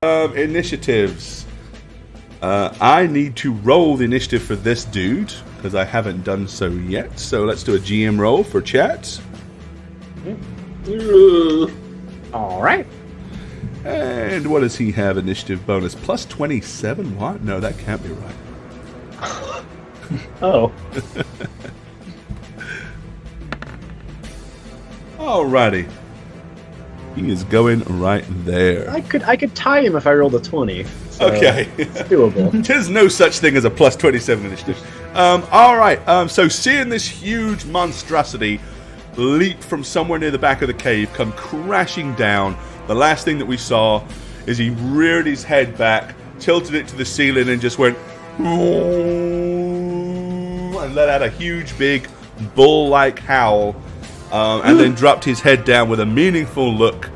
Initiatives. I need to roll the initiative for this dude because I haven't done so yet. So let's do a GM roll for chat. All right. And what does he have? Initiative bonus plus 27. What? No, that can't be right. Oh. Alrighty. He is going right there. I could tie him if I rolled a 20. So Okay. It's doable. There's no such thing as a plus 27 initiative. Alright, so seeing this huge monstrosity leap from somewhere near the back of the cave, come crashing down, the last thing that we saw is he reared his head back, tilted it to the ceiling, and just went and let out a huge, big, bull-like howl, and then dropped his head down with a meaningful look,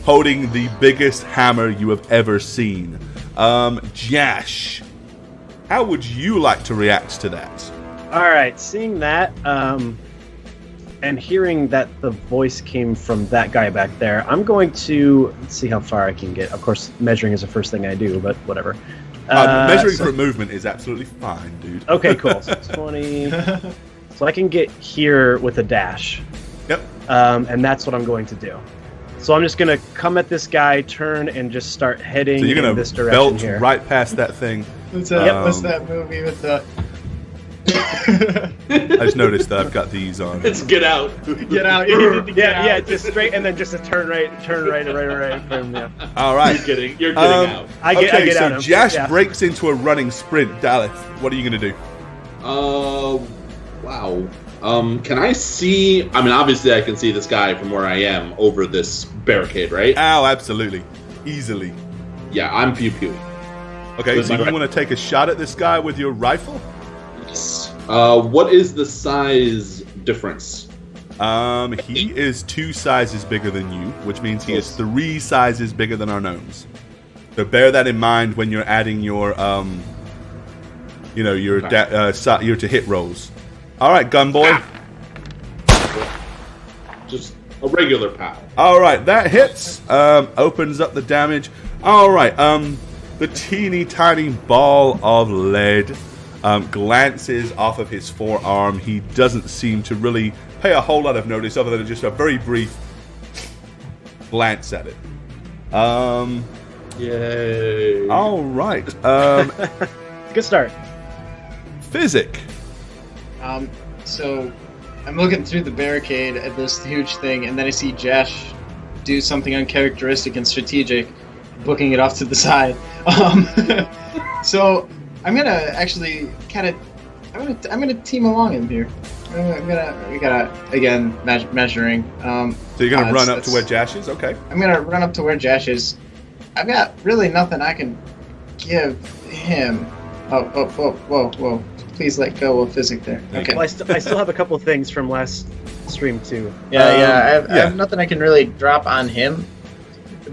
holding the biggest hammer you have ever seen. Jash, how would you like to react to that? All right, seeing that, and hearing that the voice came from that guy back there, I'm going to see how far I can get. Of course, measuring is the first thing I do, but whatever. Measuring for movement is absolutely fine, dude. Okay, cool. So 20. So I can get here with a dash. Yep. And that's what I'm going to do. So I'm just going to come at this guy, turn, and just start heading So you're in this direction belt here. right past that thing. What's that movie with the... I just noticed that I've got these on. Let's get out. Get out. You need to get out. Yeah, just straight, and then just a turn right. Yeah. All right. You're getting out. I get so out. Jash breaks into a running sprint. Daleth, what are you going to do? Wow. Can I see? I mean, obviously, I can see this guy from where I am over this barricade, right? Oh, absolutely. Easily. Yeah, I'm pew-pewing. Okay, so you want to take a shot at this guy with your rifle? Yes. What is the size difference? He is 2 sizes bigger than you, which means he is 3 sizes bigger than our gnomes. So bear that in mind when you're adding your, your to hit rolls. All right, gun boy. Just a regular pow. All right, that hits. Opens up the damage. All right, the teeny tiny ball of lead glances off of his forearm. He doesn't seem to really pay a whole lot of notice other than just a very brief glance at it. Yay. All right. Good start. Physic. So I'm looking through the barricade at this huge thing, and then I see Jash do something uncharacteristic and strategic, booking it off to the side. So I'm gonna actually I'm gonna team along in here. We gotta again measuring. So you're gonna run up to where Jash is? Okay. I'm gonna run up to where Jash is. I've got really nothing I can give him. Whoa. Please let go of physic there. Okay. Well, I still have a couple of things from last stream too. I have nothing I can really drop on him.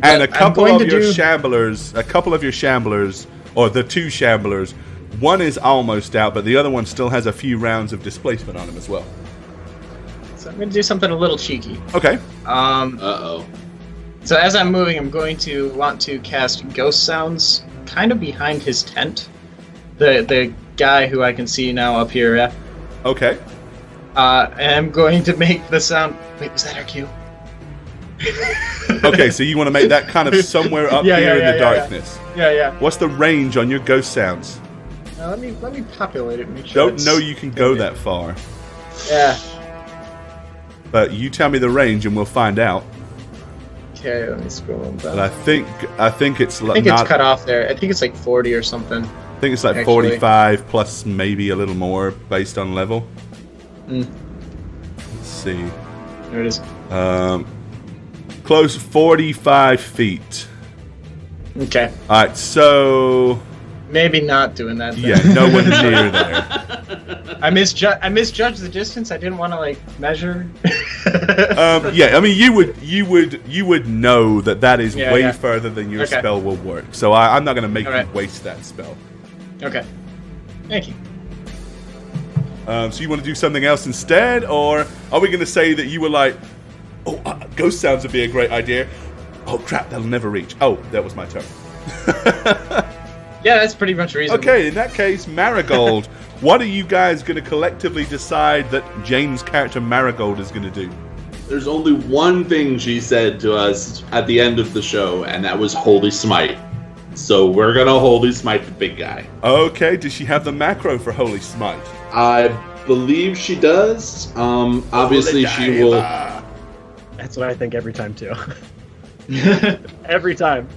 And a couple of your shamblers, or the 2 shamblers, one is almost out, but the other one still has a few rounds of displacement on him as well. So I'm going to do something a little cheeky. Okay. Uh-oh. So as I'm moving, I'm going to want to cast ghost sounds kind of behind his tent. The guy who I can see now up here. Okay. And I'm going to make the sound... Wait, was that our cue? Okay, so you want to make that kind of somewhere up here in the darkness. Yeah. What's the range on your ghost sounds? Let me populate it and make sure. Don't know you can go that far. Yeah. But you tell me the range and we'll find out. Okay, let me scroll down. But I think it's it's cut off there. I think it's like 40 or something. I think it's like 45 plus maybe a little more based on level. Let's see. There it is. Close 45 feet. Okay. All right, so maybe not doing that. Then. Yeah, no one near there. I misjudged the distance. I didn't want to measure. Yeah, I mean you would know that is way further than your spell will work. So I'm not going to make you waste that spell. Okay. Thank you. So you want to do something else instead, or are we going to say that you were like, ghost sounds would be a great idea? Oh crap, that'll never reach. Oh, that was my turn. Yeah, that's pretty much reasonable. Okay, in that case, Marigold, what are you guys going to collectively decide that Jane's character Marigold is going to do? There's only one thing she said to us at the end of the show, and that was Holy Smite. So we're going to Holy Smite the big guy. Okay, does she have the macro for Holy Smite? I believe she does. Obviously, she will. That's what I think every time too. Every time.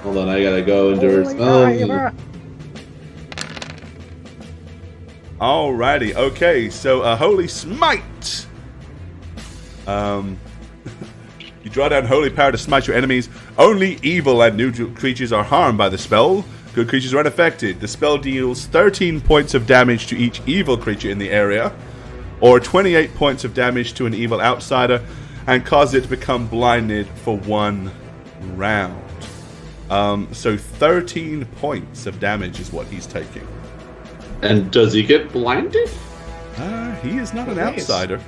Hold on, I gotta go into her. Alrighty, okay, so Holy Smite. You draw down holy power to smite your enemies. Only evil and neutral creatures are harmed by the spell. Good creatures are unaffected. The spell deals 13 points of damage to each evil creature in the area, or 28 points of damage to an evil outsider, and causes it to become blinded for 1 round. So 13 points of damage is what he's taking. And does he get blinded? He is not an outsider.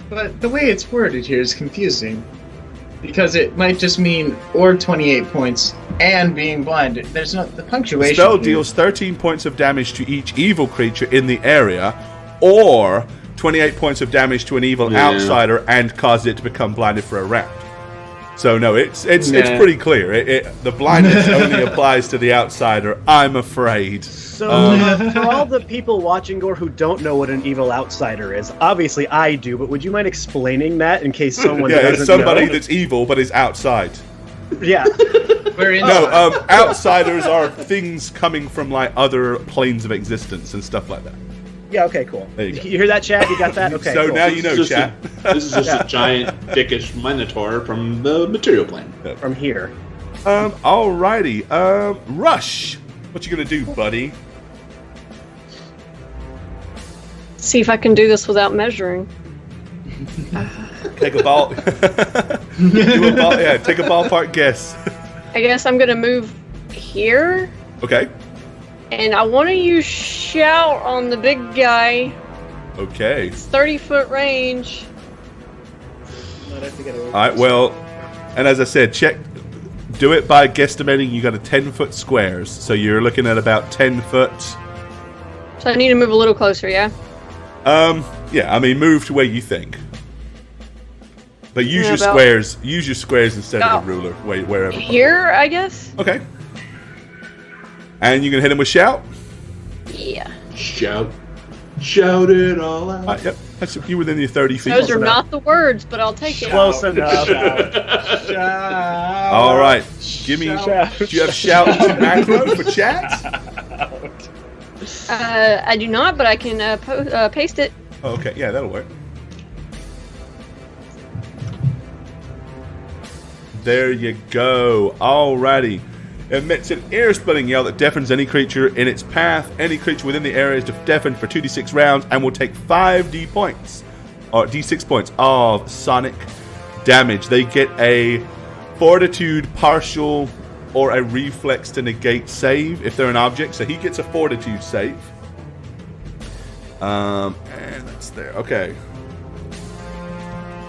But the way it's worded here is confusing. Because it might just mean or 28 points and being blinded. There's not the The punctuation. spell here. deals 13 points of damage to each evil creature in the area, or 28 points of damage to an evil outsider, and cause it to become blinded for a round. So no, it's pretty clear. The blindness only applies to the outsider, I'm afraid. So, for all the people watching Gore who don't know what an evil outsider is, obviously I do, but would you mind explaining that in case someone Yeah, doesn't it's somebody know? that's evil but is outside. Yeah. We're in No, outsiders are things coming from like other planes of existence and stuff like that. Yeah, okay, cool. There you go. You hear that, Chad? You got that? Okay, So cool. now you know, This is chat. This is just a giant, dickish minotaur from the material plane. From here. Alrighty. Rush. What you gonna do, buddy? See if I can do this without measuring. Take a ball. Take a ballpark guess. I guess I'm gonna move here, Okay. and I want to use shout on the big guy. Okay. It's 30-foot range. Alright, well, and as I said, do it by guesstimating you got a 10-foot squares. So you're looking at about 10 foot. So I need to move a little closer, yeah? Yeah, I mean, move to where you think. But use Yeah, your about- squares. Use your squares instead of the Oh. ruler. Wherever. Here, I guess? Okay. And you gonna hit him with shout? Yeah. Shout it all out. Yep. That's you within your 30 feet. Those are not the words, but I'll take it. Close enough. All right. Give me. Shout. Do you have shout to macro for chat? I do not, but I can paste it. Oh, okay. Yeah, that'll work. There you go. Alrighty. Emits an ear-splitting yell that deafens any creature in its path. Any creature within the area is deafened for 2d6 rounds and will take 5d points, or d6 points of sonic damage. They get a fortitude partial or a reflex to negate save if they're an object. So he gets a fortitude save. And that's there. Okay.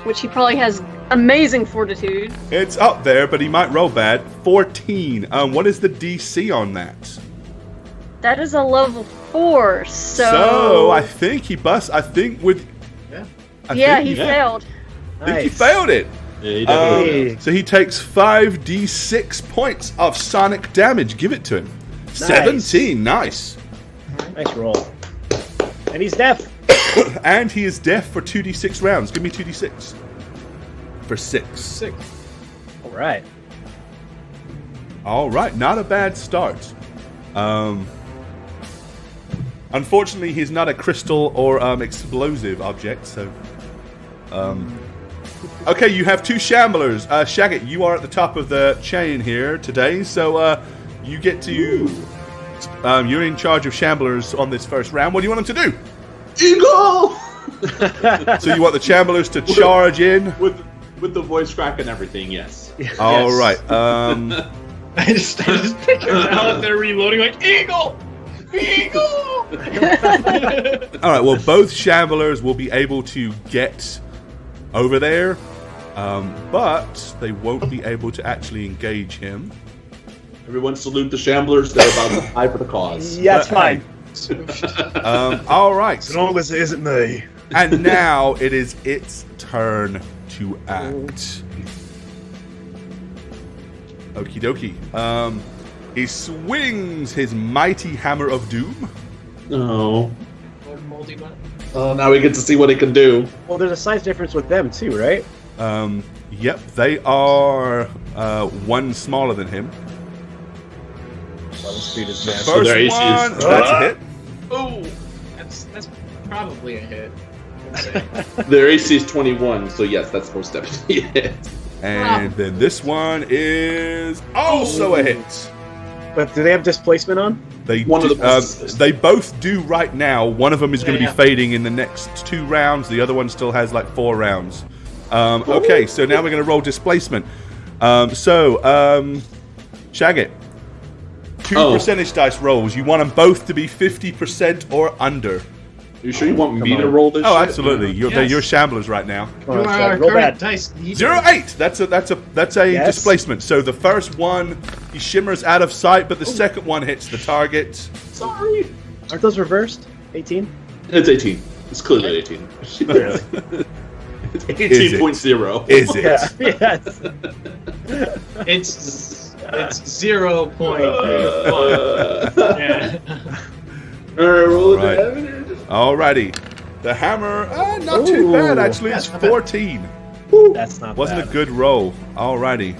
Which he probably has amazing fortitude. It's up there, but he might roll bad. 14. What is the DC on that? That is a level 4, So I think he busts. I think with. Yeah, he failed. I think he Nice. failed it. Yeah, he definitely Hey. So he takes 5d6 points of sonic damage. Give it to him. 17. Nice. Nice roll. And he's deaf. And he is deaf for 2d6 rounds. Give me 2d6. For 6. All right. All right, not a bad start. Unfortunately, he's not a crystal or explosive object, so. Okay, you have 2 shamblers. Shagget, you are at the top of the chain here today, so you get to. You're in charge of shamblers on this first round. What do you want them to do? Eagle! So you want the shamblers to charge in? With the voice crack and everything, yes. All Yes. right. I just picture out there reloading like Eagle! Eagle! All right. Well, both shamblers will be able to get over there, but they won't be able to actually engage him. Everyone salute the Shamblers. They're about to die for the cause. Yeah, it's fine. All right. As long as it isn't me. And now it is its turn to act. Okie dokie. He swings his mighty hammer of doom. Oh. Oh, now we get to see what it can do. Well, there's a size difference with them too, right? Yep, they are one smaller than him. Well, this dude is The massive. first their AC is- one, that's a hit. Oh, that's probably a hit. I'd say. Their AC is 21, so yes, that's most definitely it. And then this one is also a hit. But do they have displacement on? They One of do- the bosses. they both do right now. One of them is going to Yeah. be fading in the next 2 rounds. The other one still has like 4 rounds. Okay, so now we're going to roll displacement. Shagit, 2 percentage dice rolls. You want them both to be 50% or under. You sure you want me Come to on. roll this? Oh, shit? absolutely. They're Yes. your shamblers right now. Come You on, are Shag, our roll current bad. dice leader. 0-8. That's a Yes. displacement. So the first one he shimmers out of sight, but the second one hits the target. Sorry. Aren't those reversed? 18? It's 18. It's clearly 18. Really? It's 18.0. Is it? Yeah. Yes. It's 0.1. Yeah. Alright, roll Right. the damage. Alrighty. The hammer, not too Ooh. bad actually. Yeah, It's not bad. 14. That's not Wasn't bad. a good roll. Alrighty.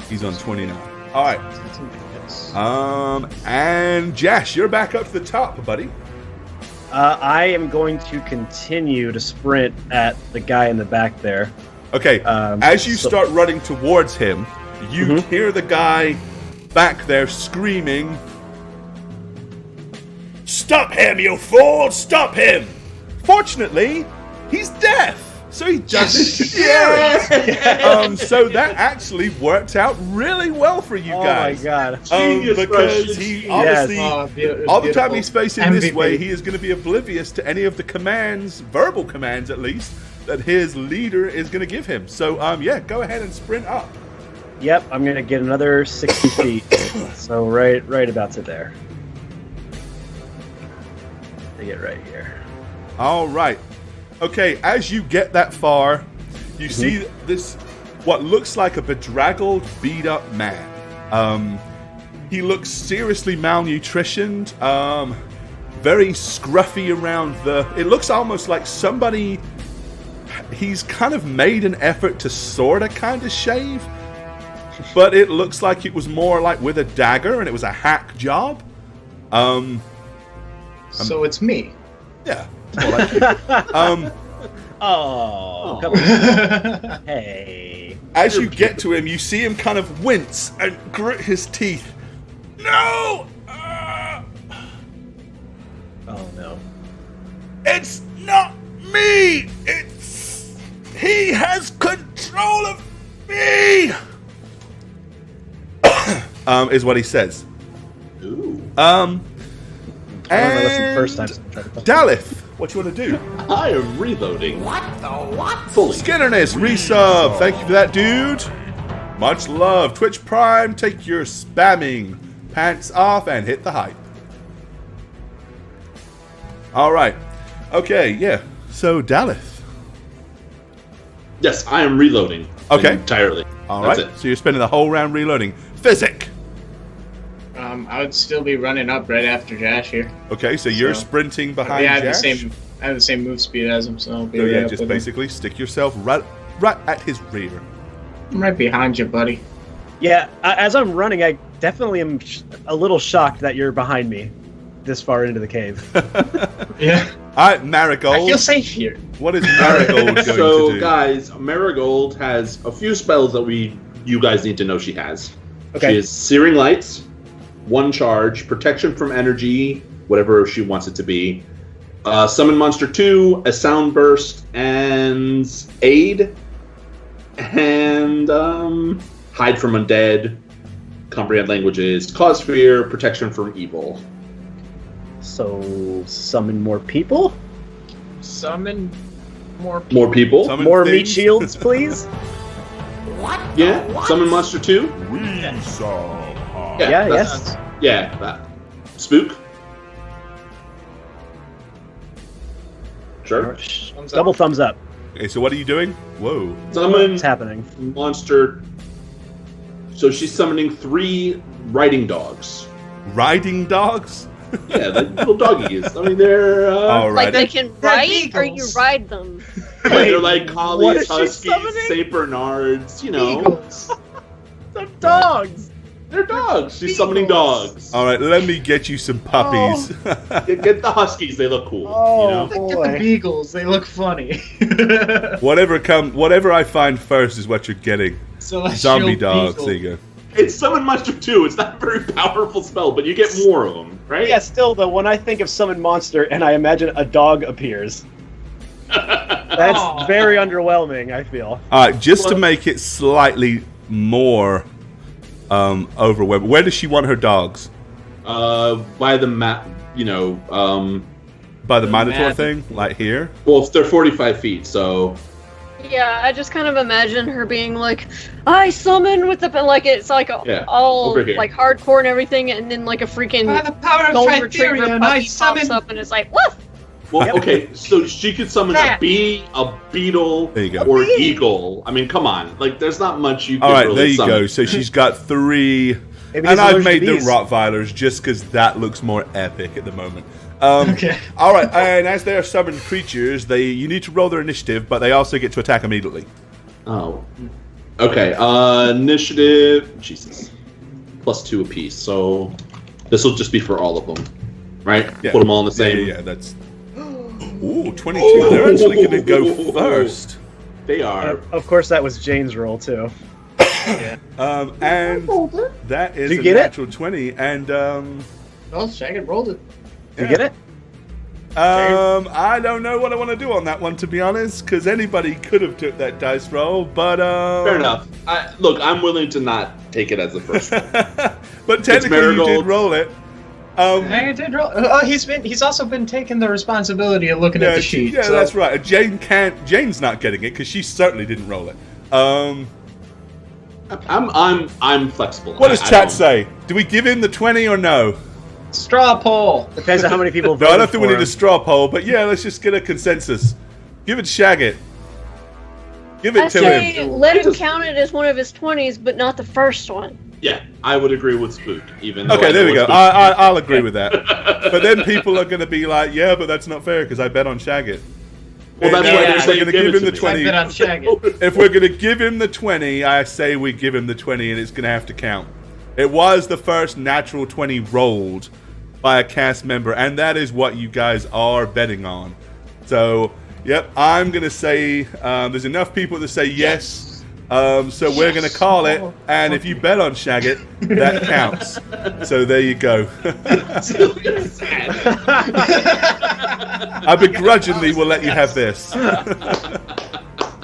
He's on 29. Alright. And Jash, you're back up to the top, buddy. I am going to continue to sprint at the guy in the back there. Okay, as you so- start running towards him, you hear the guy back there screaming, "Stop him, you fool! Stop him!" Fortunately, he's deaf, so he doesn't hear it. So that actually worked out really well for you guys. Oh my god. Genius, Because Russian. he Yes. obviously, Oh, beautiful. all the time he's facing this MVP. way, he is going to be oblivious to any of the commands, verbal commands at least, that his leader is going to give him. So, yeah, go ahead and sprint up. Yep, I'm gonna get another 60 feet. So right about to there. I get right here. All right. Okay, as you get that far, you see this, what looks like a bedraggled, beat-up man. He looks seriously malnutritioned, very scruffy around the... It looks almost like somebody... He's kind of made an effort to sort of kind of shave, but it looks like it was more like with a dagger, and it was a hack job. So it's me. Yeah. It's more like you. Oh, come on. Hey. As you get to him, you see him kind of wince and grit his teeth. No! Oh no. It's not me! He has control of me! Is what he says. Ooh. I learned my lesson And first time. So I'm trying to- Daleth, what you want to do? I am reloading. What the what? Fully. Skitterness, resub. Thank you for that, dude. Much love. Twitch Prime, take your spamming pants off and hit the hype. All right. Okay, yeah. So, Daleth. Yes, I am reloading. Okay. Entirely. All That's right. it. So you're spending the whole round reloading. Physic. I would still be running up right after Jash here. Okay, so you're So- sprinting behind I have Jash. I have the same move speed as him, so I'll be So right yeah, up just with him. basically stick yourself right at his rear. I'm right behind you, buddy. Yeah, as I'm running, I definitely am a little shocked that you're behind me this far into the cave. Yeah. All right, Marigold. I feel safe here. What is Marigold going So, to do? guys, Marigold has a few spells that you guys need to know she has. Okay. She has Searing Lights, One Charge, Protection from Energy, whatever she wants it to be, Summon Monster 2, a Sound Burst, and Aid, and Hide from Undead, Comprehend Languages, Cause Fear, Protection from Evil. So, summon more people? Summon more people. More people. Summon More meat things? shields, please? Yeah, summon monster 2. Yeah, that's- yes. Yeah, Spook. Sure. Double thumbs up. Okay, so what are you doing? Whoa. Summon What's happening? monster. So she's summoning 3 riding dogs. Riding dogs? Yeah, like little doggies. I mean, they're All right. Like they can they're ride, or you beagles. ride them. they're like what collies, is she huskies, summoning? Saint Bernards. You know, Eagles. The dogs. they're dogs. She's summoning dogs. All right, let me get you some puppies. Get the huskies. They look cool. Oh, you know? Get the beagles. They look funny. Whatever I find first is what you're getting. Celestial Zombie dogs. beagle. There you go. It's summon monster 2. It's not a very powerful spell, but you get more of them, right? Yeah, still though, when I think of summon monster and I imagine a dog appears, that's Aw. very underwhelming. I feel. All right, just to make it slightly more overwhelming. Where does she want her dogs? By the map, you know. By the Minotaur map. thing, like here. Well, they're 45 feet, so Yeah, I just kind of imagine her being like, I summon with the like it's like Yeah, all over here. like hardcore and everything, and then like a freaking By the power of golden retriever Tritheria, puppy I pops summon. up and it's like, woof! well, okay. So she could summon a That. bee, a beetle, There you go. or eagle. I mean, come on. Like, there's not much you can All right, really there you summon. go. So she's got 3, Maybe and he's I've allergic made to the bees. Rottweilers just because that looks more epic at the moment. Okay. All right, and as they are summoned creatures, you need to roll their initiative, but they also get to attack immediately. Oh. Okay. Initiative. Jesus. +2 apiece. So this will just be for all of them, right? Yeah. Put them all in the same. Yeah, that's. Ooh, 22. They're actually going to go first. They are. Of course, that was Jane's roll too. And that is Did you a get it? natural 20. And Well, Shaggy rolled it. You get it? I don't know what I want to do on that one, to be honest, because anybody could have took that dice roll, but Fair enough. Look, I'm willing to not take it as the first one. But technically, you did Marigold. roll it. I did roll. Oh, he's also been taking the responsibility of looking at the sheet. Yeah, so- that's right. Jane's not getting it because she certainly didn't roll it. I'm flexible. What does I chat don't- say? Do we give him the 20 or no? Straw poll. Depends on how many people No, voted I don't think we for need a him. straw poll, but yeah, let's just get a consensus. Give it Shagget. Give I it to say him. let him count it as one of his 20s, but not the first one. Yeah, I would agree with Spook. Even though Okay, I there know we go. it's I'll agree with that. But then people are going to be like, yeah, but that's not fair because I bet on Shagget. Well, that's And why if they're we're saying gonna give give it him the to me. 20. I've been on Shaggy. If we're going to give him the 20, I say we give him the 20 and it's going to have to count. It was the first natural 20 rolled by a cast member, and that is what you guys are betting on. So, yep, I'm going to say there's enough people to say yes. So we're going to call it, and if you bet on Shagget, that counts. So there you go. I begrudgingly will let you have this.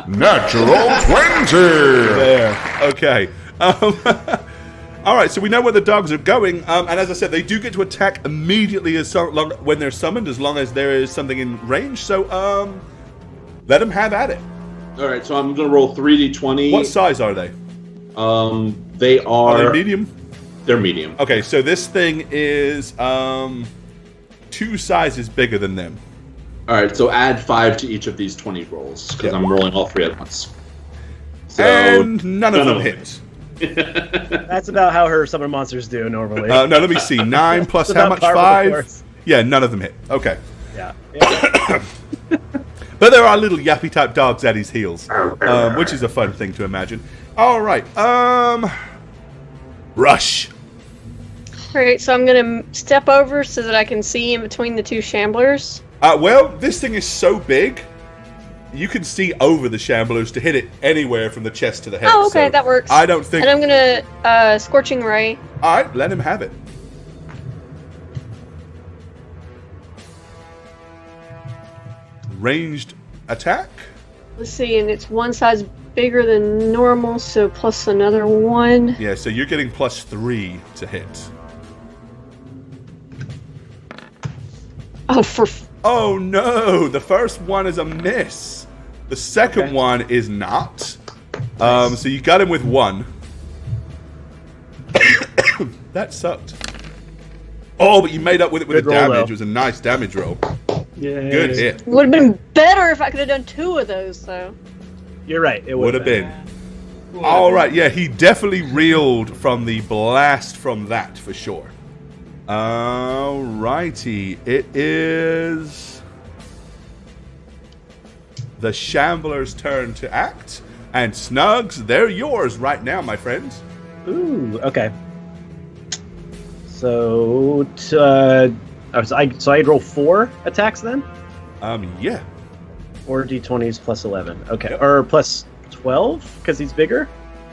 Natural 20! There. Okay. All right, so we know where the dogs are going, and as I said, they do get to attack immediately when they're summoned, as long as there is something in range. So, let them have at it. All right, so I'm going to roll 3d20. What size are they? They Are are. they medium? They're medium. Okay, so this thing is 2 sizes bigger than them. All right, so add 5 to each of these 20 rolls because Yeah. I'm rolling all 3 at once. So And none of them them. hit. That's about how her summon monsters do normally. No, let me see. 9 plus It's how about much? par with the 5? course. Yeah, none of them hit. Okay. Yeah. But there are little yappy type dogs at his heels, which is a fun thing to imagine. All right, rush. Alright, so I'm gonna step over so that I can see in between the 2 shamblers. Well, this thing is so big, you can see over the shamblers to hit it anywhere from the chest to the head. Oh, okay, so that works. I don't think. And I'm gonna Scorching Ray. All right, let him have it. Ranged attack. Let's see, and it's 1 size bigger than normal, so plus another 1. Yeah, so you're getting +3 to hit. Oh, for Oh no! The first one is a miss. The second Okay. one is not. So you got him with 1. That sucked. Oh, but you made up with it with Good the roll, damage. though. It was a nice damage roll. Yeah. Good hit. Would have been better if I could have done 2 of those, though. You're right. It Would have been. All right, yeah, he definitely reeled from the blast from that for sure. All righty, it is the Shambler's turn to act, and Snugs, they're yours right now, my friends. Ooh. Okay. So, I'd roll 4 attacks then, Yeah. or d20s plus 11. Okay, Yep. or plus 12 because he's bigger.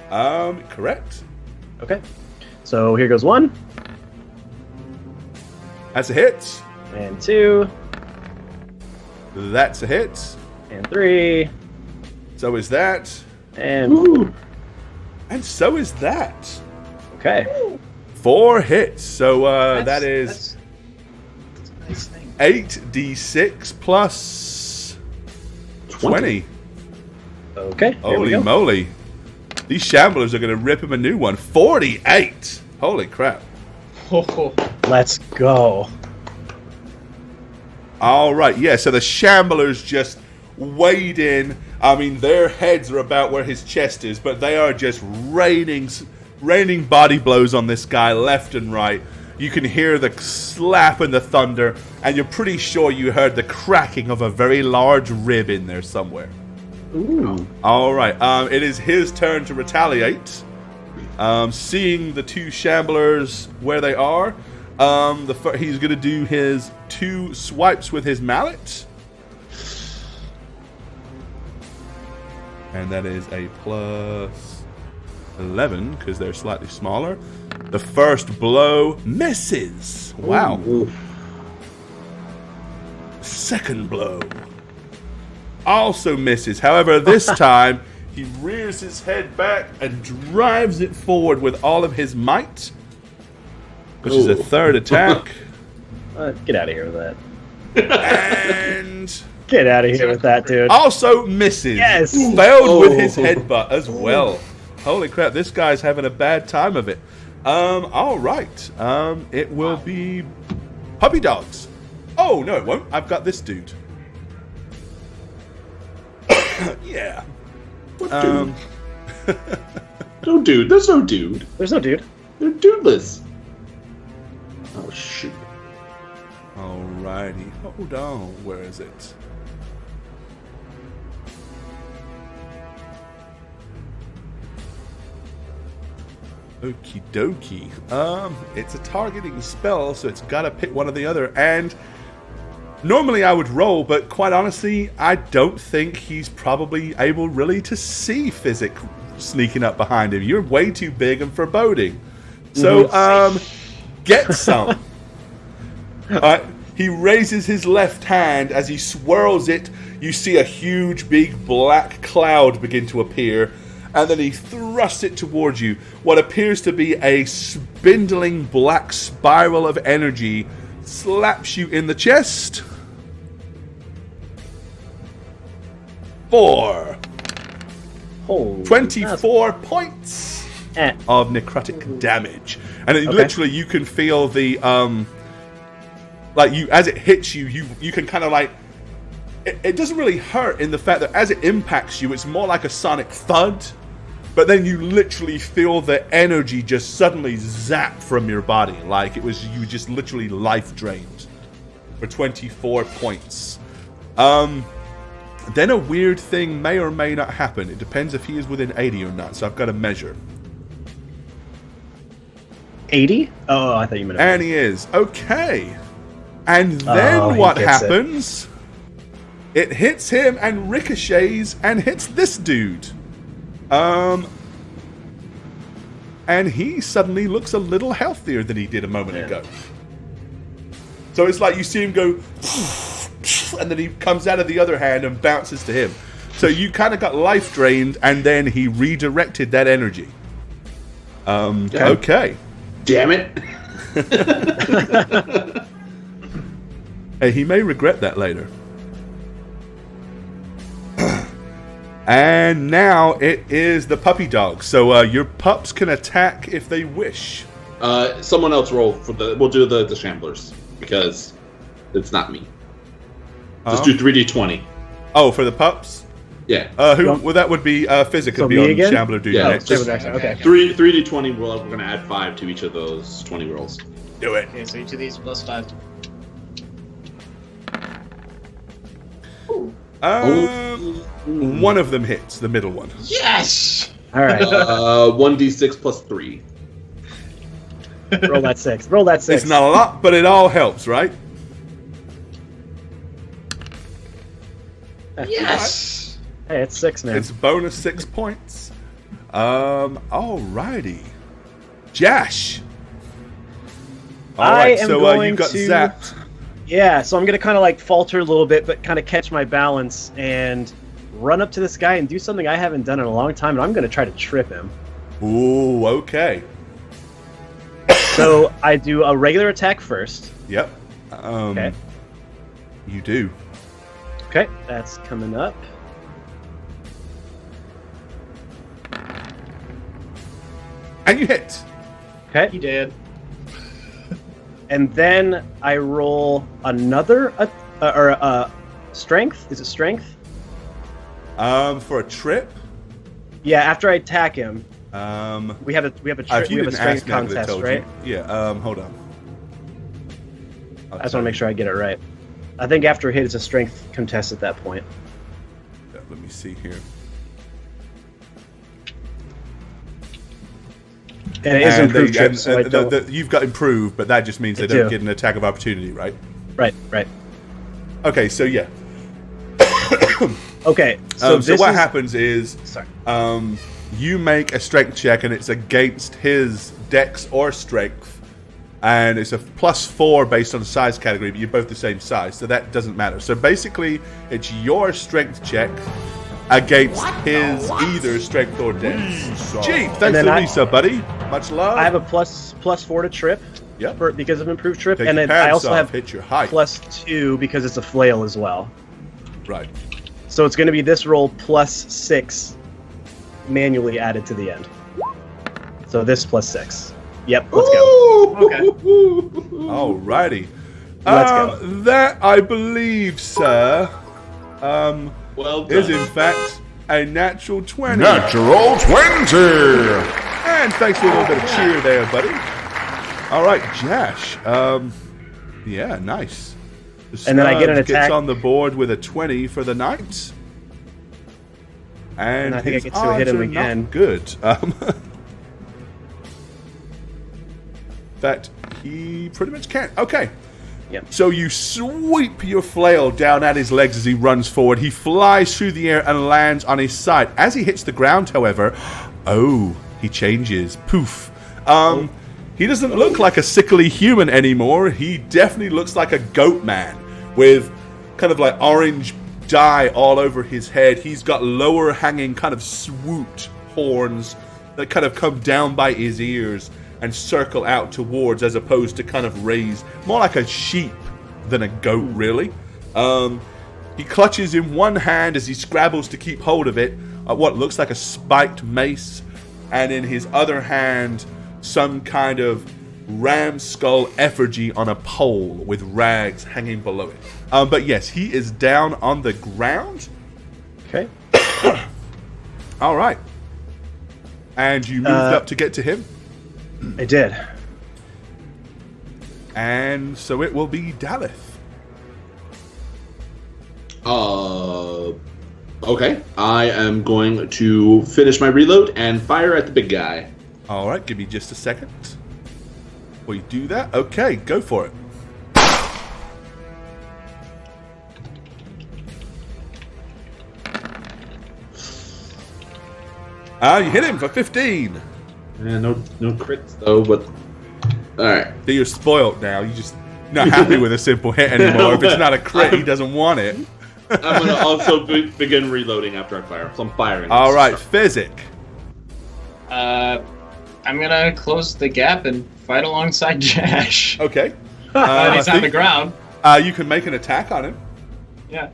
Correct. Okay. So here goes 1 That's a hit. and 2 That's a hit. and 3 So is that. and Ooh. And so is that. okay. 4 hits. So that is That's a nice thing. 8d6 plus 20. Okay. Here we Holy go. moly. These Shamblers are going to rip him a new one. 48. Holy crap. Let's go. All right. Yeah, so the Shamblers just wade in. I mean, their heads are about where his chest is, but they are just raining body blows on this guy left and right. You can hear the slap and the thunder, and you're pretty sure you heard the cracking of a very large rib in there somewhere. Ooh. All right. It is his turn to retaliate. Seeing the 2 Shamblers where they are, he's going to do his 2 swipes with his mallet. And that is a plus 11 because they're slightly smaller. The first blow misses. Wow. Ooh. Second blow also misses. However, this time he rears his head back and drives it forward with all of his might, which is a Ooh. 3rd attack. Get out of here with that. And Get out of here with that, dude. also misses. Yes. Failed with his headbutt as well. Holy crap, this guy's having a bad time of it. All right. It will be puppy dogs. Oh, no, it won't. I've got this dude. Yeah. What dude? No dude. There's no dude. There's no dude. They're dudeless. Oh, shoot. Alrighty. Hold on. Where is it? Okie dokie. It's a targeting spell, so it's gotta pick one or the other. And normally I would roll, but quite honestly, I don't think he's probably able really to see Physic sneaking up behind him. You're way too big and foreboding. So, get some. He raises his left hand. As he swirls it, you see a huge, big black cloud begin to appear. And then he thrusts it towards you. What appears to be a spindling black spiral of energy slaps you in the chest. 4. Holy 24 points of necrotic damage. And it, literally, you can feel the, like, you as it hits you, you can kind of like, it doesn't really hurt in the fact that as it impacts you, it's more like a sonic thud. But then you literally feel the energy just suddenly zap from your body. Like it was you just literally life drained for 24 points. Then a weird thing may or may not happen. It depends if he is within 80 or not. So I've got to measure. 80? Oh, I thought you meant. And he is. Okay. And then what happens? It hits him and ricochets and hits this dude. And he suddenly looks a little healthier than he did a moment ago. So it's like you see him go, and then he comes out of the other hand and bounces to him. So you kind of got life drained, and then he redirected that energy. Okay. Damn it. Hey, he may regret that later. And now it is the puppy dog. So your pups can attack if they wish. Someone else roll for the. We'll do the shamblers because it's not me. Just do 3d20. Oh, for the pups? Yeah. Well, that would be Physic So could be me on again? Shambler duty Yeah, next. just- Okay. 3d20. We're going to add 5 to each of those 20 rolls. Do it. Okay, so each of these plus 5. One of them hits, the middle one. Yes! All right. 1d6 plus 3. Roll that 6. Roll that 6. It's not a lot, but it all helps, right? Yes! Hey, it's 6, man. It's bonus 6 points. Alrighty. Jash. I am so going you got to- zapped. Yeah, so I'm going to kind of like falter a little bit, but kind of catch my balance and run up to this guy and do something I haven't done in a long time, and I'm going to try to trip him. Ooh, okay. So I do a regular attack first. Yep. Okay. You do. Okay, that's coming up. And you hit. Okay. He did. And then I roll another strength. Is it strength? For a trip. Yeah. After I attack him, we have a If you strength didn't ask me, I would have contest, told right? you. Yeah. Hold on. I just want to make sure I get it right. I think after a hit, it's a strength contest at that point. Let me see here. And it is improved trip, so I don't... you've got improved, but that just means they don't get an attack of opportunity, right? Right. Okay, so yeah. Okay, so what happens is, Sorry. you make a strength check, and it's against his dex or strength, and it's a +4 based on the size category, but you're both the same size, so that doesn't matter. So basically, it's your strength check against his either strength or dex. Gee, thanks then to I- Lisa, buddy. Much love. I have a +4 to trip Yep. because of improved trip, Take and your then I pants also off, have hit your height. +2 because it's a flail as well. Right. So it's going to be this roll +6 manually added to the end. So this +6. Yep, let's go. Okay. Alrighty. Let's go. That, I believe, sir, Well done. is in fact a natural 20. Natural 20! And thanks for a little bit of cheer there, buddy. Alright, Jash. Yeah, nice. The And then I get an Stubbs attack. Gets on the board with a 20 for the night. And I think I his get to hit odds him are again. not good. In fact, he pretty much can't. Okay. Yep. So you sweep your flail down at his legs as he runs forward. He flies through the air and lands on his side. As he hits the ground, however, he changes. Poof. He doesn't look like a sickly human anymore. He definitely looks like a goat man with kind of like orange dye all over his head. He's got lower hanging kind of swooped horns that kind of come down by his ears and circle out towards, as opposed to kind of raised, more like a sheep than a goat, really. He clutches in one hand as he scrabbles to keep hold of it at what looks like a spiked mace, and in his other hand, some kind of ram skull effigy on a pole with rags hanging below it. But yes, he is down on the ground. Okay. All right. And you moved up to get to him. I did. And so it will be Daleth. Okay. I am going to finish my reload and fire at the big guy. All right, give me just a second. We do that? Okay, go for it. You hit him for 15. No crits though, but all right. So you're spoiled now. You're just not happy with a simple hit anymore. If it's not a crit, he doesn't want it. I'm gonna also begin reloading after I fire. So I'm firing. All right, Physic. I'm gonna close the gap and fight alongside Jash. Okay. He's on the ground. You can make an attack on him. Yeah.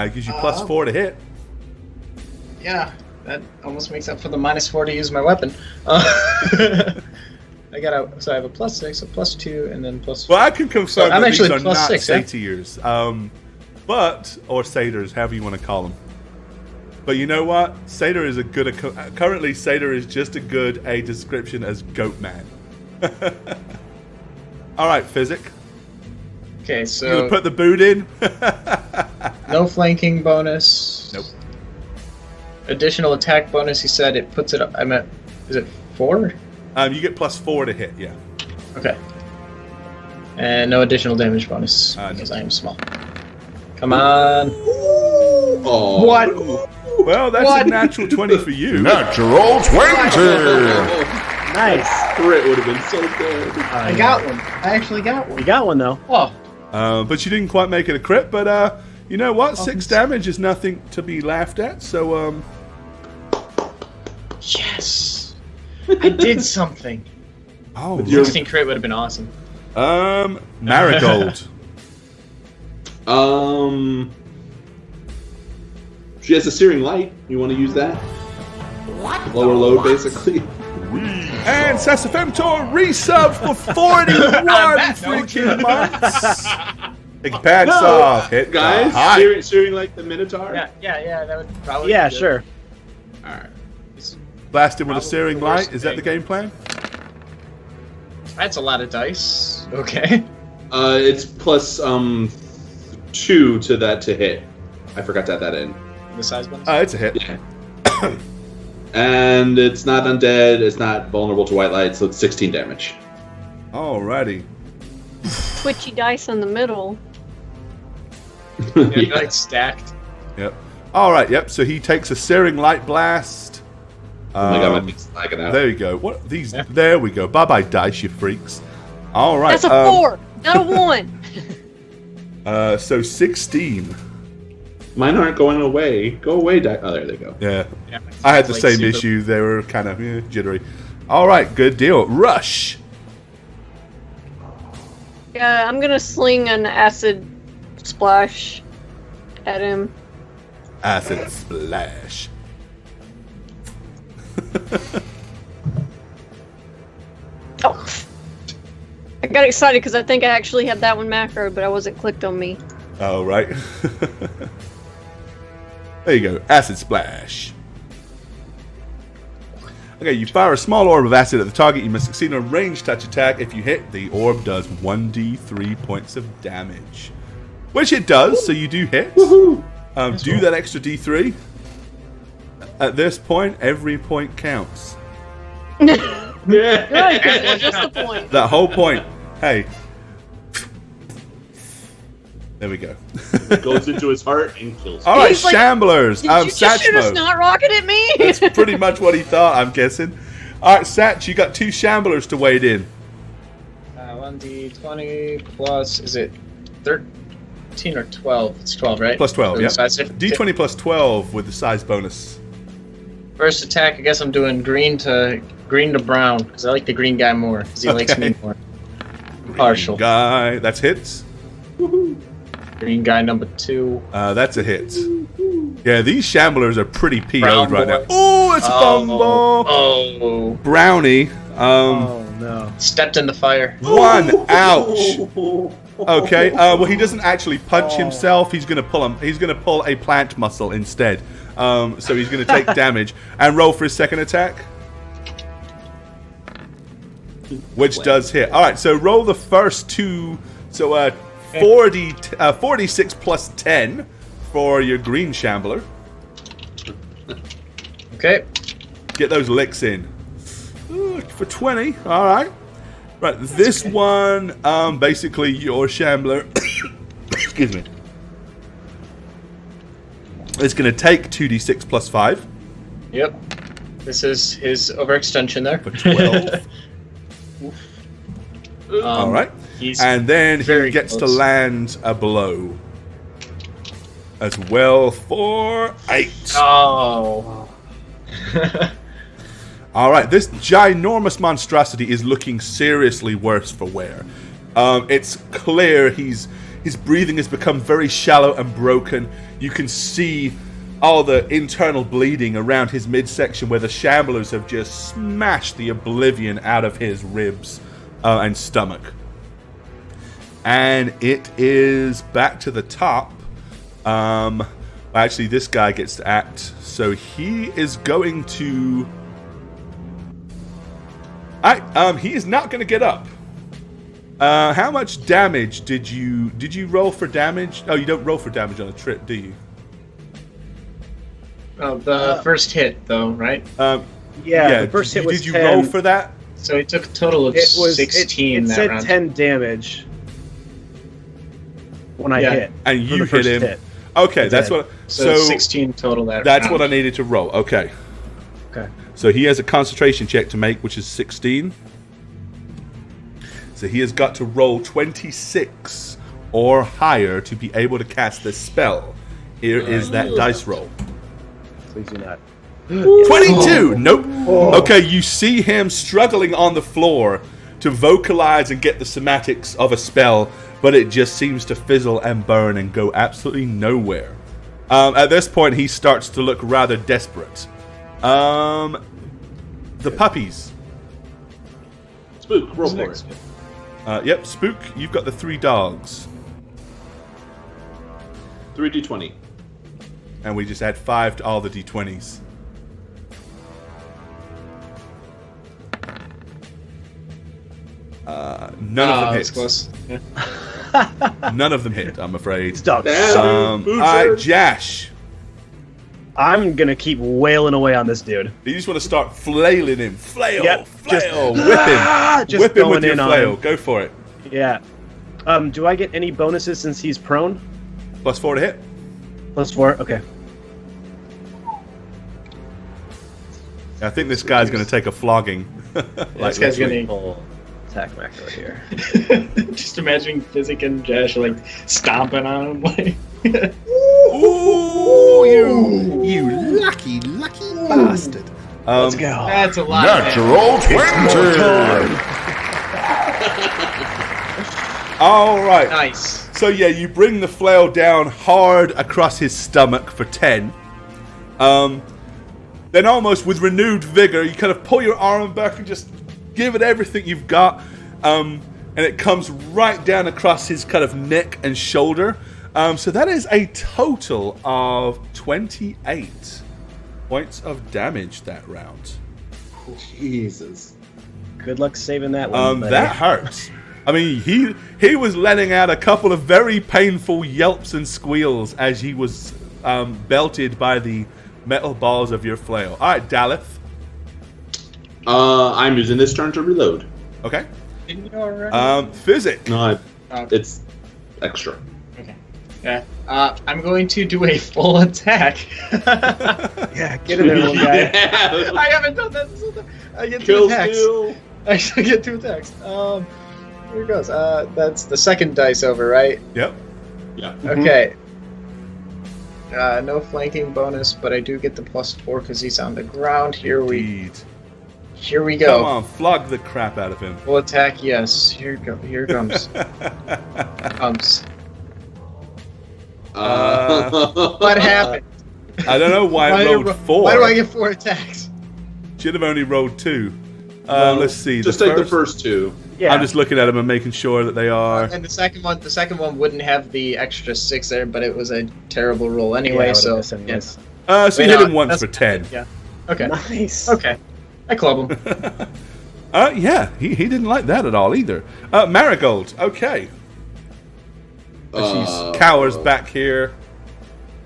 Gives you +4 to hit. Yeah, that almost makes up for the -4 to use my weapon. I have a +6, a +2, and then +4. Well, I can confirm So I'm that actually these are not +6, yeah? satyrs, or satyrs, however you want to call them. But you know what? Satyr is currently satyr is just as good a description as goat man. All right, Physic. Okay, You so gonna put the boot in? no flanking bonus. Nope. Additional attack bonus. He said it puts it up. I meant, is it 4? You get +4 to hit. Yeah. Okay. And no additional damage bonus No. because I am small. Come on. Oh. What? Well, that's What? a natural 20 for you. Natural 20. Nice. Crit would have been so good. I got one. I actually got one. You got one though. Oh, But you didn't quite make it a crit. But you know what? 6 damage is nothing to be laughed at. So yes. I did something. oh, Your- 16 crit would have been awesome. Marigold. She has a searing light. You want to use that? Lower load, basically. And Sassafemtor resub for 41 freaking months. Take your pants off. Hit Guys, high. searing like the Minotaur? Yeah, that would probably Yeah, be good. sure. Alright. Blast him with a Probably searing the worst light. Is that the thing. game plan? That's a lot of dice. Okay. It's plus 2 to that to hit. I forgot to add that in. The size bonus? It's a hit. Yeah. And it's not undead, it's not vulnerable to white light, so it's 16 damage. Alrighty. Twitchy dice in the middle. Yeah, like stacked. Yep. Alright, yep. So he takes a searing light blast. Oh my god, my thing's lagging out. There you go. What these? There we go. Bye bye, dice, you freaks. All right. That's a 4, not a 1. So 16. Mine aren't going away. Go away, oh, there they go. Yeah. Yeah, I had the like same super- issue. They were kind of jittery. All right. Good deal. Rush. Yeah, I'm gonna sling an acid splash at him. Acid splash. Oh! I got excited because I think I actually had that one macroed, but I wasn't clicked on me. All right. There you go. Acid splash. Okay, you fire a small orb of acid at the target. You must succeed on a ranged touch attack. If you hit, the orb does 1d3 points of damage. Which it does, so you do hit. Do that extra d3. At this point, every point counts. Good, 'cause that's just the point. That whole point. Hey. There we go. Goes into his heart and kills him. All right, He's like, Shamblers. Did you just shoot a Satchmo. snot rocket at me? That's pretty much what he thought, I'm guessing. All right, Satch, you got 2 Shamblers to wade in. 1d20 plus, is it 13 or 12? It's 12, right? Plus 12, For the yeah. size- D20 plus 12 with the size bonus. First attack, I guess I'm doing green to brown, because I like the green guy more, because he likes Okay. me more. Partial. Guy. That's hits. Green guy number 2. That's a hit. Yeah, these Shamblers are pretty PO'd Brown right now. boy. Oh, it's a fumble. Oh. Brownie. Oh no. Stepped in the fire. 1. Ouch. Okay. Well, he doesn't actually punch himself. He's gonna pull him. He's gonna pull a plant muscle instead. So he's gonna take damage and roll for his second attack, which does hit. All right. So roll the first 2. So 46 plus 10 for your green Shambler. Okay. Get those licks in. Ooh, for 20. All right. Right. This one, basically your Shambler. Excuse me. It's going to take 2d6 plus 5 Yep. This is his overextension there. for 12. All right. He's And then he very gets to close. land a blow as well for 8. Oh. All right, this ginormous monstrosity is looking seriously worse for wear. It's clear his breathing has become very shallow and broken. You can see all the internal bleeding around his midsection where the shamblers have just smashed the oblivion out of his ribs and stomach. And it is back to the top. Actually, this guy gets to act, so he is going to... he is not going to get up. How much damage did you roll for damage? Oh, you don't roll for damage on a trip, do you? Oh, the first hit, though, right? Yeah, the first hit was 10. Did you roll for that? So he took a total of 16 it that said round. 10 damage when I hit. And you for the hit him. first hit. Okay, that's what... So 16 total that That's round. what I needed to roll. Okay. Okay. So he has a concentration check to make, which is 16. So he has got to roll 26 or higher to be able to cast this spell. Here is that dice roll. Please do not. 22! Nope. Okay, you see him struggling on the floor to vocalize and get the somatics of a spell, but it just seems to fizzle and burn and go absolutely nowhere. At this point, he starts to look rather desperate. The puppies. Spook, roll for it. Yep, Spook, you've got the 3 dogs. 3d20. And we just add 5 to all the d20s. None of them hit. That's close. Yeah. None of them hit, I'm afraid. These dogs. Alright, Jash. I'm gonna keep wailing away on this dude. You just want to start flailing him. Flail, Yep, flail, just- whip him. Just Whip him with going your in on flail. him. Go for it. Yeah. Do I get any bonuses since he's prone? +4 to hit. +4. Okay. I think this guy's going to take a flogging. This guy's gonna Full attack macro here. just imagining Physic and Josh like stomping on him like. Ooh, you lucky bastard. Let's go. That's a lot. Natural 20. All right. Nice. So yeah, you bring the flail down hard across his stomach for 10. Then almost with renewed vigor, you kind of pull your arm back and just give it everything you've got. And it comes right down across his kind of neck and shoulder. So that is a total of 28 points of damage that round. Jesus. Good luck saving that one. buddy. That hurts. I mean, he was letting out a couple of very painful yelps and squeals as he was belted by the metal balls of your flail. All right, Daleth. I'm using this turn to reload. Okay. Didn't you already? Physic. No, Okay. it's extra. Okay. Yeah. I'm going to do a full attack. Yeah, get in there, little guy. Yeah. I haven't done that this whole time. I get 2 Kill attacks. steal. I actually get 2 attacks. Here it goes. That's the second dice over, right? Yep. Yeah. Okay. No flanking bonus, but I do get the +4 because he's on the ground. Here we Indeed. go. Come on, flog the crap out of him. Full attack, yes. Here comes. Comes. What happened? I don't know why I rolled 4. Why do I get 4 attacks? Should have only rolled 2. Well, Let's see. Just take the first 2. Yeah. I'm just looking at them and making sure that they are. And the second one wouldn't have the extra 6 there, but it was a terrible roll anyway. Yeah, I so would've missed anyways. So you Wait, hit him no, once that's- for 10. yeah. Okay. Nice. Okay. I club him. Yeah, he didn't like that at all either. Marigold, okay. She cowers back here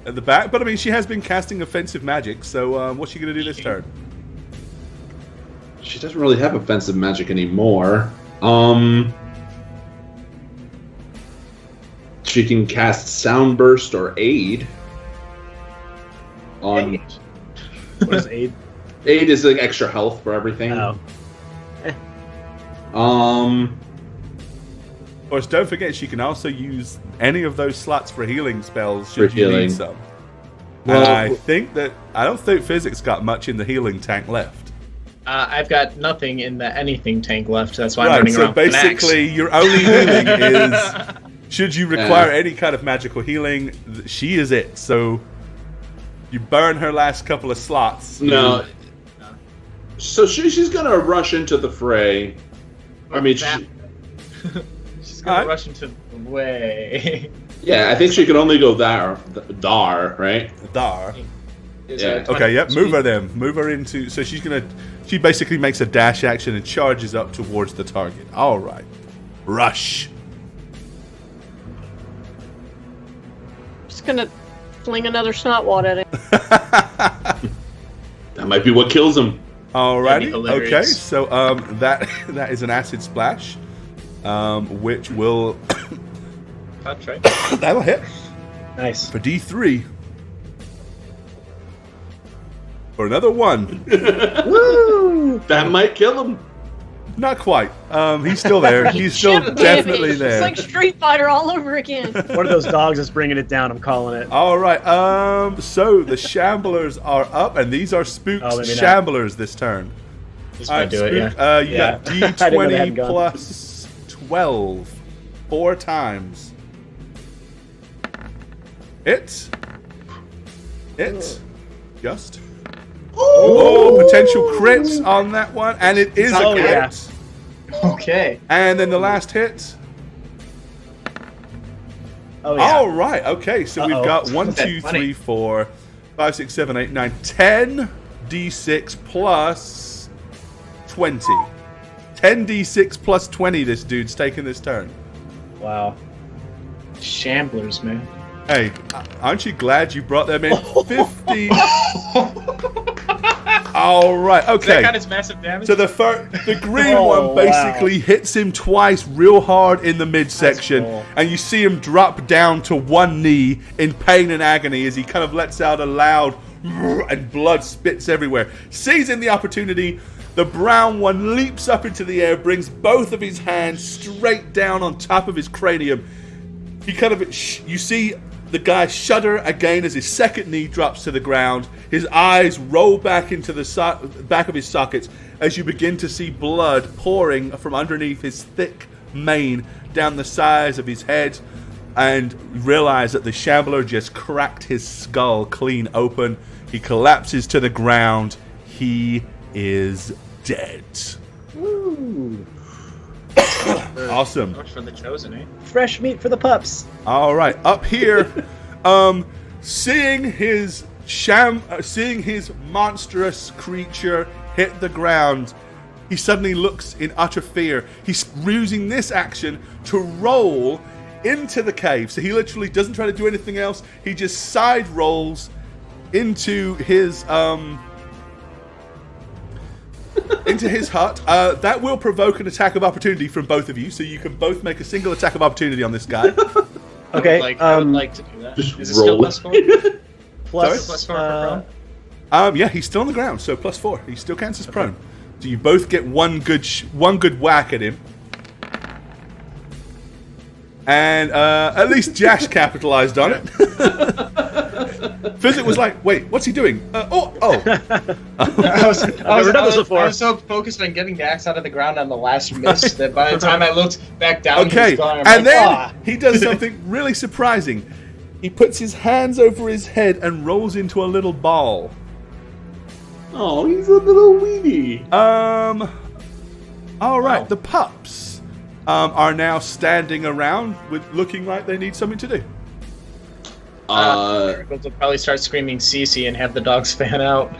at the back, but I mean, she has been casting offensive magic, so what's she going to do this turn? She doesn't really have offensive magic anymore. She can cast Sound Burst or Aid. On What is aid? Aid is like extra health for everything. Oh. Of course, don't forget she can also use any of those slots for healing spells should For you healing. need some. Well- And I don't think Physics got much in the healing tank left. I've got nothing in the anything tank left. That's why I'm Right, running so around with an axe. basically your only healing is should you require any kind of magical healing, she is it. So You burn her last couple of slots. No. So she's gonna rush into the fray. I mean, She's gonna rush into the way. yeah, I think she could only go dar, right? Dar. Yeah. Okay, yep. Move her then. Move her into. So she basically makes a dash action and charges up towards the target. All right. Rush. Just gonna fling another snotwad at it. That might be what kills him. Alrighty. That'd be Okay. hilarious. So that is an acid splash, which will Touch, right? that'll hit Nice. for D3 for another 1. Woo! That might kill him. Not quite. He's still there. He's still Damn definitely it. there. It's like Street Fighter all over again. One of those dogs is bringing it down. I'm calling it. All right. So the Shamblers are up, and these are Spook's Oh, maybe not. Shamblers this turn. Just All gonna right, do it, Spook, yeah. you got I didn't know they D20 hadn't gone. plus 12 4 times. It. Just. Oh, potential crits on that one, and it is a Oh, crit. yeah. Okay. And then the last hit. Oh yeah. All right. Okay. So we've Uh-oh. got 1, That's 2, funny. 3, 4, 5, 6, 7, 8, 9, 10 D6 plus 20. 10 D6 plus 20. This dude's taking this turn. Wow. Shamblers, man. Hey, aren't you glad you brought them in? 50. All right. Does that Okay. count as massive damage? So the green Oh, one basically hits him twice real hard in the midsection, cool. and you see him drop down to one knee in pain and agony as he kind of lets out a loud and blood spits everywhere. Seizing the opportunity, the brown one leaps up into the air, brings both of his hands straight down on top of his cranium. He kind of, you see the guy shudder again as his second knee drops to the ground. His eyes roll back into the back of his sockets as you begin to see blood pouring from underneath his thick mane down the sides of his head, and realize that the Shambler just cracked his skull clean open. He collapses to the ground. He is dead. Woo. Awesome. Much for the chosen, eh? Fresh meat for the pups. All right, up here, seeing his monstrous creature hit the ground, he suddenly looks in utter fear. He's using this action to roll into the cave. So he literally doesn't try to do anything else. He just side rolls into his hut. That will provoke an attack of opportunity from both of you, so you can both make a single attack of opportunity on this guy. Okay. I would like to do that. Just Is it still roll. plus 4? Plus, Plus 4 for prone? Yeah, he's still on the ground, so +4. He still counts as prone. So you both get one good whack at him. And at least Jash capitalized on it. Physic was like, wait, what's he doing? I was never done this before. I was so focused on getting the axe out of the ground on the last miss that by the time I looked back down, he Okay, was gone. I'm and like, then "Ah." he does something really surprising. He puts his hands over his head and rolls into a little ball. Oh, he's a little weenie. All right, Wow. the pups are now standing around with looking like they need something to do. Miracles will probably start screaming Cece and have the dogs fan out.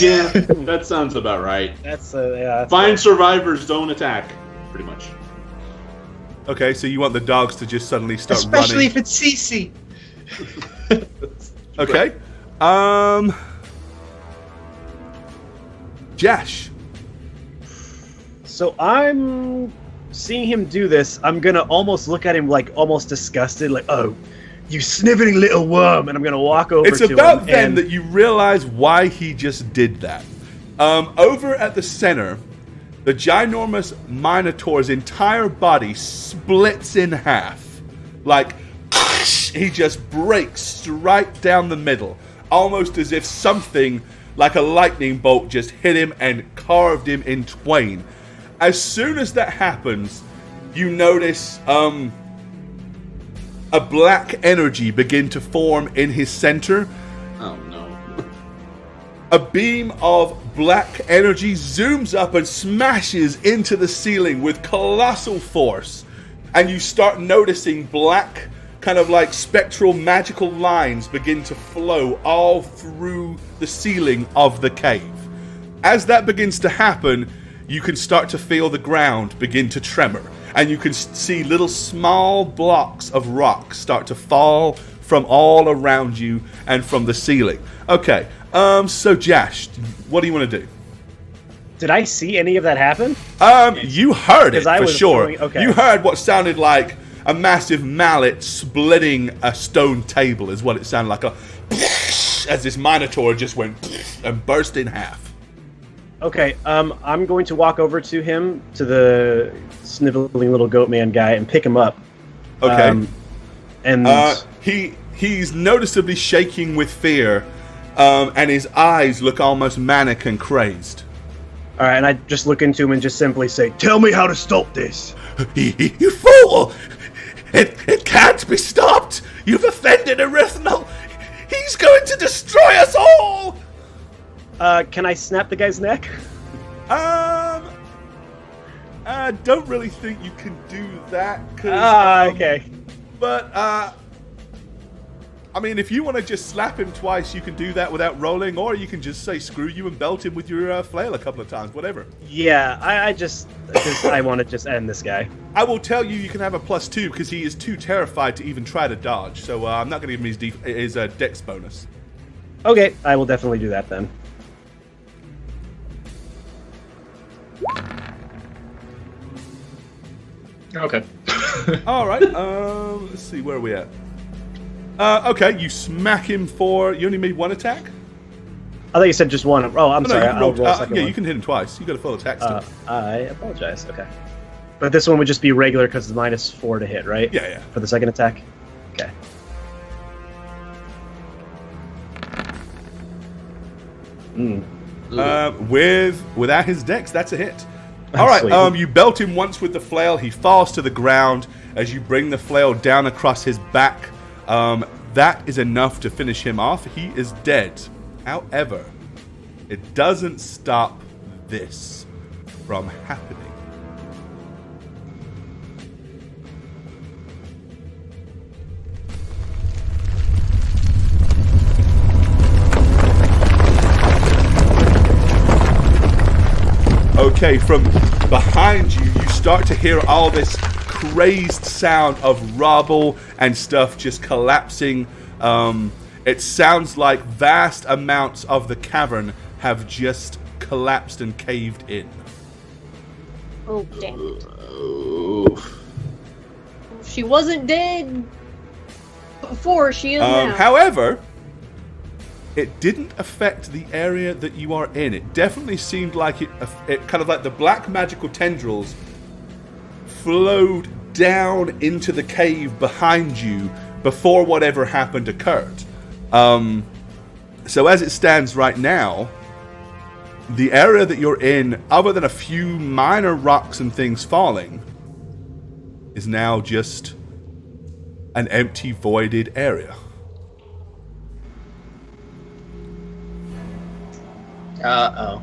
Yeah, that sounds about right. That's yeah. Find survivors, don't attack. Pretty much. Okay, so you want the dogs to just suddenly start Especially running. if it's Cece. Okay. Jash. So I'm seeing him do this. I'm gonna almost look at him like almost disgusted, like, "Oh, you sniveling little worm!" And I'm gonna walk over It's to about him. then and that you realize why he just did that. Over at the center, the ginormous Minotaur's entire body splits in half. Like, he just breaks right down the middle, almost as if something like a lightning bolt just hit him and carved him in twain. As soon as that happens, you notice a black energy begin to form in his center, Oh no. A beam of black energy zooms up and smashes into the ceiling with colossal force. And you start noticing black, kind of like spectral magical lines begin to flow all through the ceiling of the cave. As that begins to happen, you can start to feel the ground begin to tremor. And you can see little small blocks of rock start to fall from all around you and from the ceiling. Okay, so Jash, what do you want to do? Did I see any of that happen? You heard it for sure. Okay. You heard what sounded like a massive mallet splitting a stone table is what it sounded like. As this Minotaur just went and burst in half. Okay, I'm going to walk over to him, to the sniveling little goat man guy, and pick him up. Okay. And he's noticeably shaking with fear, and his eyes look almost manic and crazed. all right, and I just look into him and just simply say, "Tell me how to stop this." You fool! It can't be stopped! You've offended Erythnal! He's going to destroy us all! Can I snap the guy's neck? I don't really think you can do that. Okay. But, I mean, if you want to just slap him twice, you can do that without rolling, or you can just say screw you and belt him with your flail a couple of times, whatever. Yeah, I want to just end this guy. I will tell you, you can have a +2 because he is too terrified to even try to dodge, so I'm not going to give him his dex bonus. Okay, I will definitely do that then. Okay. All right, let's see, where are we at? Okay, you smack him for... You only made one attack? I thought you said just one. Oh, I'm sorry. You I'll roll a second yeah, one. you can hit him twice. You got a full attack still. I apologize. Okay. But this one would just be regular because it's -4 to hit, right? Yeah. For the second attack? Okay. Without his dex, that's a hit. All right, Sweet. you belt him once with the flail. He falls to the ground as you bring the flail down across his back. That is enough to finish him off. He is dead. However, it doesn't stop this from happening. Okay, from behind you, you start to hear all this crazed sound of rubble and stuff just collapsing. It sounds like vast amounts of the cavern have just collapsed and caved in. Oh, damn it. Oh. She wasn't dead before, she is now. However, it didn't affect the area that you are in. It definitely seemed like it kind of like the black magical tendrils flowed down into the cave behind you before whatever happened occurred. So as it stands right now, the area that you're in, other than a few minor rocks and things falling, is now just an empty, voided area. Uh-oh.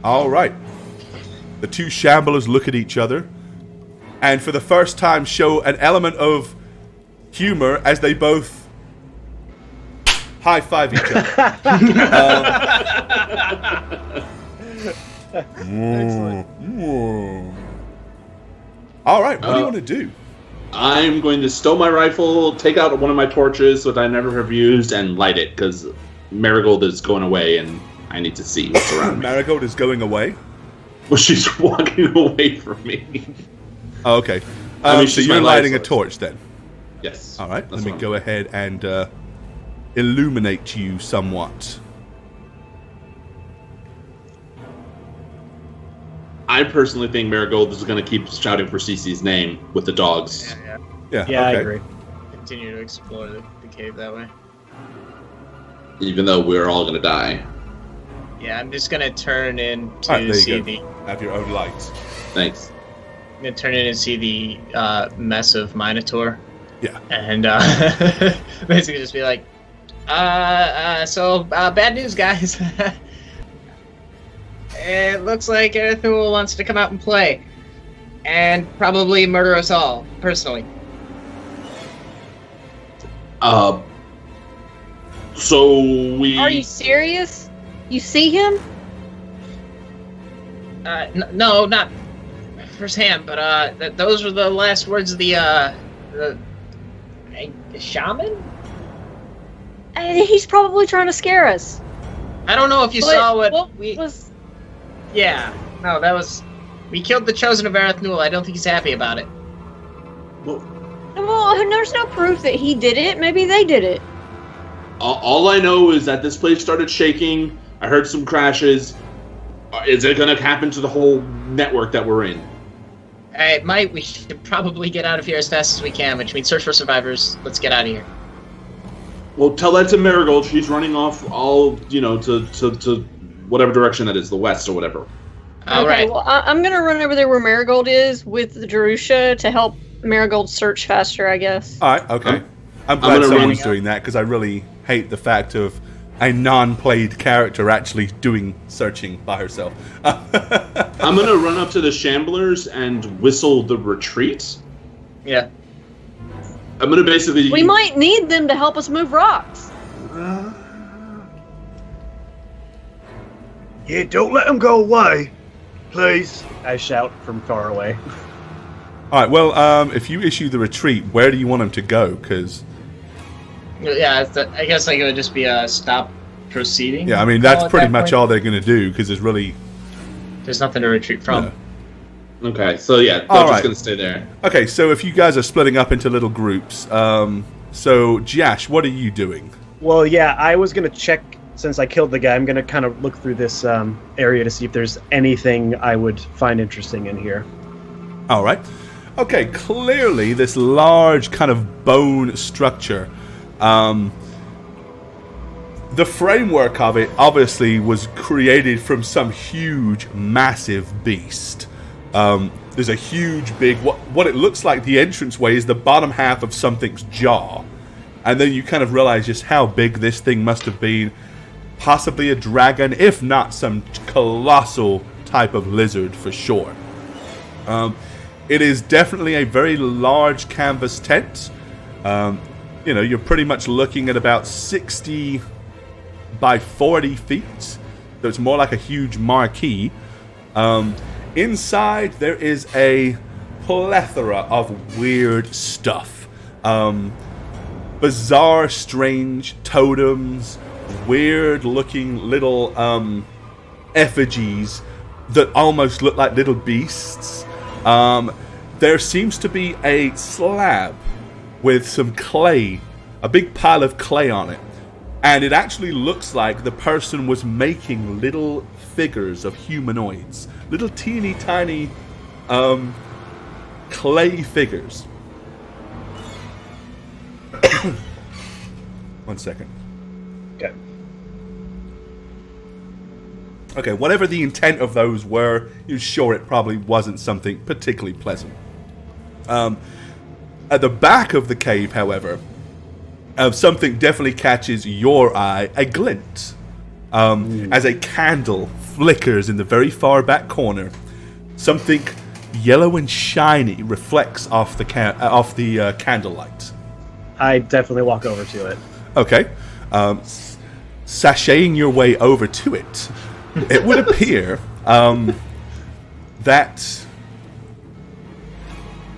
All right. The two shamblers look at each other and for the first time show an element of humor as they both high-five each other. All right, what do you want to do? I'm going to stow my rifle, take out one of my torches that I never have used, and light it, because Marigold is going away, and I need to see what's around me. Marigold is going away? Well, she's walking away from me. Oh, okay. I mean, So she's you're my lighting a light torch then? Yes. All right, That's let me what go ahead and illuminate you somewhat. I personally think Marigold is going to keep shouting for Cece's name with the dogs. Yeah. Yeah, I okay. agree. Continue to explore the cave that way. Even though we're all going to die. Yeah, I'm just gonna turn in to Alright, there you see go. Have your own lights. Thanks. I'm gonna turn in and see the mess of Minotaur. Yeah. And basically just be like, Bad news, guys. It looks like Erthul wants to come out and play. And probably murder us all, personally. So we... Are you serious? You see him? No, not firsthand, but those were the last words of the shaman? He's probably trying to scare us. I don't know if you saw what we was. Yeah, no, that was... We killed the Chosen of Erethnul. I don't think he's happy about it. Well, there's no proof that he did it. Maybe they did it. All I know is that this place started shaking. I heard some crashes. Is it going to happen to the whole network that we're in? It might. We should probably get out of here as fast as we can, which means search for survivors. Let's get out of here. Well, tell that to Marigold. She's running off to whatever direction that is, the west or whatever. All okay, right. well, I'm going to run over there where Marigold is with the Jerusha to help Marigold search faster, I guess. All right, okay. I'm glad someone's doing that, because I really hate the fact of a non-played character actually doing searching by herself. I'm going to run up to the Shamblers and whistle the retreat. Yeah. I'm going to basically... We might need them to help us move rocks. Yeah, don't let them go away, please. I shout from far away. All right, well, if you issue the retreat, where do you want them to go? Because... Yeah, I guess it would just be a stop proceeding. Yeah, I mean, that's pretty much all they're going to do, because there's really... There's nothing to retreat from. No. Okay, so yeah, they're just going to stay there. Okay, so if you guys are splitting up into little groups, so Jash, what are you doing? Well, yeah, I was going to check, since I killed the guy, I'm going to kind of look through this area to see if there's anything I would find interesting in here. All right. Okay, clearly this large kind of bone structure, the framework of it obviously was created from some huge, massive beast. There's a huge, big... What it looks like the entranceway is the bottom half of something's jaw. And then you kind of realize just how big this thing must have been. Possibly a dragon, if not some colossal type of lizard for sure. It is definitely a very large canvas tent. You're pretty much looking at about 60 by 40 feet. So it's more like a huge marquee. Inside, there is a plethora of weird stuff. Bizarre, strange totems, weird-looking little effigies that almost look like little beasts. There seems to be a slab with some clay, a big pile of clay on it. And it actually looks like the person was making little figures of humanoids. Little teeny tiny clay figures. 1 second. Okay. Okay, whatever the intent of those were, you're sure it probably wasn't something particularly pleasant. At the back of the cave, however, something definitely catches your eye, a glint. As a candle flickers in the very far back corner, something yellow and shiny reflects off the candlelight. I definitely walk over to it. Okay. Sashaying your way over to it, it would appear that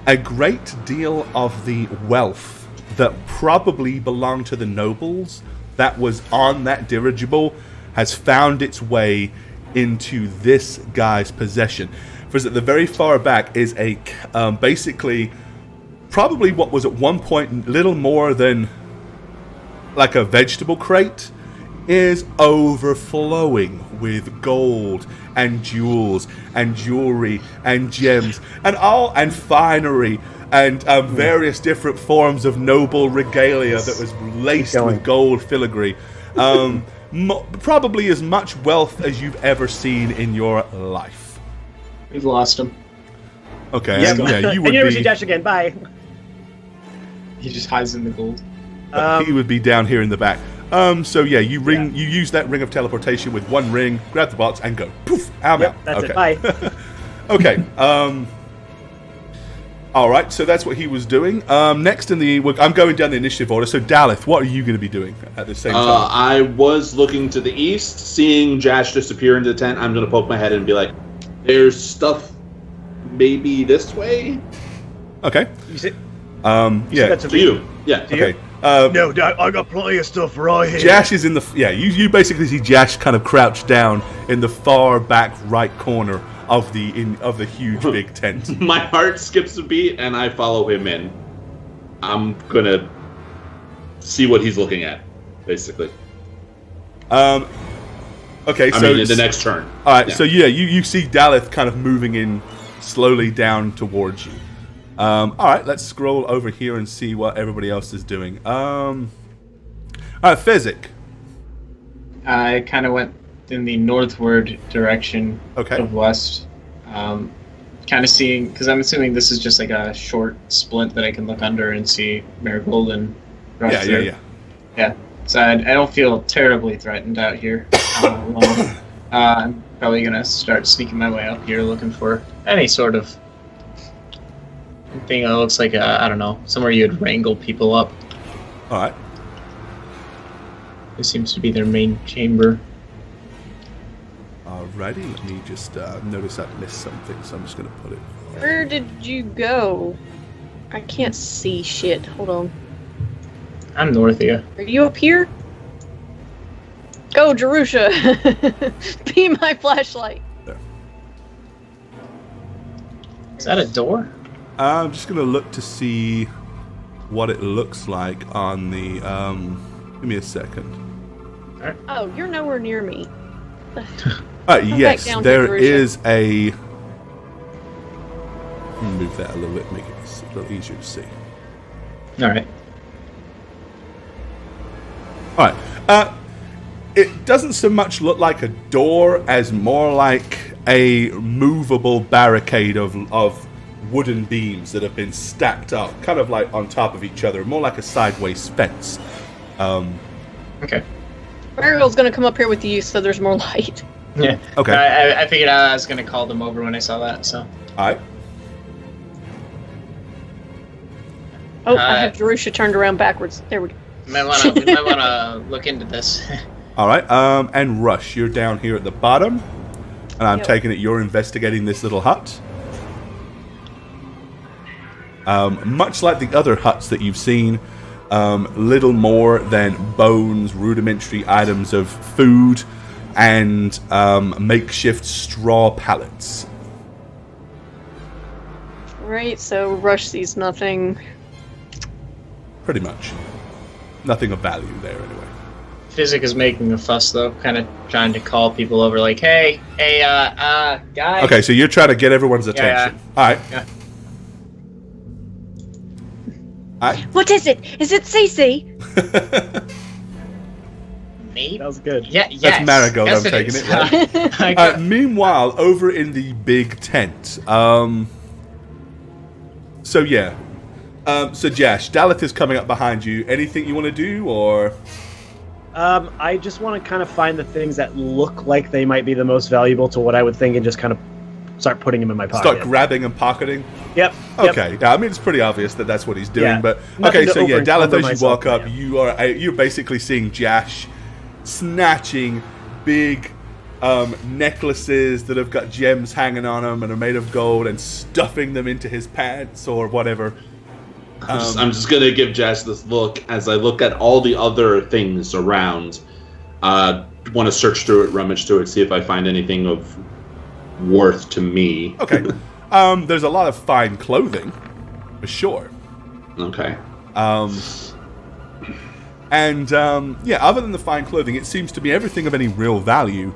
a great deal of the wealth that probably belonged to the nobles that was on that dirigible has found its way into this guy's possession. Because at the very far back is a basically probably what was at one point little more than like a vegetable crate is overflowing with gold and jewels and jewelry and gems and finery and various different forms of noble regalia that was laced with gold filigree. Probably as much wealth as you've ever seen in your life. We've lost him. Okay, yeah, you would never see Dash again. Bye. He just hides in the gold. He would be down here in the back. So yeah, you use that ring of teleportation with one ring, grab the box, and go. Poof! I'm out. That's Okay. it. Bye. Okay. All right. So that's what he was doing. Next I'm going down the initiative order. So Daleth, what are you going to be doing at the same time? I was looking to the east, seeing Jash disappear into the tent. I'm going to poke my head and be like, "There's stuff, maybe this way." Okay. You see, Yeah. that's To you, yeah. Okay. No, I got plenty of stuff right here. Jash is in the you basically see Jash kind of crouched down in the far back right corner of the huge big tent. My heart skips a beat, and I follow him in. I'm gonna see what he's looking at, basically. Okay, I mean, in the next turn. All right, so you see Daleth kind of moving in slowly down towards you. All right, let's scroll over here and see what everybody else is doing. All right, Physic. I kind of went in the northward direction of west. Kind of seeing, because I'm assuming this is just like a short splint that I can look under and see Marigold and rush through. Yeah. So I don't feel terribly threatened out here. I'm probably going to start sneaking my way up here looking for any sort of thing that looks like, I don't know, somewhere you'd wrangle people up. All right. This seems to be their main chamber. Alrighty, let me just notice I missed something, so I'm just going to put it. Where did you go? I can't see shit. Hold on. I'm north of you. Are you up here? Go, Jerusha! Be my flashlight. There. Is that a door? I'm just going to look to see what it looks like on the... give me a second. Oh, you're nowhere near me. Yes, down there to is a... Move that a little bit, make it a little easier to see. Alright. Alright. It doesn't so much look like a door as more like a movable barricade of wooden beams that have been stacked up, kind of like on top of each other, more like a sideways fence. Okay. Marigold's gonna come up here with you so there's more light. Yeah. Okay. I figured I was going to call them over when I saw that, so. Alright. Oh, I have Jerusha turned around backwards. There we go. We might want to look into this. Alright, and Rush, you're down here at the bottom, and I'm taking it you're investigating this little hut. Much like the other huts that you've seen, little more than bones, rudimentary items of food, and makeshift straw pallets. Right, so Rush sees nothing. Pretty much. Nothing of value there, anyway. Physic is making a fuss, though, kind of trying to call people over, like, hey, guys. Okay, so you're trying to get everyone's attention. Alright. Yeah. What is it? Is it Cece? Me? That was good. Yeah, yes. That's Marigold, Yes, I'm taking is. it, right? Meanwhile, over in the big tent, so Jash, Daleth is coming up behind you. Anything you want to do, or? I just want to kind of find the things that look like they might be the most valuable to what I would think and just kind of start putting them in my pocket. Start grabbing and pocketing? Yep. Okay. Yeah, I mean, it's pretty obvious that that's what he's doing, but... Nothing Okay, to so yeah, Daleth, over-encumber as you walk myself, up, you're basically seeing Jash snatching big necklaces that have got gems hanging on them and are made of gold and stuffing them into his pants or whatever. I'm just gonna give Jash this look as I look at all the other things around. Want to search through it, rummage through it, see if I find anything of worth to me. Okay. There's a lot of fine clothing, for sure. Okay. Other than the fine clothing, it seems to be everything of any real value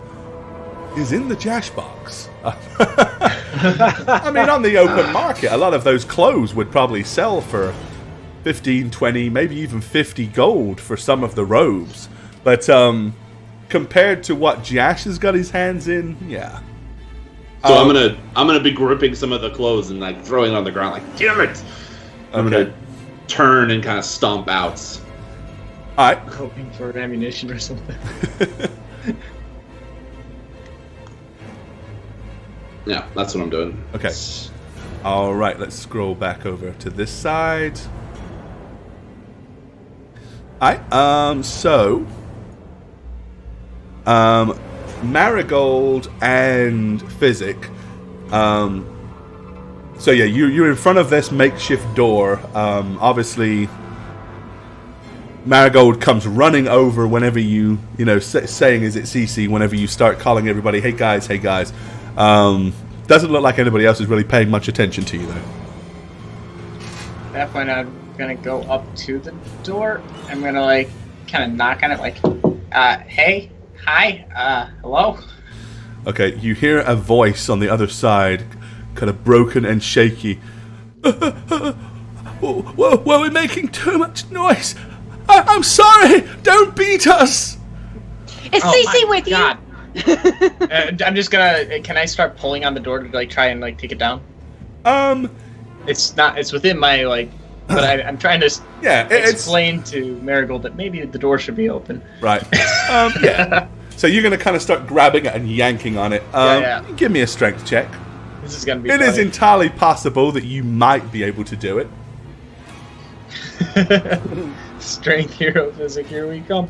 is in the Jash box. I mean, on the open market, a lot of those clothes would probably sell for 15, 20, maybe even 50 gold for some of the robes. But compared to what Jash has got his hands in, yeah. So I'm gonna be gripping some of the clothes and like throwing it on the ground, like damn it! I'm gonna turn and kind of stomp out. All right. Hoping for ammunition or something. Yeah, that's what I'm doing. Okay. All right, let's scroll back over to this side. All right. So, Marigold and Physic. So yeah, you're in front of this makeshift door. Obviously, Marigold comes running over whenever you saying, "Is it CC?" Whenever you start calling everybody, "Hey guys, hey guys." Doesn't look like anybody else is really paying much attention to you though. At that point, I'm gonna go up to the door. I'm gonna like kind of knock on it, like, "Hey, hi, hello." Okay, you hear a voice on the other side, kind of broken and shaky. Were we making too much noise? I'm sorry. Don't beat us. Is CC with God. I'm just gonna. Can I start pulling on the door to like try and like take it down? It's not. It's within my like. But I'm trying to explain to Marigold that maybe the door should be open. Right. Yeah. So you're gonna kind of start grabbing it and yanking on it. Give me a strength check. This is gonna be. It is entirely possible that you might be able to do it. Strength, hero, physic. Here we come.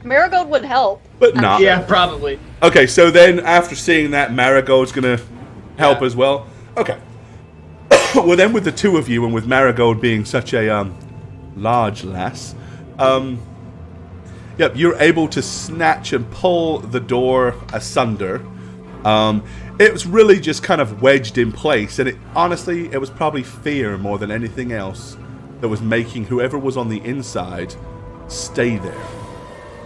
Marigold would help. But not. Yeah, probably. Okay, so then after seeing that, Marigold's gonna help as well. Okay. Well, then with the two of you and with Marigold being such a large lass, yep, you're able to snatch and pull the door asunder. It was really just kind of wedged in place, and honestly, it was probably fear more than anything else that was making whoever was on the inside stay there.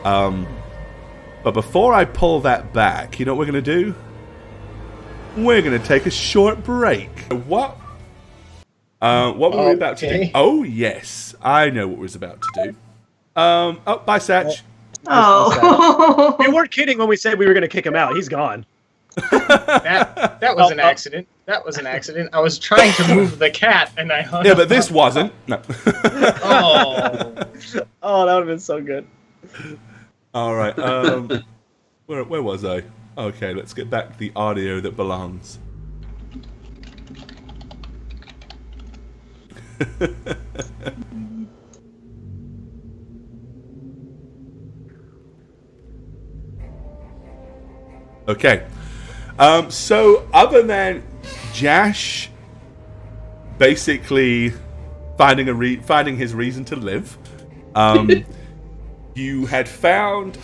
But before I pull that back, you know what we're going to do? We're going to take a short break. What were we about to do? Oh, yes. I know what we was about to do. Bye, Satch. Oh. We weren't kidding when we said we were going to kick him out. He's gone. That was an accident. That was an accident. I was trying to move the cat, and I hung. Yeah, but this wasn't. No. Oh, that would have been so good. All right. Where was I? Okay, let's get back the audio that belongs. Okay. So other than Jash basically finding his reason to live, you had found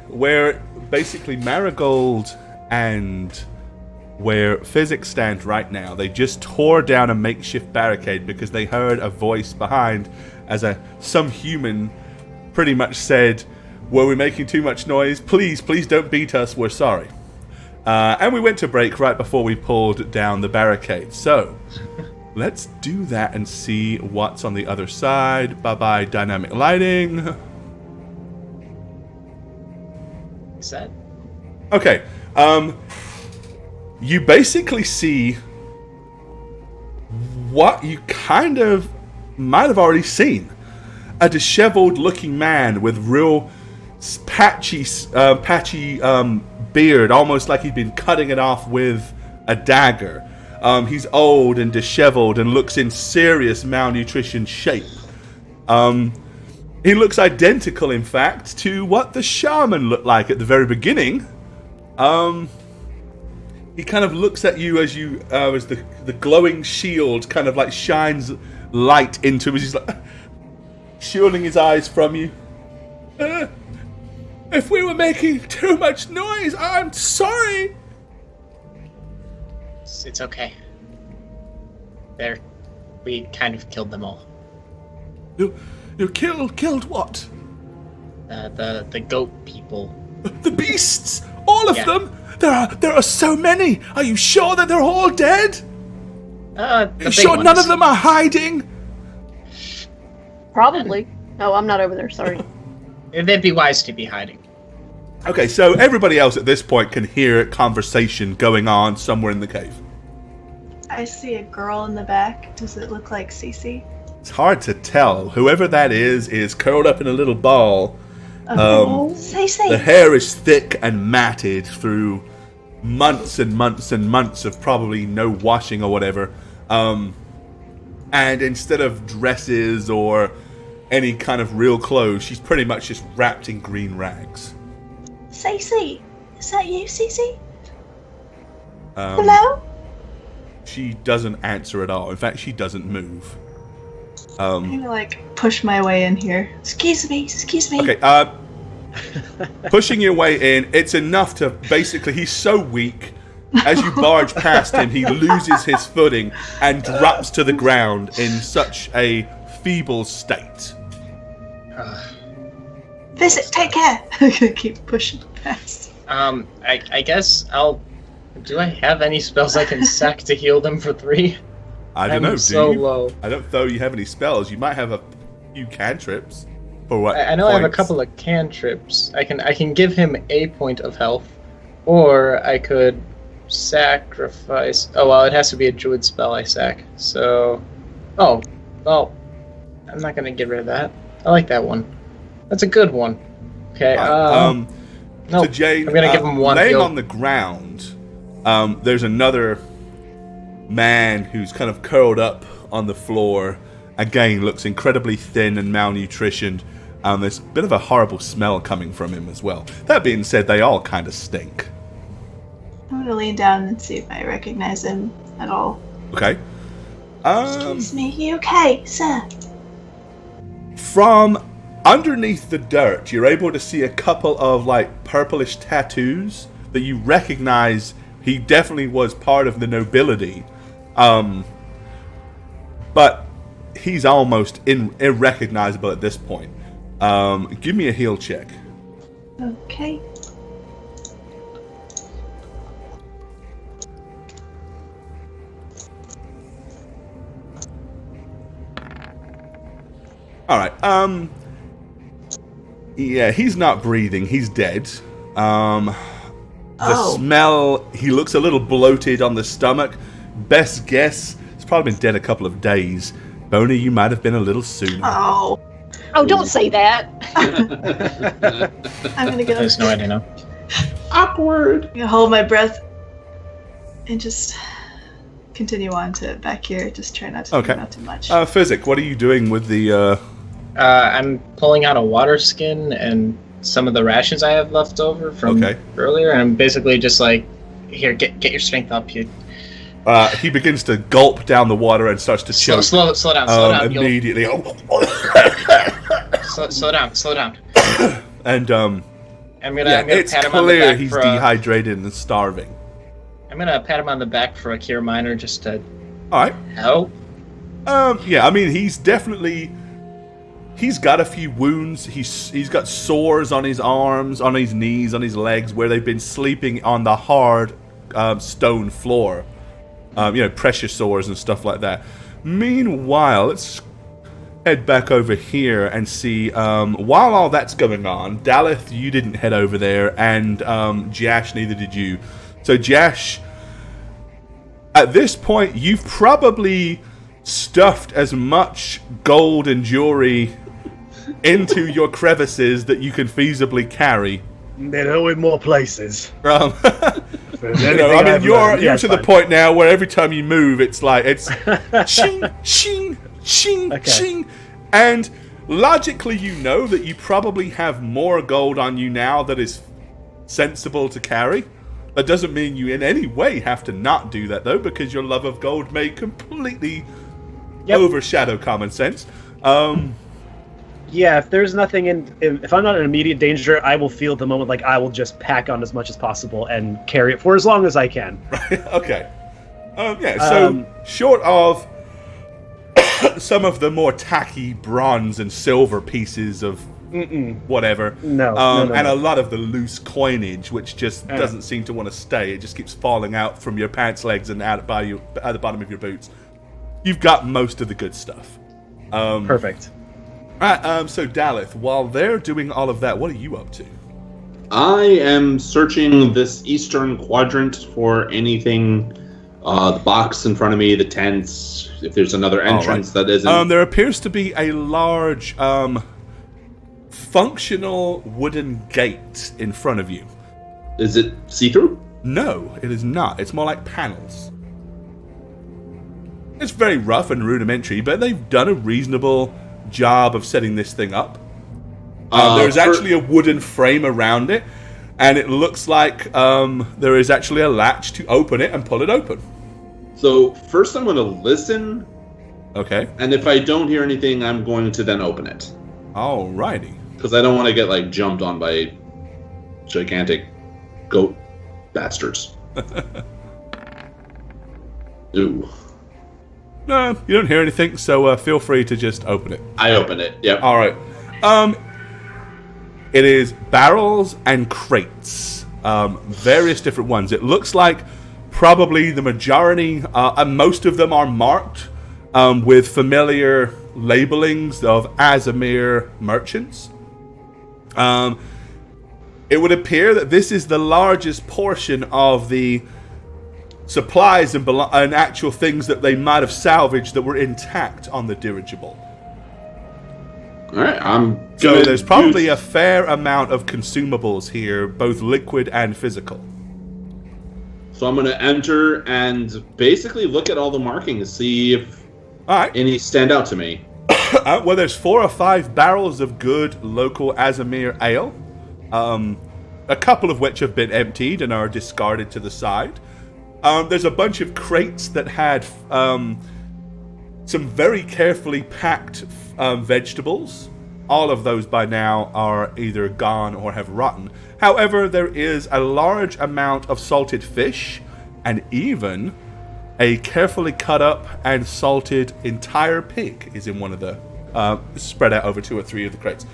where basically Marigold and where Physics stand right now. They just tore down a makeshift barricade because they heard a voice behind as some human pretty much said, "Were we making too much noise? Please don't beat us. We're sorry." And we went to break right before we pulled down the barricade. So let's do that and see what's on the other side. Bye-bye dynamic lighting. Set. Okay. You basically see what you kind of might have already seen. A disheveled looking man with real patchy beard, almost like he'd been cutting it off with a dagger. He's old and disheveled and looks in serious malnutrition shape. He looks identical, in fact, to what the shaman looked like at the very beginning. He kind of looks at you as the glowing shield kind of like shines light into him. He's like shielding his eyes from you. If we were making too much noise, I'm sorry. It's okay. We kind of killed them all. You killed what? The goat people. The beasts? All of them? There are so many. Are you sure that they're all dead? Are you sure none of them are hiding? Probably. No, I'm not over there. Sorry. They'd be wise to be hiding. Okay, so everybody else at this point can hear a conversation going on somewhere in the cave. I see a girl in the back. Does it look like Cece? It's hard to tell. Whoever that is curled up in a little ball. The hair is thick and matted through months and months and months of probably no washing or whatever. And instead of dresses or any kind of real clothes, she's pretty much just wrapped in green rags. Cece, is that you, Cece? Hello? She doesn't answer at all. In fact, she doesn't move. I'm gonna push my way in here. Excuse me. Okay, pushing your way in, it's enough to basically, he's so weak, as you barge past him, he loses his footing and drops to the ground in such a feeble state. Visit, take care. I'm gonna keep pushing past. I guess do I have any spells I can sack to heal them for 3? I don't know, so low. I don't know you have any spells. You might have a few cantrips. For what? I know points? I have a couple of cantrips. I can give him a point of health, or I could sacrifice. Oh well, it has to be a druid spell I sack. So, I'm not gonna get rid of that. I like that one. That's a good one. Okay. So Jane, I'm gonna give him one. Laying heal. on the ground, there's another man who's kind of curled up on the floor. Again, looks incredibly thin and malnutritioned. There's a bit of a horrible smell coming from him as well. That being said, they all kind of stink. I'm gonna lean down and see if I recognize him at all. Okay. Excuse me, you okay, sir? From underneath the dirt, you're able to see a couple of purplish tattoos that you recognize. He definitely was part of the nobility. But he's almost irrecognizable at this point. Give me a heal check. Okay. All right. Yeah, he's not breathing. He's dead. The smell, he looks a little bloated on the stomach. Best guess, he's probably been dead a couple of days. Boney, you might have been a little sooner. Oh, don't say that. I'm gonna get There's no idea now. Awkward. I'm gonna hold my breath and just continue on to back here. Just try not to think about too much. Physic, what are you doing with the... I'm pulling out a water skin and some of the rations I have left over from earlier, and I'm basically just here, get your strength up. He begins to gulp down the water and starts to choke. Slow down. Immediately. Slow down. And I'm gonna it's pat him on the clear back he's for dehydrated and starving. I'm gonna pat him on the back for a cure minor just to All right. help. Yeah, I mean, he's definitely... He's got a few wounds. He's got sores on his arms, on his knees, on his legs, where they've been sleeping on the hard stone floor. Pressure sores and stuff like that. Meanwhile, let's head back over here and see. While all that's going on, Daleth, you didn't head over there, and Jash, neither did you. So Jash, at this point, you've probably stuffed as much gold and jewelry into your crevices that you can feasibly carry. They're always more places. You're to the point now where every time you move, it's ching, ching, ching, ching, and logically, you know that you probably have more gold on you now that is sensible to carry. That doesn't mean you in any way have to not do that, though, because your love of gold may completely overshadow common sense. Yeah, if there's nothing if I'm not in immediate danger, I will feel at the moment I will just pack on as much as possible and carry it for as long as I can. Okay. So short of some of the more tacky bronze and silver pieces of whatever, no, and a lot of the loose coinage, which just doesn't seem to want to stay. It just keeps falling out from your pants legs and out by at the bottom of your boots. You've got most of the good stuff. Perfect. Alright, so Daleth, while they're doing all of that, what are you up to? I am searching this eastern quadrant for anything The box in front of me, the tents, if there's another entrance that isn't... there appears to be a large, functional wooden gate in front of you. Is it see-through? No, it is not. It's more like panels. It's very rough and rudimentary, but they've done a reasonable job of setting this thing up. There's actually a wooden frame around it, and it looks like there is actually a latch to open it and pull it open. So first I'm going to listen. Okay. And if I don't hear anything, I'm going to then open it. Alrighty. Because I don't want to get like jumped on by gigantic goat bastards. Ooh. No, you don't hear anything, so feel free to just open it. I open it, yep. Alright. It is barrels and crates. Various different ones. It looks like probably the majority, and most of them are marked with familiar labelings of Azamir merchants. It would appear that this is the largest portion of the supplies and actual things that they might have salvaged that were intact on the dirigible. Alright, so there's probably a fair amount of consumables here, both liquid and physical. So I'm going to enter and basically look at all the markings, see if any stand out to me. Well, there's 4 or 5 barrels of good local Azamir ale, a couple of which have been emptied and are discarded to the side. There's a bunch of crates that had some very carefully packed vegetables. All of those by now are either gone or have rotten. However, there is a large amount of salted fish and even a carefully cut up and salted entire pig is in one of the spread out over 2 or 3 of the crates.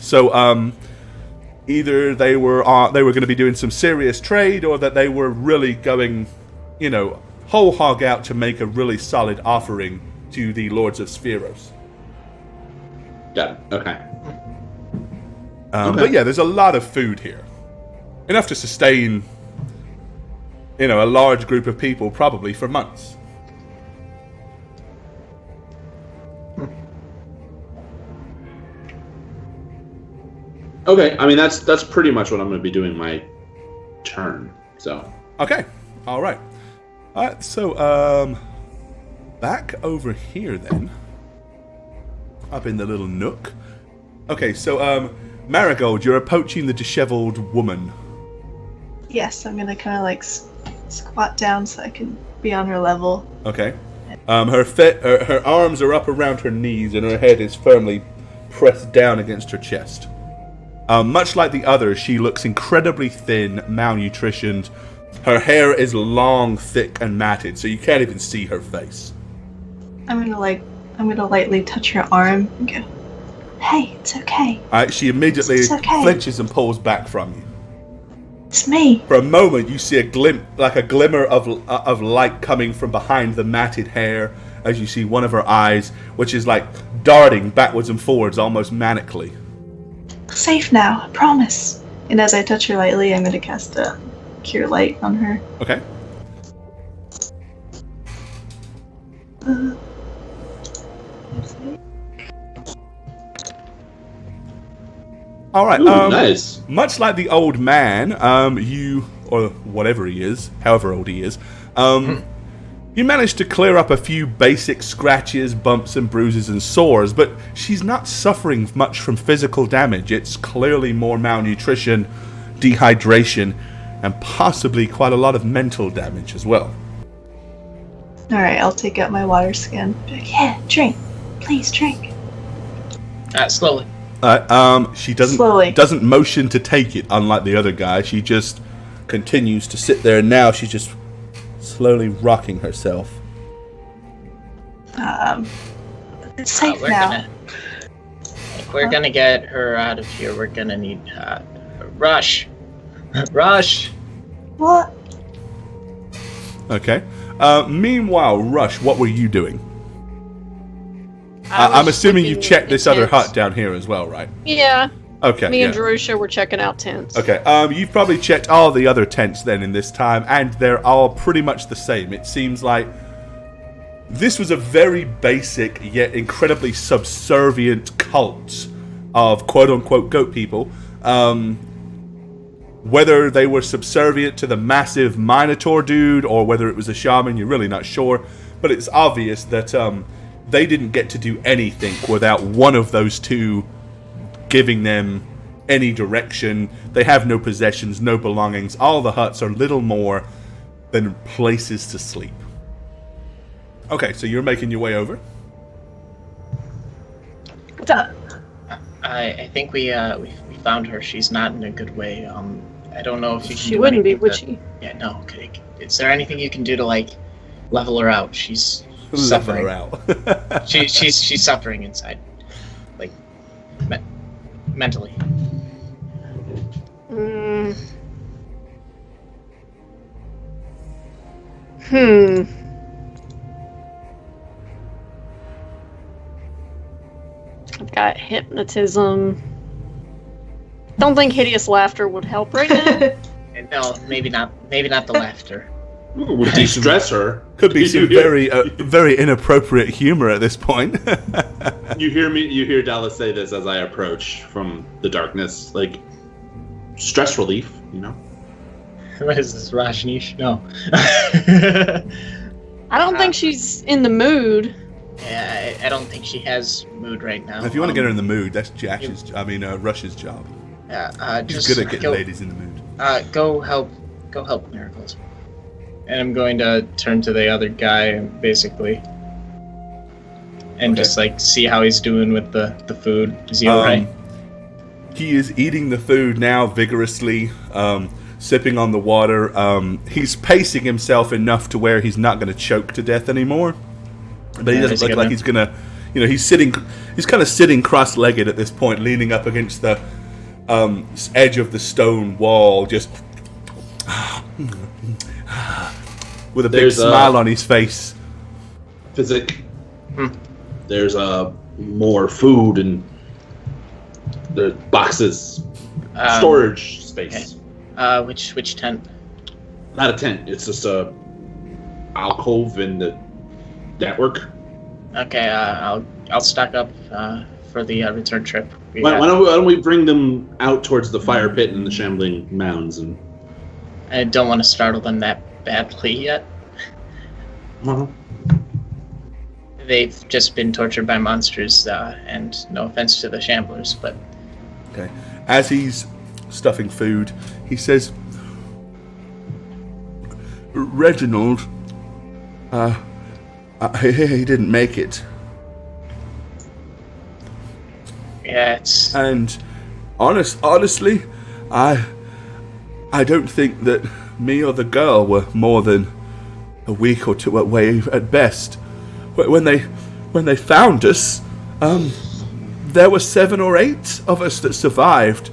So either they were going to be doing some serious trade, or that they were really going, whole hog out to make a really solid offering to the Lords of Spheros. Got it. Okay. But yeah, there's a lot of food here. Enough to sustain, a large group of people probably for months. Okay, I mean that's pretty much what I'm going to be doing my turn. So. Okay. All right. So back over here then. Up in the little nook. Okay, so Marigold, you're approaching the disheveled woman. Yes, I'm gonna kind of like squat down so I can be on her level. Okay. Her arms are up around her knees and her head is firmly pressed down against her chest. Much like the others, she looks incredibly thin, malnutritioned. Her hair is long, thick, and matted, so you can't even see her face. I'm gonna lightly touch her arm and go, "Hey, it's okay." She immediately flinches and pulls back from you. It's me. For a moment, you see a glimmer of light coming from behind the matted hair as you see one of her eyes, which is like darting backwards and forwards almost manically. Safe now, I promise. And as I touch her lightly, I'm going to cast a Cure Light on her. Okay. All right. Nice. Much like the old man, you, or whatever he is, however old he is, you managed to clear up a few basic scratches, bumps and bruises and sores, but she's not suffering much from physical damage. It's clearly more malnutrition, dehydration, and possibly quite a lot of mental damage as well. Alright, I'll take out my water skin. Yeah, drink. Please drink. Slowly. She doesn't motion to take it, unlike the other guy. She just continues to sit there, and now she's just slowly rocking herself. It's safe now. We're gonna get her out of here. We're gonna need Rush. Rush. What? Okay. Meanwhile, Rush, what were you doing? I'm assuming you checked this other hut down here as well, right? Yeah. Okay. Me and Jerusha were checking out tents. Okay. You've probably checked all the other tents then in this time, and they're all pretty much the same. It seems like this was a very basic yet incredibly subservient cult of quote-unquote goat people. Whether they were subservient to the massive Minotaur dude or whether it was a shaman, you're really not sure. But it's obvious that they didn't get to do anything without one of those two giving them any direction. They have no possessions, no belongings. All the huts are little more than places to sleep. Okay, so you're making your way over. I think we found her. She's not in a good way. I don't know if you can. She wouldn't be, would she? Yeah, no. Okay. Is there anything you can do to like level her out? She's Level suffering. her out. she's suffering inside, like mentally. I've got hypnotism. Don't think hideous laughter would help right now. No, maybe not. Maybe not the laughter. Would de-stress her. Could be some very inappropriate humor at this point. You hear Dallas say this as I approach from the darkness, like stress relief, you know. What is this, Rajneesh? No. I don't think she's in the mood. Yeah, I don't think she has mood right now. If you want to get her in the mood, that's Rush's job. Yeah, He's good at getting ladies in the mood. Go help Miracles. And I'm going to turn to the other guy, basically, and just like see how he's doing with the food. Is he alright? He is eating the food now vigorously, sipping on the water. He's pacing himself enough to where he's not going to choke to death anymore. But he doesn't look like he's gonna. He's kind of sitting cross-legged at this point, leaning up against the edge of the stone wall, just with a big smile on his face. Physic. There's more food and the boxes, storage space. Okay. Which tent? Not a tent. It's just a alcove in the network. Okay. I'll stock up for the return trip. Why don't we bring them out towards the fire pit and the shambling mounds? And I don't want to startle them that badly yet. They've just been tortured by monsters, and no offense to the shamblers, but... Okay. As he's stuffing food, he says, Reginald, he didn't make it. Yeah, it's... And honestly, I don't think that me or the girl were more than a week or two away at best. When they found us, there were 7 or 8 of us that survived.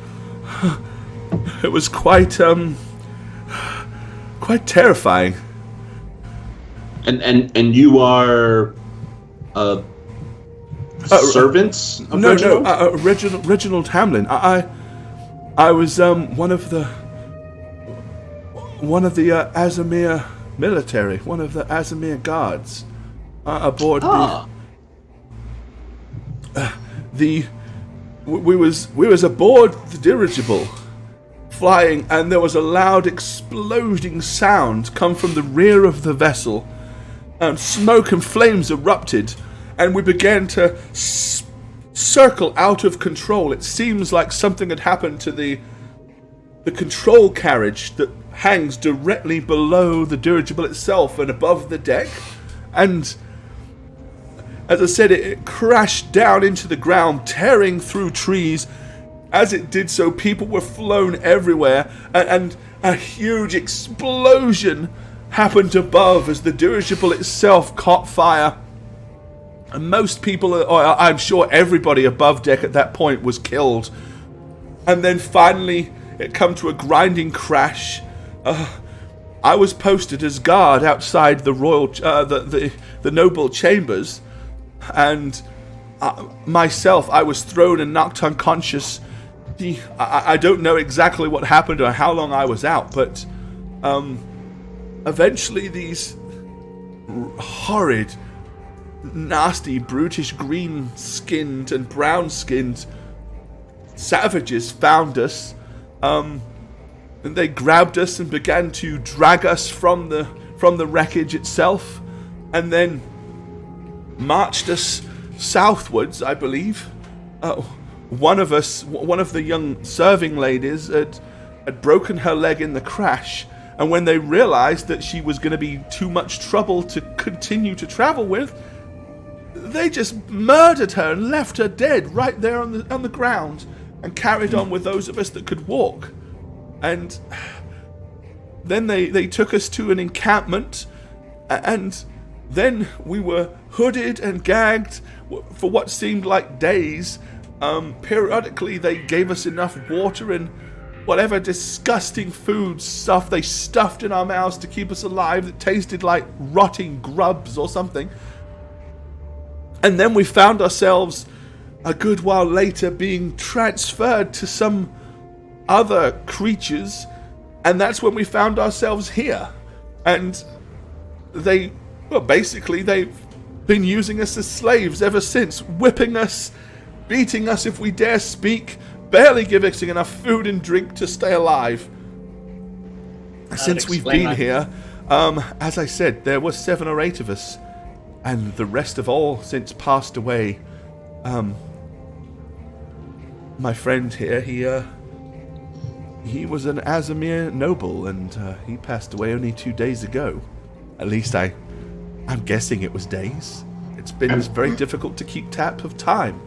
It was quite terrifying. And you are servants of Reginald? Reginald Hamlin. I was one of the Azamir military, one of the Azamir guards aboard we was aboard the dirigible flying, and there was a loud exploding sound come from the rear of the vessel, and smoke and flames erupted, and we began to circle out of control. It seems like something had happened to the control carriage that hangs directly below the dirigible itself and above the deck, and as I said, it crashed down into the ground, tearing through trees. As it did so, people were flown everywhere, and a huge explosion happened above as the dirigible itself caught fire. And most people, or I'm sure everybody above deck at that point, was killed. And then finally, it come to a grinding crash. I was posted as guard outside the royal, the noble chambers, and myself, I was thrown and knocked unconscious I don't know exactly what happened or how long I was out, but eventually these horrid, nasty, brutish, green-skinned and brown-skinned savages found us. And they grabbed us and began to drag us from the wreckage itself, and then marched us southwards, I believe. One of the young serving ladies had broken her leg in the crash, and when they realized that she was going to be too much trouble to continue to travel with, they just murdered her and left her dead right there on the ground, and carried on with those of us that could walk. And then they took us to an encampment, and then we were hooded and gagged for what seemed like days. Periodically they gave us enough water and whatever disgusting food stuff they stuffed in our mouths to keep us alive that tasted like rotting grubs or something. And then we found ourselves a good while later being transferred to some other creatures, and that's when we found ourselves here. And they've been using us as slaves ever since, whipping us, beating us if we dare speak, barely giving us enough food and drink to stay alive. Since we've been here, as I said, there were 7 or 8 of us, and the rest have all since passed away. My friend here, he was an Azamir noble, and he passed away only 2 days ago. At least I'm guessing it was days. It's been very difficult to keep tap of time.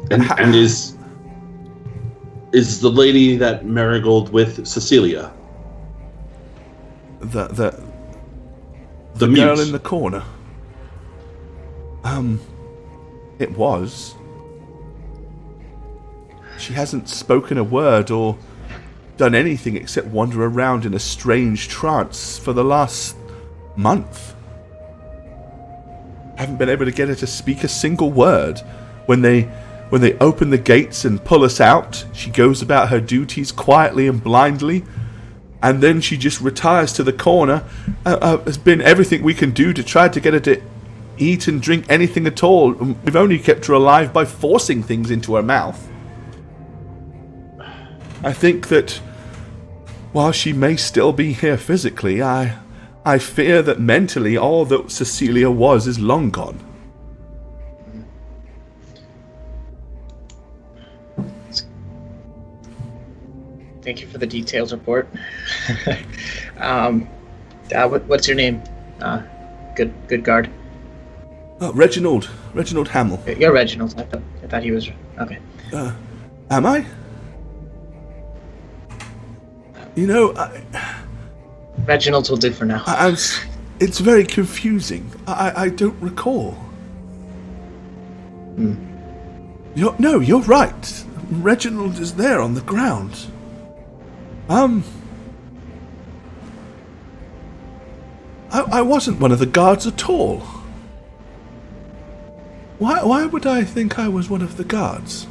And is the lady that Marigold with Cecilia? The mute girl in the corner. It was. She hasn't spoken a word or done anything except wander around in a strange trance for the last month. I haven't been able to get her to speak a single word. When they open the gates and pull us out, she goes about her duties quietly and blindly, and then she just retires to the corner. Has been everything we can do to try to get her to eat and drink anything at all. We've only kept her alive by forcing things into her mouth. I think that while she may still be here physically, I fear that mentally all that Cecilia was is long gone. Thank you for the detailed report. What's your name? Good guard. Reginald Hamill. You're Reginald. I thought he was okay. Am I? You know, Reginald will do for now. It's very confusing. I don't recall. You're right. Reginald is there on the ground. I wasn't one of the guards at all. Why would I think I was one of the guards?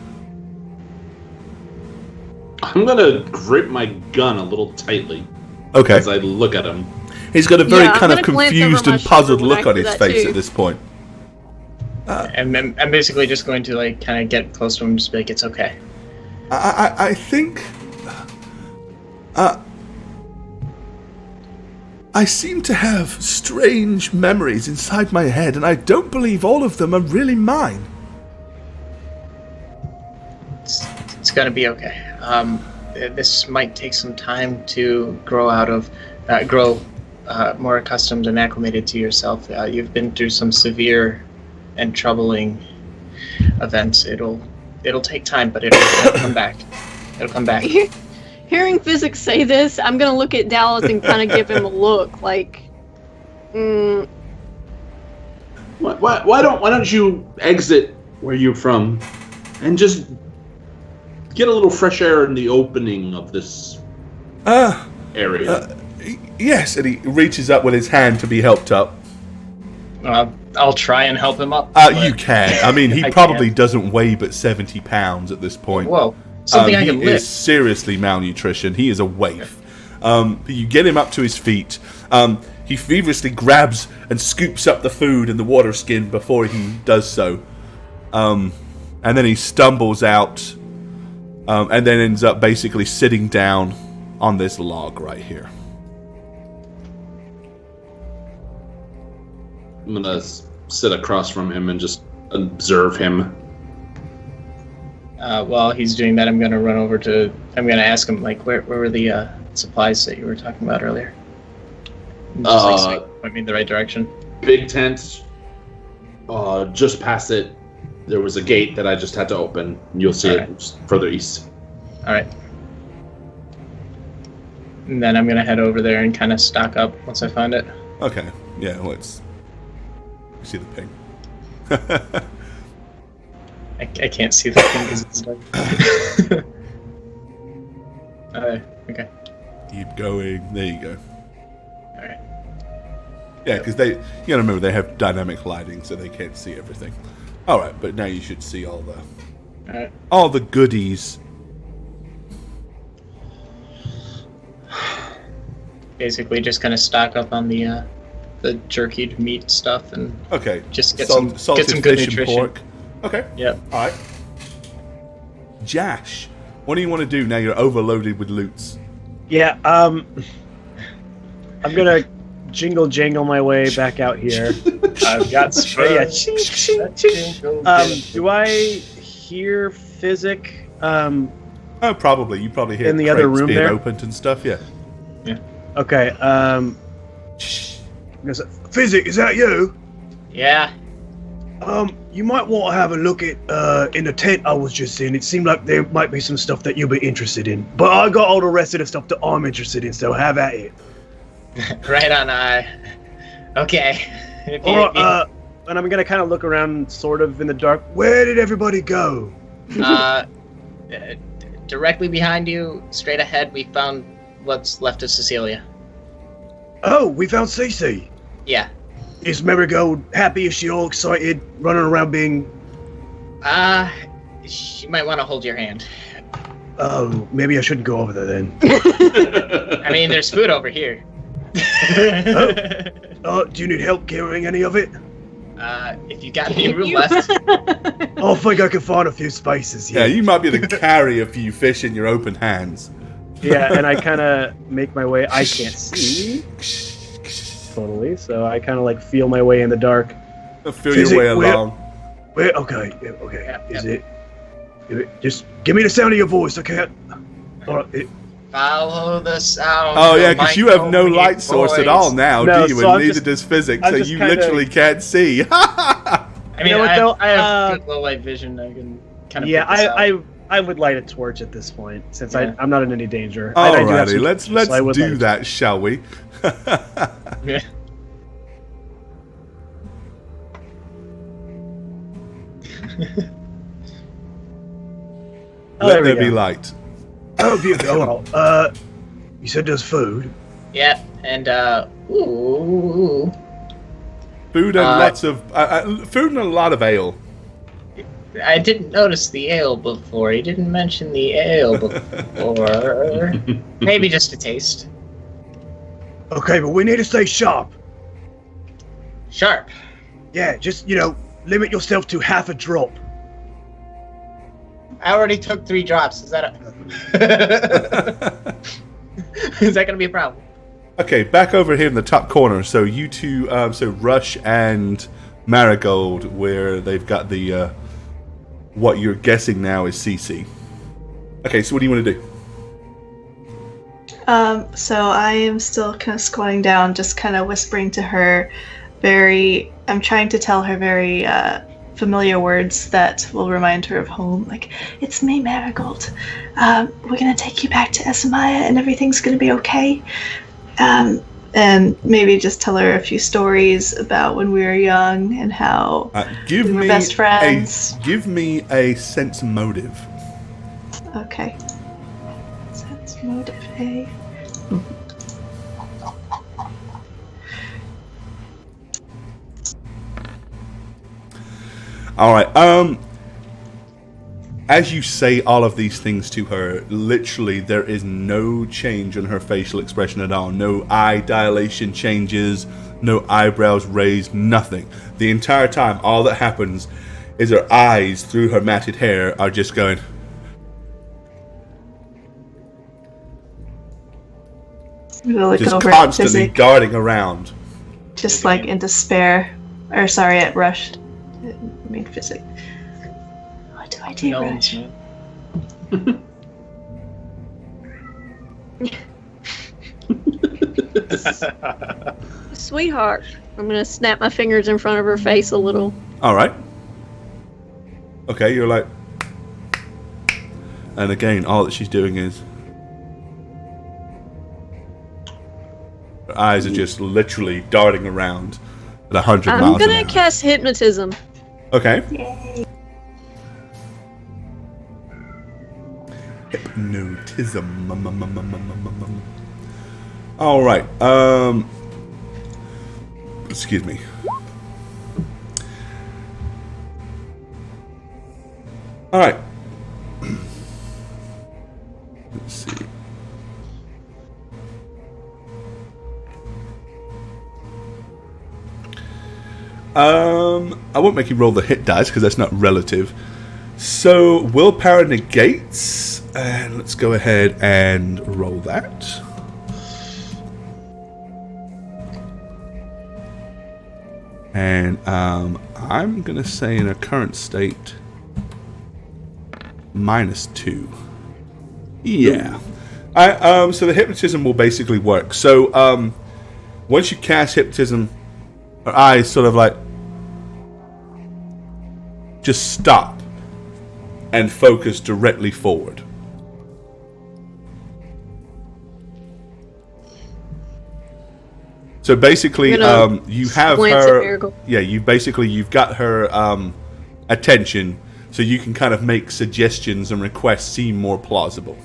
I'm gonna grip my gun a little tightly. Okay. As I look at him. He's got a very kind of confused and puzzled look on his face at this point. And I'm basically just going to kind of get close to him and just be like, it's okay. I think... I seem to have strange memories inside my head, and I don't believe all of them are really mine. It's gonna be okay. This might take some time to grow more accustomed and acclimated to yourself. You've been through some severe and troubling events. It'll take time, but it'll come back. It'll come back. Hearing Physics say this, I'm gonna look at Dallas and kind of give him a look, like, Why don't you exit where you're from, and just get a little fresh air in the opening of this area? Yes, and he reaches up with his hand to be helped up. I'll try and help him up. You can. I mean, he probably doesn't weigh but 70 pounds at this point. Whoa. Something I he can is lift. seriously malnutrition. He is a waif. You get him up to his feet. He feverishly grabs and scoops up the food and the water skin before he does so. And then he stumbles out and then ends up basically sitting down on this log right here. I'm gonna sit across from him and just observe him. While he's doing that, I'm gonna ask him, like, where were the supplies that you were talking about earlier? Just, like, so point me in the right direction. Big tent. Just past it, there was a gate that I just had to open. You'll see it further east. All right. And then I'm gonna head over there and kind of stock up once I find it. Okay. Yeah. Let's see the ping. I can't see the thing because it's like. Okay. Keep going. There you go. All right. Yeah, because you gotta remember they have dynamic lighting, so they can't see everything. All right, but now you should see all the goodies. Basically, just kind of stock up on the jerkied meat stuff and just get some good fish nutrition. And pork. Okay. Yep. All right. Jash, what do you want to do now? You're overloaded with loots. Yeah. I'm gonna jingle my way back out here. I've got spurs. Do I hear Physic? Oh, probably. You probably hear in the other room being there opened and stuff. Yeah. Okay. Physic, is that you? Yeah. You might want to have a look at in the tent I was just in. It seemed like there might be some stuff that you'll be interested in. But I got all the rest of the stuff that I'm interested in, so have at it. Right on. Okay. All right, and I'm gonna kind of look around, sort of in the dark. Where did everybody go? Directly behind you, straight ahead, we found what's left of Cecilia. Oh, we found Cece. Yeah. Is Marigold happy? Is she all excited, running around being... She might want to hold your hand. Oh, maybe I shouldn't go over there then. I mean, there's food over here. Do you need help carrying any of it? If you got any room left. I think I can find a few spaces. Yeah, you might be able to carry a few fish in your open hands. Yeah, and I kind of make my way. I can't see totally, so I kind of like feel my way in the dark. Feel your way along. Where? Okay. Is it? Just give me the sound of your voice, okay? All right. Follow the sound. Oh yeah, because you have no light source at all now, do you? And neither does physics, so you literally can't see. I mean, I have good low light vision. I can kind of. Yeah, I would light a torch at this point since I'm not in any danger. Alrighty, let's do that, shall we? Yeah. Let there be light. Oh, beautiful. You said there's food. Yeah, and ooh. Food and lots of food and a lot of ale. I didn't notice the ale before. He didn't mention the ale before. Maybe just a taste. Okay, but we need to stay sharp. Sharp. Yeah, just limit yourself to half a drop. I already took 3 drops. Is that is that gonna be a problem? Okay, back over here in the top corner. So you two, so Rush and Marigold, where they've got the what you're guessing now is CC. Okay, so what do you want to do? So I am still kind of squatting down, just kind of whispering to her. I'm trying to tell her very familiar words that will remind her of home. Like, it's me, Marigold. We're gonna take you back to Esamaya, and everything's gonna be okay. And maybe just tell her a few stories about when we were young and how we were best friends. Give me a sense motive. Okay. Sense motive, hey. All right. as you say all of these things to her, literally there is no change in her facial expression at all. No eye dilation changes, no eyebrows raised, nothing. The entire time, all that happens is her eyes through her matted hair are just going. Just constantly darting around. Just like in despair. Or sorry, it rushed. I mean physic. What do I do, Rush? Sweetheart. I'm gonna snap my fingers in front of her face a little. Alright. Okay, you're like... And again, all that she's doing is... Her eyes are just literally darting around at 100 miles an hour. I'm gonna cast hypnotism. Okay. Yay. Hypnotism. Alright, excuse me. Alright. Let's see. I won't make you roll the hit dice because that's not relative. So willpower negates, and let's go ahead and roll that. And I'm gonna say in her current state, -2. Yeah. So the hypnotism will basically work. So once you cast hypnotism, her eyes sort of like just stop and focus directly forward. So basically, you have her. Yeah, you've got her attention, so you can kind of make suggestions and requests seem more plausible.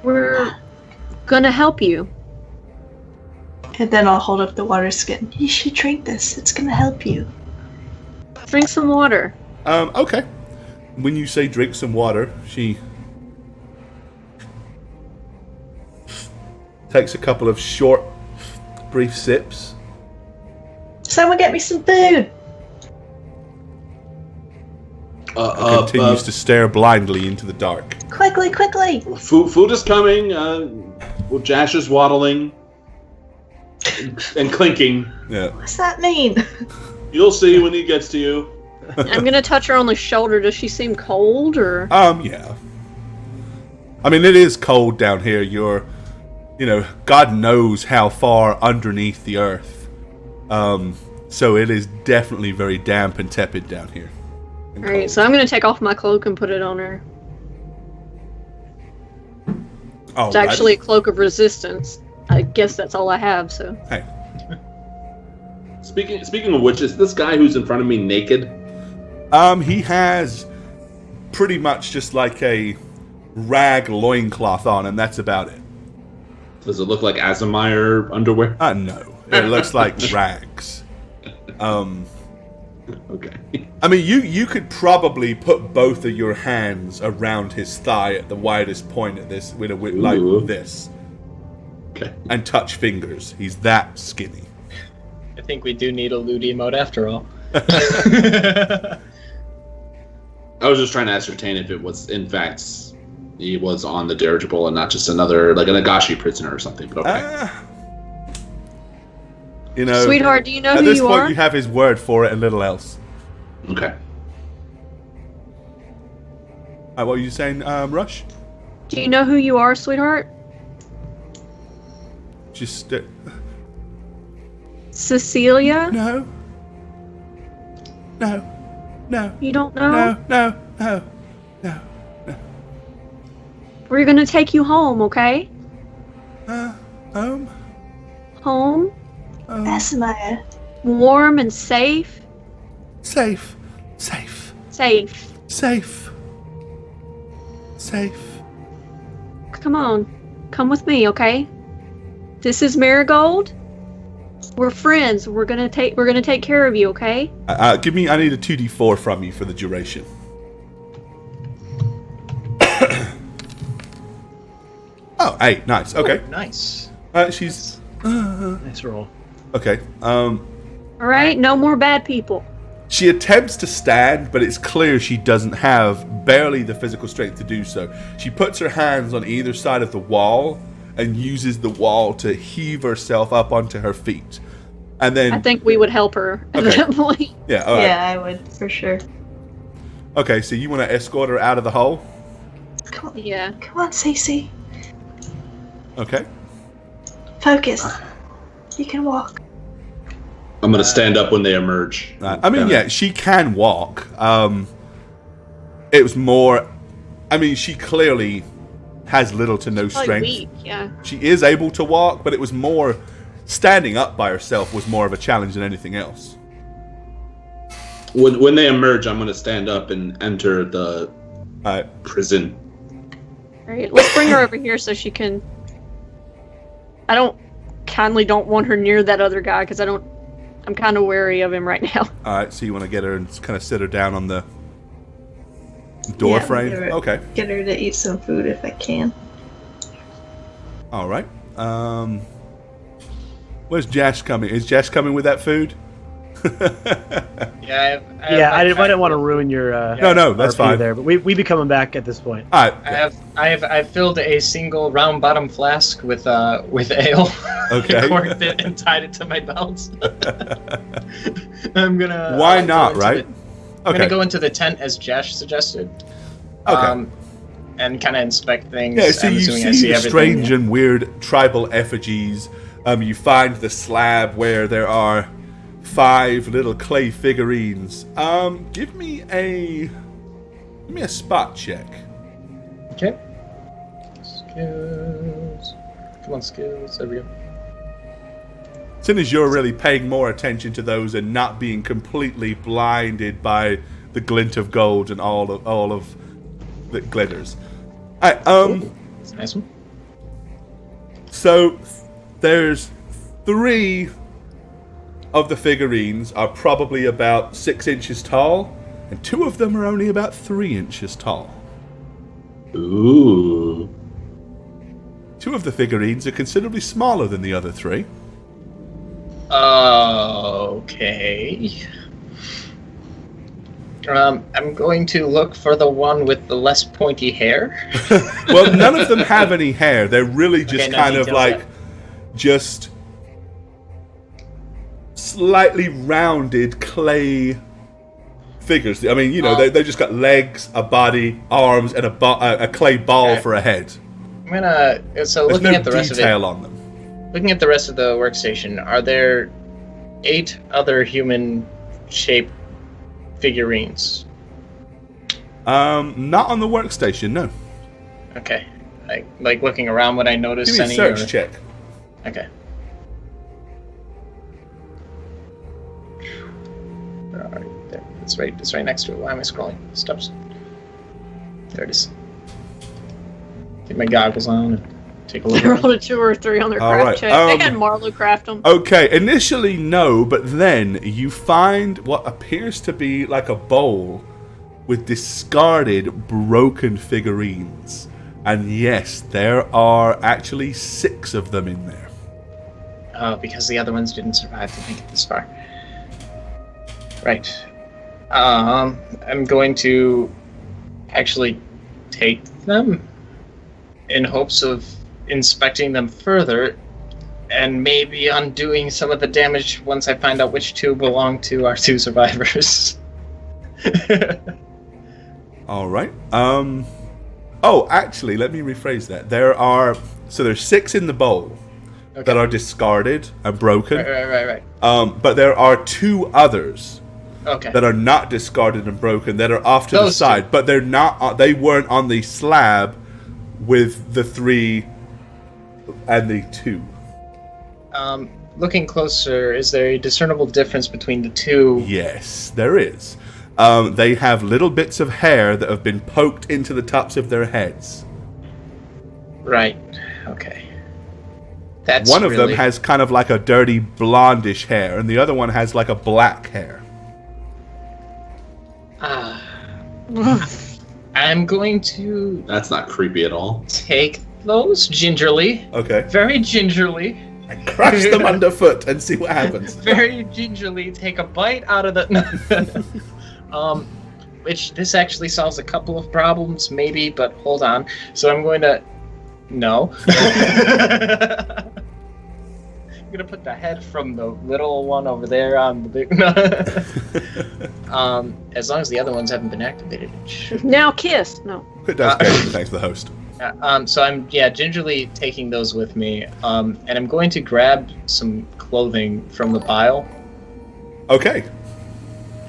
We're gonna help you. And then I'll hold up the water skin. You should drink this. It's gonna help you. Drink some water. Okay. When you say drink some water, she takes a couple of short, brief sips. Someone get me some food! Continues to stare blindly into the dark. Quickly, quickly! Food is coming. Jash is waddling and clinking. Yeah. What's that mean? You'll see when he gets to you. I'm gonna touch her on the shoulder. Does she seem cold, or? Yeah. I mean, it is cold down here. God knows how far underneath the earth. So it is definitely very damp and tepid down here. Alright, so I'm gonna take off my cloak and put it on her. Oh, it's actually a cloak of resistance. I guess that's all I have, so. Hey. Speaking of which, is this guy who's in front of me naked? He has pretty much just like a rag loincloth on, and that's about it. Does it look like Azamire underwear? No. It looks like rags. Okay. I mean, you could probably put both of your hands around his thigh at the widest point of this, like this. Okay. And touch fingers. He's that skinny. I think we do need a loot emote after all. I was just trying to ascertain if it was, in fact, he was on the dirigible and not just another, like a Nagashi prisoner or something. But okay. Sweetheart, do you know who you are? At this point, you have his word for it and little else. Okay. What were you saying, Rush? Do you know who you are, sweetheart? Just... Cecilia? No. You don't know? No. We're gonna take you home, okay? Home? Home? Azamire. Warm and safe? Safe. Come on. Come with me, okay? This is Marigold. We're friends. We're gonna take care of you, okay? I need a 2d4 from you for the duration. Oh, 8. Nice. Okay. Oh, nice. She's... Nice roll. Okay. All right, no more bad people. She attempts to stand, but it's clear she doesn't have barely the physical strength to do so. She puts her hands on either side of the wall and uses the wall to heave herself up onto her feet. And then... I think we would help her at that point. Yeah, all right. Yeah, I would, for sure. Okay, so you want to escort her out of the hole? Come on, Yeah. come on, Cece. Okay. Focus. You can walk. I'm going to stand up when they emerge. I mean, yeah, she can walk. It was more... I mean, she clearly has little to no strength. Weak, yeah. She is able to walk, but it was more... Standing up by herself was more of a challenge than anything else. When they emerge, I'm going to stand up and enter the prison. All right, let's bring her over here so she can... I don't want her near that other guy because I'm kind of wary of him right now. Alright, so you want to get her and kind of sit her down on the door frame? Okay. Get her to eat some food if I can. Alright. Where's Jash coming? Is Jash coming with that food? Yeah, I didn't want to ruin your. No, that's RP fine. there, but we'd be coming back at this point. Alright. I've filled a single round bottom flask with ale. Okay. Corked it and tied it to my belt. I'm gonna. Why not, right? I'm gonna go into the tent as Jash suggested. Okay. And kind of inspect things. Yeah, so I'm you assuming I see the everything. strange and weird tribal effigies. You find the slab where there are 5 little clay figurines. Give me a spot check. Okay. Skills. Come on, skills. There we go. Soon as you're really paying more attention to those and not being completely blinded by the glint of gold and all of the glitters. Alright, That's a nice one. So there's 3 of the figurines are probably about 6 inches tall, and 2 of them are only about 3 inches tall. Ooh. 2 of the figurines are considerably smaller than the other 3. Okay. I'm going to look for the one with the less pointy hair. Well, none of them have any hair. They're really just no kind of details like yet. just slightly rounded clay figures. I mean, you know, they just got legs, a body, arms, and a clay ball for a head. I'm gonna. So There's looking no at the rest of it, detail on them. looking at the rest of the workstation, are there 8 other human-shaped figurines? Not on the workstation, no. Okay. Like looking around, would I notice Give me a any? search or... check. Okay. Alright, there. It's right next to it. Why am I scrolling? Stops. There it is. Get my goggles on and take a look. They rolled a 2 or 3 on their All craft right, check. They had Marlo craft them. Okay, initially no, but then you find what appears to be like a bowl with discarded, broken figurines. And yes, there are actually 6 of them in there. Oh, because the other ones didn't survive to make it this far. Right. I'm going to actually take them in hopes of inspecting them further and maybe undoing some of the damage once I find out which 2 belong to our 2 survivors. All right. Oh, actually, let me rephrase that. There's 6 in the bowl that are discarded and broken. Right. But there are 2 others Okay. that are not discarded and broken that are off to the Those side, 2. but they're not. They weren't on the slab with the 3 and the 2. Looking closer, is there a discernible difference between the 2? Yes, there is. They have little bits of hair that have been poked into the tops of their heads. Right. Okay. One of them has kind of like a dirty blondish hair, and the other one has like a black hair. I'm going to... That's not creepy at all. Take those gingerly. Okay. Very gingerly. And crush them underfoot and see what happens. Very gingerly take a bite out of the... which this actually solves a couple of problems, maybe, but hold on. So I'm going to... No. I'm going to put the head from the little one over there on the big... as long as the other ones haven't been activated. Now kiss. No. It does, Katie. Thanks for the host. So I'm gingerly taking those with me, and I'm going to grab some clothing from the pile. Okay.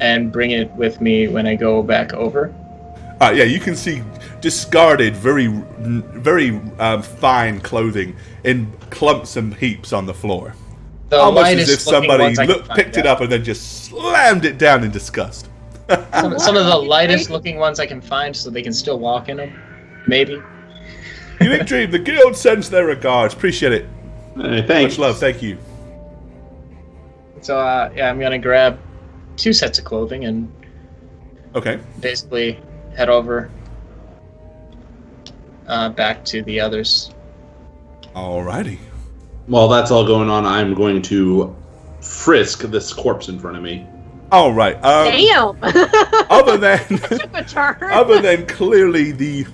And bring it with me when I go back over. Yeah, you can see discarded, very fine clothing in clumps and heaps on the floor. Almost as if somebody picked it up and then just slammed it down in disgust. Some of the lightest looking ones I can find, so they can still walk in them. Maybe. Unique Dream, the guild sends their regards. Appreciate it. Thanks. Much love. Thank you. So, I'm going to grab 2 sets of clothing and basically head over back to the others. Alrighty. While that's all going on, I'm going to frisk this corpse in front of me. All right. Damn. Other than clearly the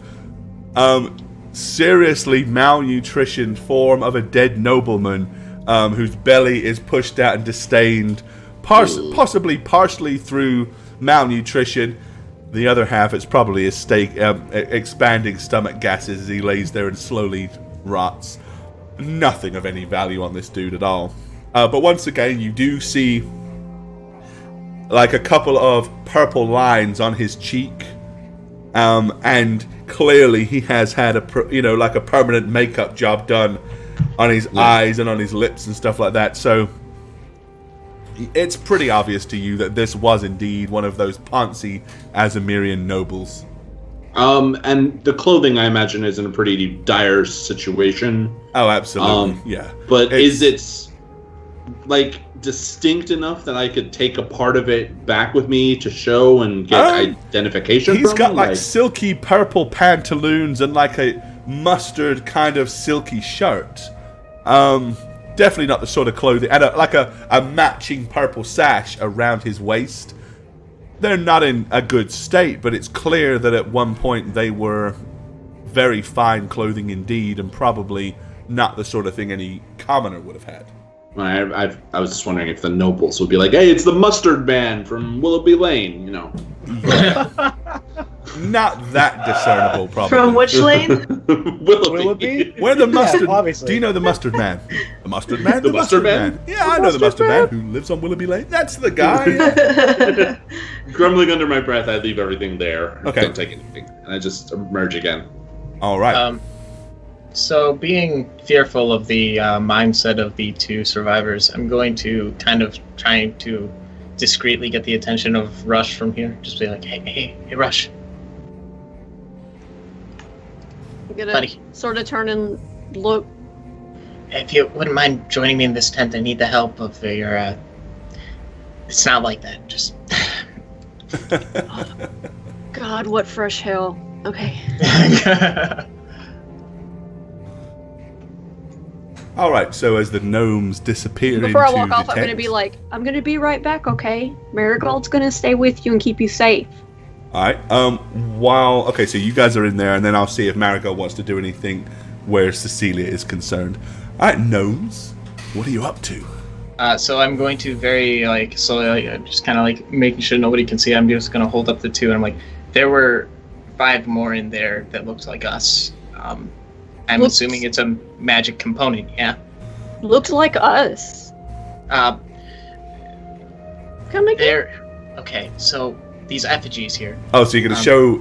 seriously malnutritioned form of a dead nobleman whose belly is pushed out and disdained, possibly partially through malnutrition. The other half, it's probably his expanding stomach gases as he lays there and slowly rots. Nothing of any value on this dude at all. But once again, you do see like a couple of purple lines on his cheek, and clearly he has had a permanent makeup job done on his eyes and on his lips and stuff like that. So it's pretty obvious to you that this was indeed one of those Ponzi Azamirian nobles. And the clothing, I imagine, is in a pretty dire situation. Oh, absolutely, yeah. But is it, like, distinct enough that I could take a part of it back with me to show and get identification He's from? got, like, silky purple pantaloons and, like, a mustard kind of silky shirt. Definitely not the sort of clothing. And, a matching purple sash around his waist. They're not in a good state, but it's clear that at one point they were very fine clothing indeed, and probably not the sort of thing any commoner would have had. I was just wondering if the nobles would be like, hey, it's the mustard man from Willoughby Lane, you know. Not that discernible, probably. From which lane? Willoughby. Where the mustard? Obviously. Do you know the mustard man? The mustard man? The mustard man? Yeah, I know the mustard man who lives on Willoughby Lane. That's the guy. Grumbling under my breath, I leave everything there. Okay. Don't take anything. And I just emerge again. All right. So, being fearful of the mindset of the 2 survivors, I'm going to kind of trying to discreetly get the attention of Rush from here. Just be like, hey, Rush. I'm gonna Buddy. sort of turn and look. If you wouldn't mind joining me in this tent, I need the help of your... It's not like that, just... God, what fresh hell. Okay. All right, so as the gnomes disappear Before I into walk off, the I'm going to be like, I'm going to be right back, okay? Marigold's going to stay with you and keep you safe. All right. Okay, so you guys are in there, and then I'll see if Marigold wants to do anything where Cecilia is concerned. All right, gnomes, what are you up to? So I'm going to very, slowly, just kind of, making sure nobody can see. I'm just going to hold up the 2, and I'm like, there were 5 more in there that looked like us. I'm assuming it's a magic component, yeah? Looks like us. Come again? There. Okay, so these effigies here. Oh, so you're going to show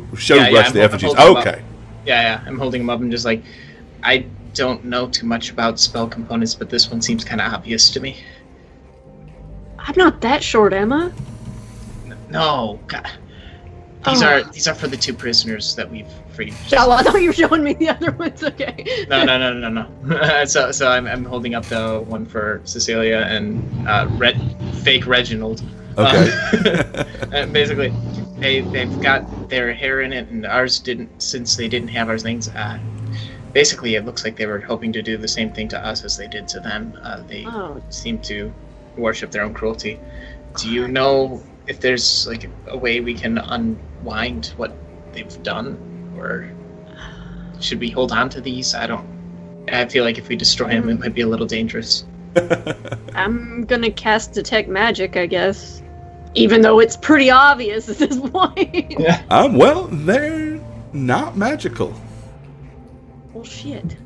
Rush the effigies. Okay. Yeah, I'm holding them up. I'm just like, I don't know too much about spell components, but this one seems kind of obvious to me. I'm not that short, Emma. No, God. These are for the 2 prisoners that we've freed. Oh, I thought you were showing me the other ones. Okay. No. So I'm holding up the one for Cecilia and fake Reginald. Okay. And basically, they've got their hair in it, and ours didn't. Since they didn't have our things, basically it looks like they were hoping to do the same thing to us as they did to them. They seem to worship their own cruelty. Do you know if there's like a way we can unwind what they've done, or should we hold on to these? I feel like if we destroy them, it might be a little dangerous. I'm gonna cast Detect Magic, I guess. Even though it's pretty obvious at this point. Yeah. Well, they're not magical. Well, shit.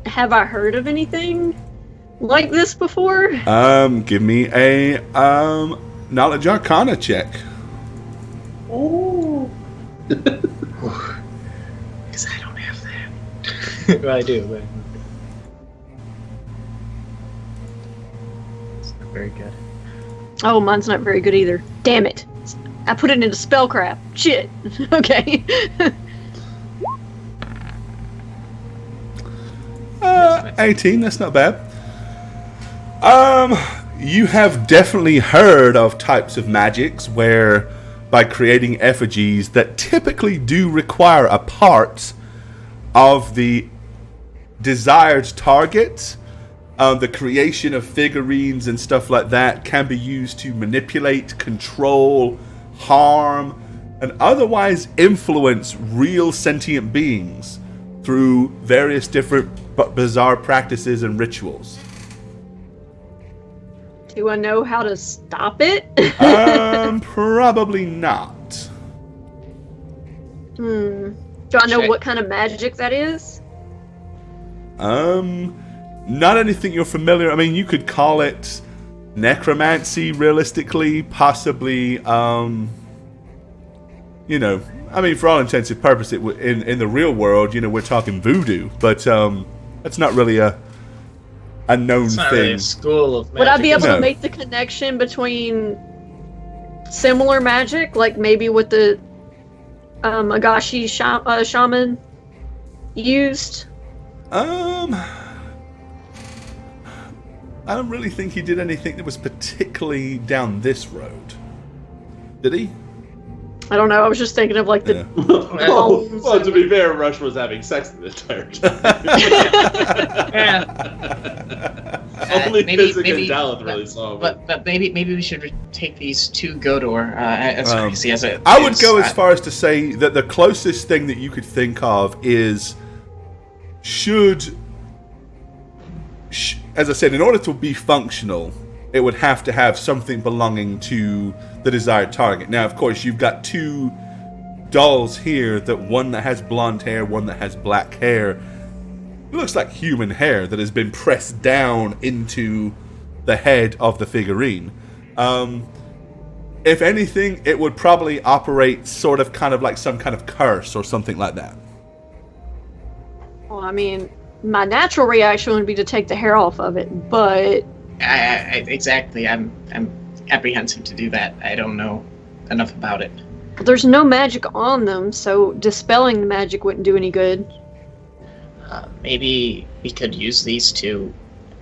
Have I heard of anything like this before? Give me a knowledge arcana check. Oh. Because I don't have that. Well, I do, but it's not very good. Oh, mine's not very good either. Damn it. I put it into spellcraft. Shit. Okay. 18, that's not bad. You have definitely heard of types of magics where by creating effigies that typically do require a part of the desired target, the creation of figurines and stuff like that can be used to manipulate, control, harm, and otherwise influence real sentient beings through various different bizarre practices and rituals. Do I know how to stop it? Probably not. Do I know what kind of magic that is? Not anything you're familiar. I mean, you could call it necromancy, realistically, possibly. You know, I mean, for all intents and purposes, in the real world, you know, we're talking voodoo, but that's not really a known it's not thing. Really a school of magic. Would I be able No. to make the connection between similar magic, like maybe with the Agashi shaman used? I don't really think he did anything that was particularly down this road. Did he? I don't know. I was just thinking of like the Well, to be fair, Rush was having sex the entire time. Only Physic and Daleth really saw him. But maybe we should take these to Godor as crazy as it I would is. go as far as to say that the closest thing that you could think of is as I said, in order to be functional, it would have to have something belonging to the desired target. Now, of course, you've got 2 dolls here, that one that has blonde hair, one that has black hair. It looks like human hair that has been pressed down into the head of the figurine. If anything, it would probably operate sort of kind of like some kind of curse or something like that. Well, I mean, my natural reaction would be to take the hair off of it, but Exactly. I'm apprehensive to do that. I don't know enough about it. there's no magic on them, so dispelling the magic wouldn't do any good. Maybe we could use these to,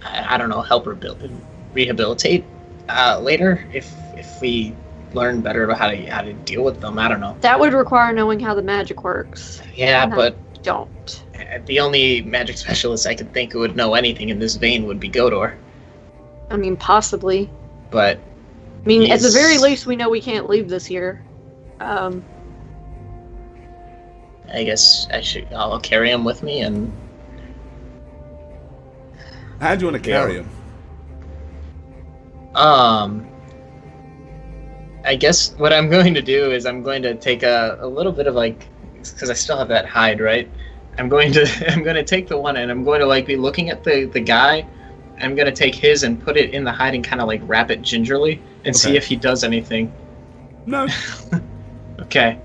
I don't know, help rehabilitate later if we learn better about how to deal with them. I don't know. That would require knowing how the magic works. Yeah, And I but don't. the only magic specialist I could think who would know anything in this vein would be Godor. I mean, possibly. But I mean, at the He's- very least, we know we can't leave this here. I guess I'll carry him with me and How do you want to carry him? I guess what I'm going to do is I'm going to take a little bit of because I still have that hide, right? I'm going to take the one and I'm going to be looking at the guy. I'm going to take his and put it in the hide and kind of wrap it gingerly and see Okay. if he does anything. No. Okay.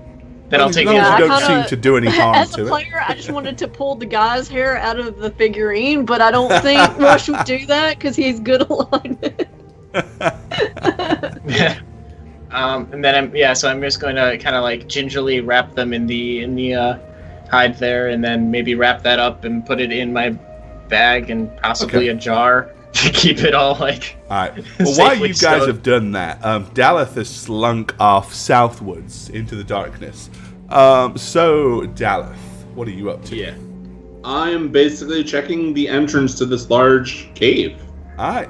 Then I'll take No, it. Yeah, I you don't kinda- seem to do any harm As to a it. player, I just wanted to pull the guy's hair out of the figurine, but I don't think Rush would do that because he's good alignment. And then I'm just going to kind of like gingerly wrap them in the hide there, and then maybe wrap that up and put it in my bag and possibly a jar to keep it all like. All right. Well, while you guys have done that, Daleth has slunk off southwards into the darkness. So Daleth, what are you up to? Yeah, I am basically checking the entrance to this large cave. All right.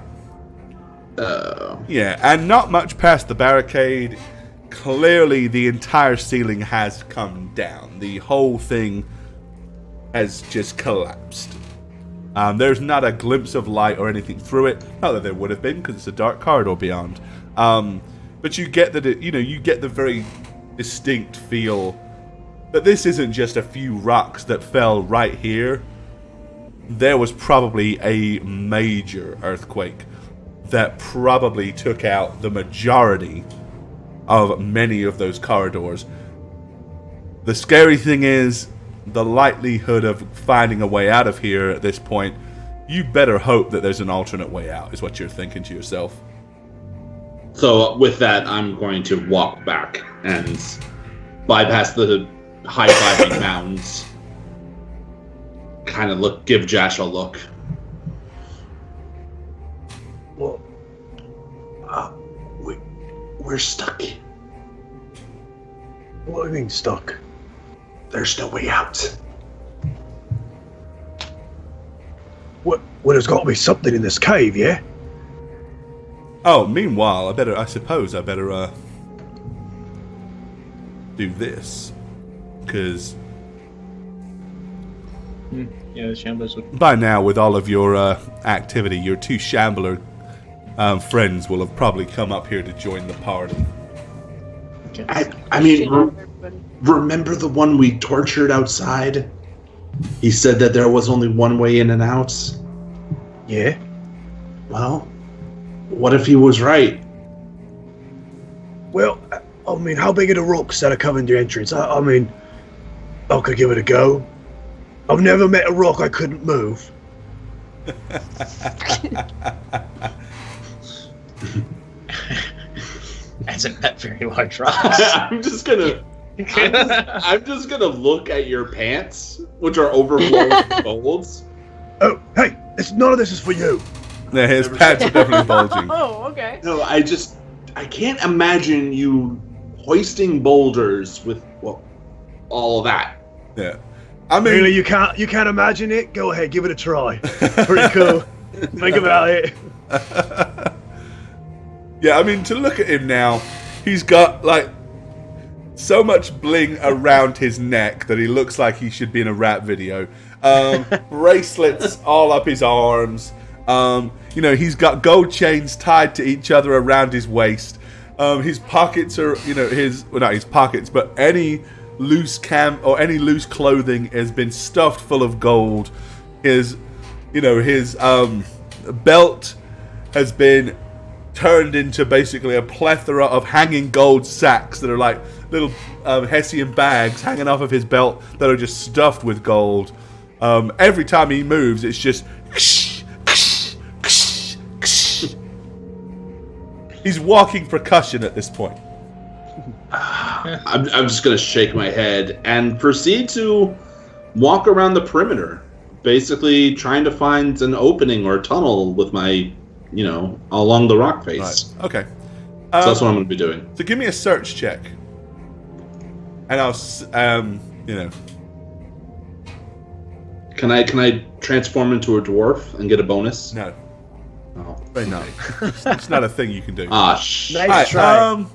Yeah, and not much past the barricade. Clearly, the entire ceiling has come down. The whole thing has just collapsed. There's not a glimpse of light or anything through it. Not that there would have been, because it's a dark corridor beyond. But you get that you get the very distinct feel that this isn't just a few rocks that fell right here. There was probably a major earthquake that probably took out the majority of many of those corridors. The scary thing is, the likelihood of finding a way out of here at this point, you better hope that there's an alternate way out, is what you're thinking to yourself. So with that, I'm going to walk back and bypass the high-fiving mounds. Kind of give Jash a look. Well, we're stuck. What do you mean stuck? There's no way out. What? Well, there's got to be something in this cave, yeah? Oh, meanwhile, I suppose I better do this, because yeah, the shamblers would. By now, with all of your activity, your two shambler friends will have probably come up here to join the party. Okay. I mean, remember the one we tortured outside? He said that there was only one way in and out. Yeah. Well, what if he was right? Well, I mean, how big are the rocks that are covering the entrance? I mean, I could give it a go. I've never met a rock I couldn't move. Hasn't met very large rocks. I'm just gonna look at your pants, which are overflowing with folds. Oh, hey, none of this is for you. Yeah, his pants are definitely bulging. Oh, okay. No, I can't imagine you hoisting boulders with all of that. Yeah, I mean, really, you can't imagine it? Go ahead, give it a try. Pretty cool. Think about it. Yeah, I mean, to look at him now, he's got like so much bling around his neck that he looks like he should be in a rap video. Bracelets all up his arms. He's got gold chains tied to each other around his waist. His pockets are, not his pockets, but any loose any loose clothing has been stuffed full of gold. His belt has been turned into basically a plethora of hanging gold sacks that are like little Hessian bags hanging off of his belt that are just stuffed with gold. Every time he moves, it's just he's walking percussion at this point. I'm just going to shake my head and proceed to walk around the perimeter, basically trying to find an opening or a tunnel with my, along the rock face. Right. Okay. So that's what I'm going to be doing. So give me a search check. And I'll, Can I transform into a dwarf and get a bonus? No. Oh, no. It's not a thing you can do. Nice try.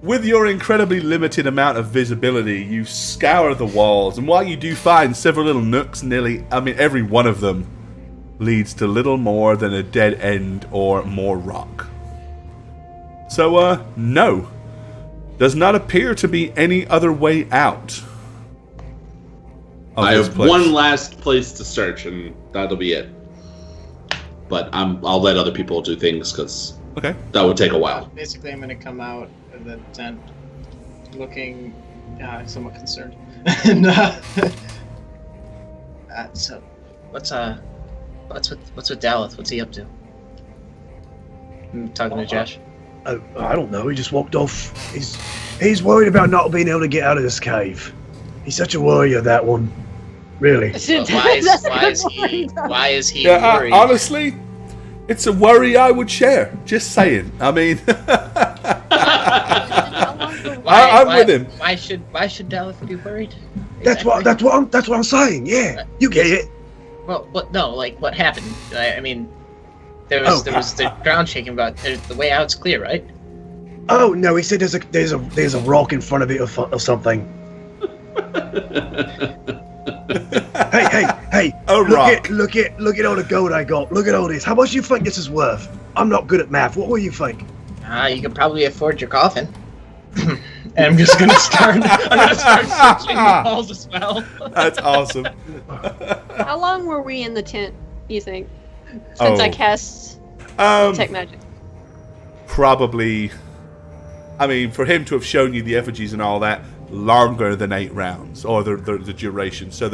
With your incredibly limited amount of visibility, you scour the walls, and while you do find several little nooks, every one of them leads to little more than a dead end or more rock. So, no. Does not appear to be any other way out. I have one last place to search, and that'll be it. But I'll let other people do things, because that would take a while. Basically, I'm going to come out of the tent looking somewhat concerned. And, so, what's with Daleth? What's he up to? I'm talking to Josh. I don't know. He just walked off. He's worried about not being able to get out of this cave. He's such a worrier, that one. Really. Why is he Yeah, worried? honestly, it's a worry I would share. Just saying. I mean, I'm with him. Why should Daleth be worried? That's what I'm saying. Yeah, you get it. Well, what happened? I mean, there was the ground shaking, but the way out's clear, right? Oh no, he said there's a rock in front of it or something. hey! Look at all the gold I got. Look at all this. How much do you think this is worth? I'm not good at math. What do you think? You could probably afford your coffin. And I'm just gonna start. Searching the walls as well. That's awesome. How long were we in the tent, you think? Since I cast Detect Magic. Probably. I mean, for him to have shown you the effigies and all that, longer than 8 rounds, or the duration. So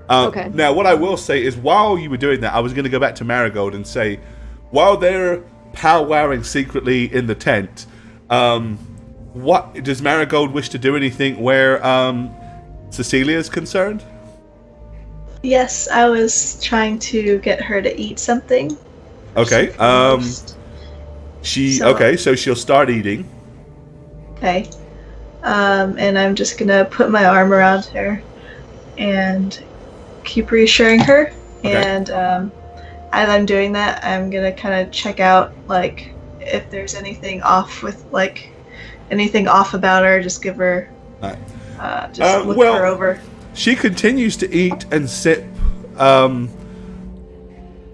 okay. Now, what I will say is, while you were doing that, I was going to go back to Marigold and say, while they're powwowing secretly in the tent, what does Marigold wish to do anything where Cecilia is concerned? Yes, I was trying to get her to eat something. Okay. So she'll start eating. Okay. And I'm just gonna put my arm around her and keep reassuring her. Okay. And as I'm doing that, I'm gonna kind of check out like if there's anything off with like anything off about her. Just give her, look her over. She continues to eat and sip,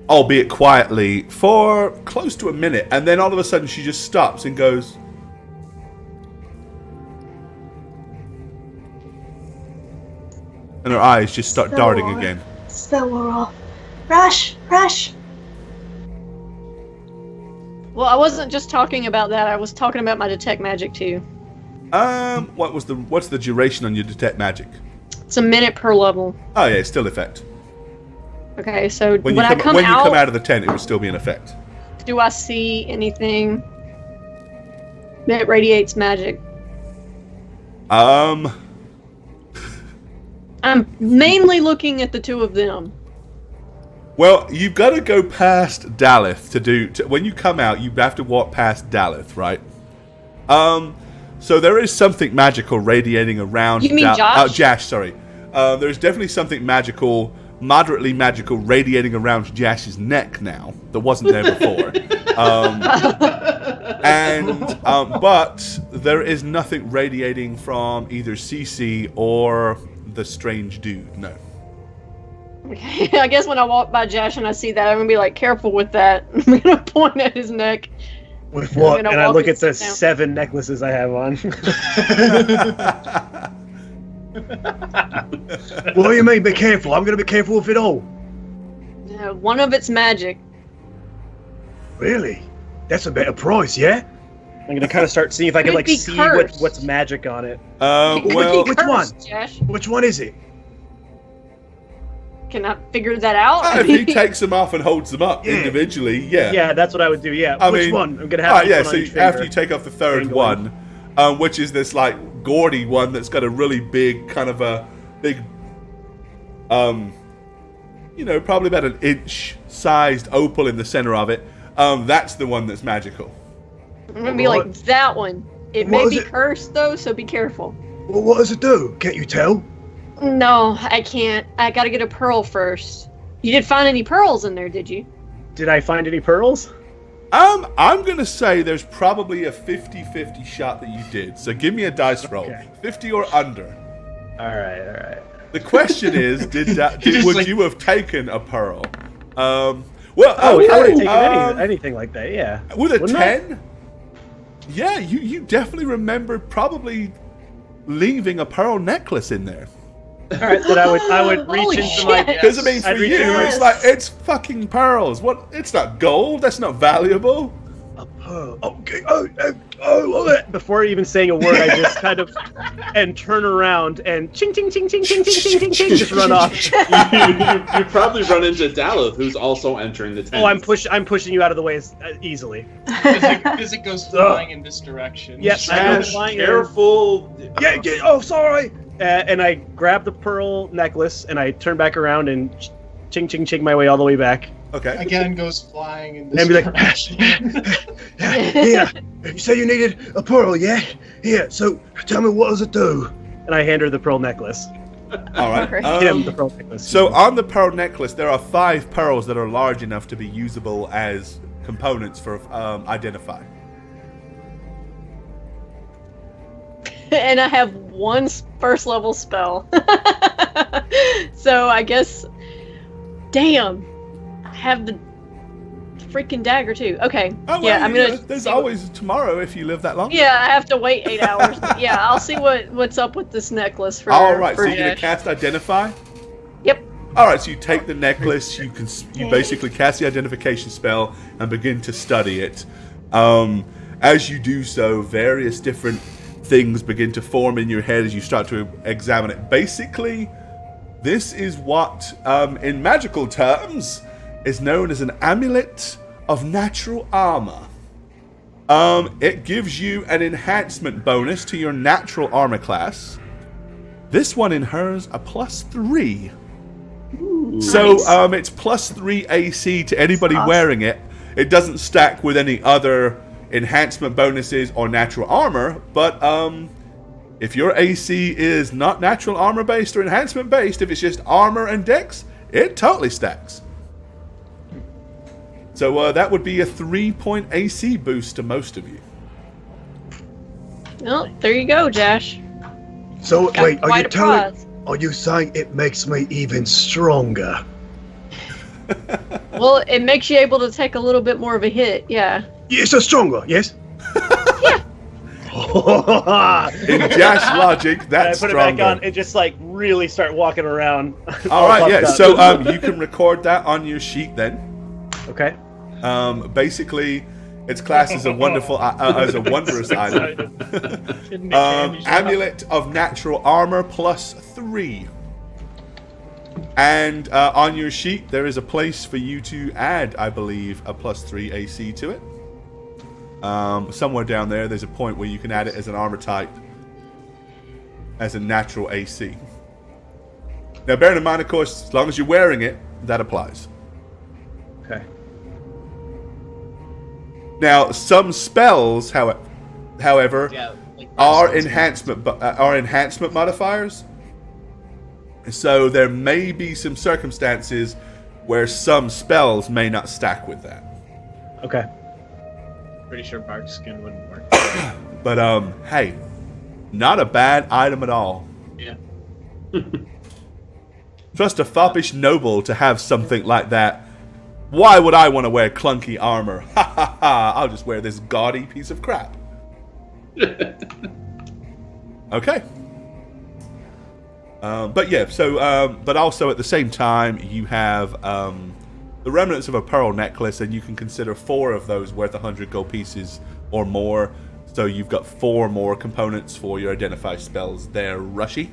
albeit quietly, for close to a minute, and then all of a sudden she just stops and goes. And her eyes just start darting again. Reroll. Rush! Well, I wasn't just talking about that. I was talking about my Detect Magic too. What's the duration on your Detect Magic? It's a minute per level. Oh yeah, it's still effect. Okay, so when you come out of the tent, it would still be in effect. Do I see anything that radiates magic? I'm mainly looking at the two of them. Well, you've got to go past Daleth when you come out, you have to walk past Daleth, right? So there is something magical radiating around. You mean Josh? Jash, sorry. There's definitely something magical, moderately magical, radiating around Jash's neck now that wasn't there before. But there is nothing radiating from either CC or the strange dude. No. Okay, I guess when I walk by Josh and I see that, I'm gonna be like, careful with that. I'm gonna point at his neck. With what? And I look at the 7 necklaces I have on. What do you mean, be careful? I'm gonna be careful with it all. One of it's magic. Really? That's a better price, yeah? I'm gonna kind of start seeing if I can like see what's magic on it. Which one? Josh. Which one is it? Can I figure that out? If he takes them off and holds them up individually, yeah. Yeah, that's what I would do. Yeah. Which one? I'm gonna have. So after you take off the third one, which is this like gaudy one that's got a really big kind of a big, probably about an inch-sized opal in the center of it. That's the one that's magical. I'm gonna be like, that one. It may be cursed though, so be careful. Well, what does it do? Can't you tell? No, I can't. I gotta get a pearl first. You didn't find any pearls in there, did you? Did I find any pearls? I'm gonna say there's probably a 50-50 shot that you did. So give me a dice roll. Okay. 50 or under. All right. The question is, would you have taken a pearl? I would have taken anything like that, yeah. With a 10? Yeah, you definitely remember probably leaving a pearl necklace in there. All right, then I would reach into my. Because for you, it's like it's fucking pearls. What? It's not gold. That's not valuable. A pearl. Okay. Oh. Before even saying a word, I just kind of and turn around and ching ching ching ching ching ching ching ching ching just run off. you probably run into Daleth, who's also entering the tent. Oh, I'm pushing you out of the way easily. Because it goes flying in this direction. Yes, I go flying. Careful. Yeah. Oh, sorry. And I grab the pearl necklace and I turn back around and ching ching ching my way all the way back. Okay. Again, goes flying in this And be like, direction. Here. You said you needed a pearl, yeah? Here. So tell me, what does it do? And I hand her the pearl necklace. All right. Him the pearl necklace. So on the pearl necklace, there are 5 pearls that are large enough to be usable as components for identify. And I have one first level spell. So I guess, damn, I have the freaking dagger too. Okay, Oh, well, yeah, I'm gonna. there's see always tomorrow if you live that long. Yeah, I have to wait 8 hours. Yeah, I'll see what's up with this necklace for. All right, for so you're gonna Ash. cast identify. Yep. All right, so you take the necklace, you basically cast the identification spell and begin to study it. As you do so, various different things begin to form in your head as you start to examine it. Basically, this is what, in magical terms, is known as an amulet of natural armor. It gives you an enhancement bonus to your natural armor class. This one in hers a +3. So it's +3 AC to anybody wearing it. It doesn't stack with any other enhancement bonuses or natural armor, but if your AC is not natural armor based or enhancement based, if it's just armor and dex, it totally stacks. So that would be a 3-point AC boost to most of you. Well, there you go, Josh. So Got wait, quite a prize. are you saying it makes me even stronger? Well, it makes you able to take a little bit more of a hit. Yeah. Yeah, so stronger, yes? Yeah. In Josh logic, that's And I put stronger. it back on and just like really start walking around. All right, yeah. puffed So up. you can record that on your sheet then. Okay. Basically, it's classed as a wonderful, as a wondrous item. Amulet of natural armor +3. And on your sheet, there is a place for you to add, I believe, a +3 AC to it. Somewhere down there, there's a point where you can add it as an armor type, as a natural AC. Now, bearing in mind, of course, as long as you're wearing it, that applies. Okay. Now, some spells, however, Like are enhancement modifiers. So there may be some circumstances where some spells may not stack with that. Okay. Pretty sure bark skin wouldn't work. But hey, not a bad item at all. Yeah. Trust a foppish noble to have something like that. Why would I want to wear clunky armor? Ha ha ha! I'll just wear this gaudy piece of crap. Okay. But yeah, so but also at the same time, you have the remnants of a pearl necklace, and you can consider 4 of those worth 100 gold pieces or more. So you've got 4 more components for your identify spells there, Rushy.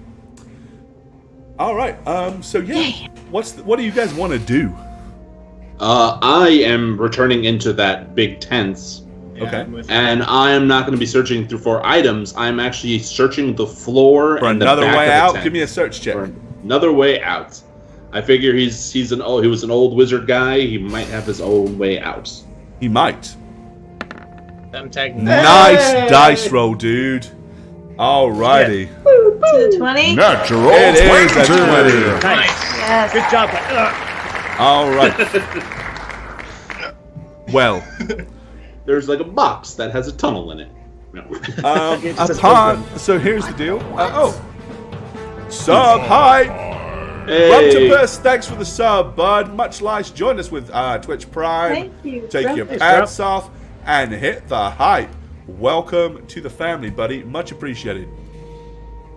All right. So yeah, what do you guys want to do? I am returning into that big tent. Okay. And I am not going to be searching for items. I'm actually searching the floor For and another the back way of the out, tent. give me a search check. For another way out. I figure he was an old wizard guy. He might have his own way out. He might. I'm tagging Nice dice roll, dude. Alrighty. To 20? Natural It is a 20. 20. Nice. Yes. Good job. All right. Well, There's like a box that has a tunnel in it. No. so here's the deal. Sub, hi. Hey. Rumtopus, thanks for the sub, bud. Much nice. Join us with Twitch Prime. Thank you. Take your Rumpus. pants off and hit the hype. Welcome to the family, buddy. Much appreciated.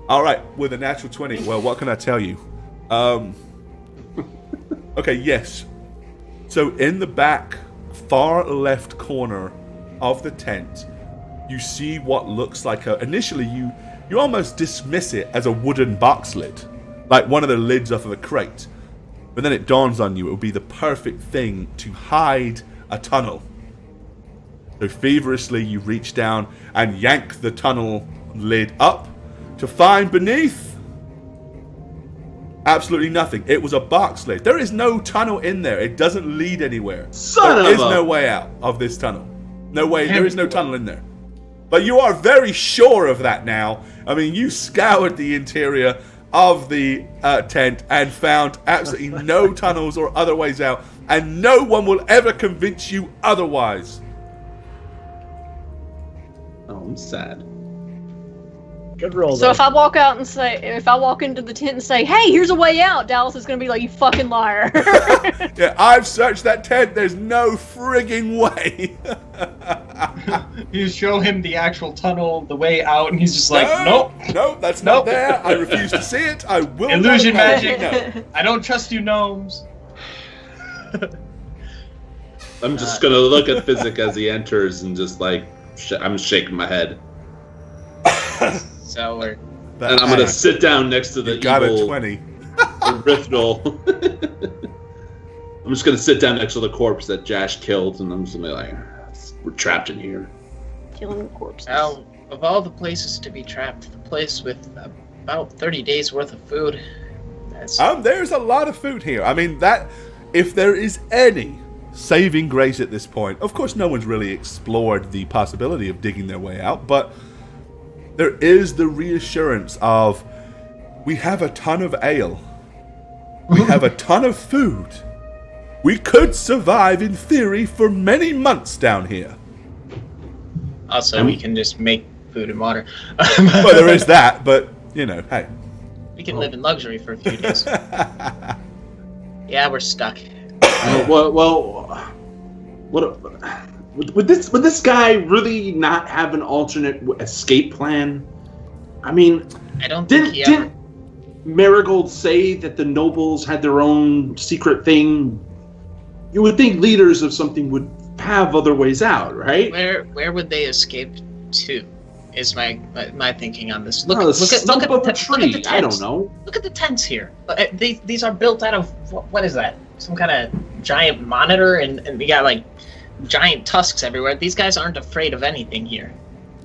All right, with a natural 20. Well, what can I tell you? Okay, yes. So in the back, far left corner of the tent, you see what looks like initially you almost dismiss it as a wooden box lid, like one of the lids off of a crate. But then it dawns on you it would be the perfect thing to hide a tunnel. So feverishly you reach down and yank the tunnel lid up to find beneath absolutely nothing. It was a box lid. There is no tunnel in there. It doesn't lead anywhere. There is no way out of this tunnel. No way. There is no tunnel in there. But you are very sure of that now. I mean, you scoured the interior of the tent and found absolutely no tunnels or other ways out, and no one will ever convince you otherwise. Oh, I'm sad. Good roll. So if I walk into the tent and say, "Hey, here's a way out," Dallas is gonna be like, "You fucking liar." Yeah, I've searched that tent. There's no frigging way. You show him the actual tunnel, the way out, and he's just like, "Nope, that's not there. I refuse to see it. I will." Illusion magic. No. I don't trust you, gnomes. I'm just gonna look at Physic as he enters and just like I'm shaking my head. Sour. And I'm gonna sit down next to the got evil a 20. Rifnal. I'm just gonna sit down next to the corpse that Jash killed, and I'm just gonna be like, we're trapped in here. Killing corpses. Now, of all the places to be trapped, the place with about 30 days worth of food. There's a lot of food here. I mean, that if there is any saving grace at this point, of course, no one's really explored the possibility of digging their way out, but there is the reassurance of we have a ton of ale. We have a ton of food. We could survive, in theory, for many months down here. Also, we can just make food and water. Well, there is that, but, you know, hey. We can live in luxury for a few days. Yeah, we're stuck. Would this guy really not have an alternate escape plan? I mean, I don't think didn't Marigold say that the nobles had their own secret thing? You would think leaders of something would have other ways out, right? Where would they escape to? Is my thinking on this. Look at the tents. I don't know. Look at the tents here. These are built out of what is that? Some kind of giant monitor, and we got like giant tusks everywhere. These guys aren't afraid of anything here.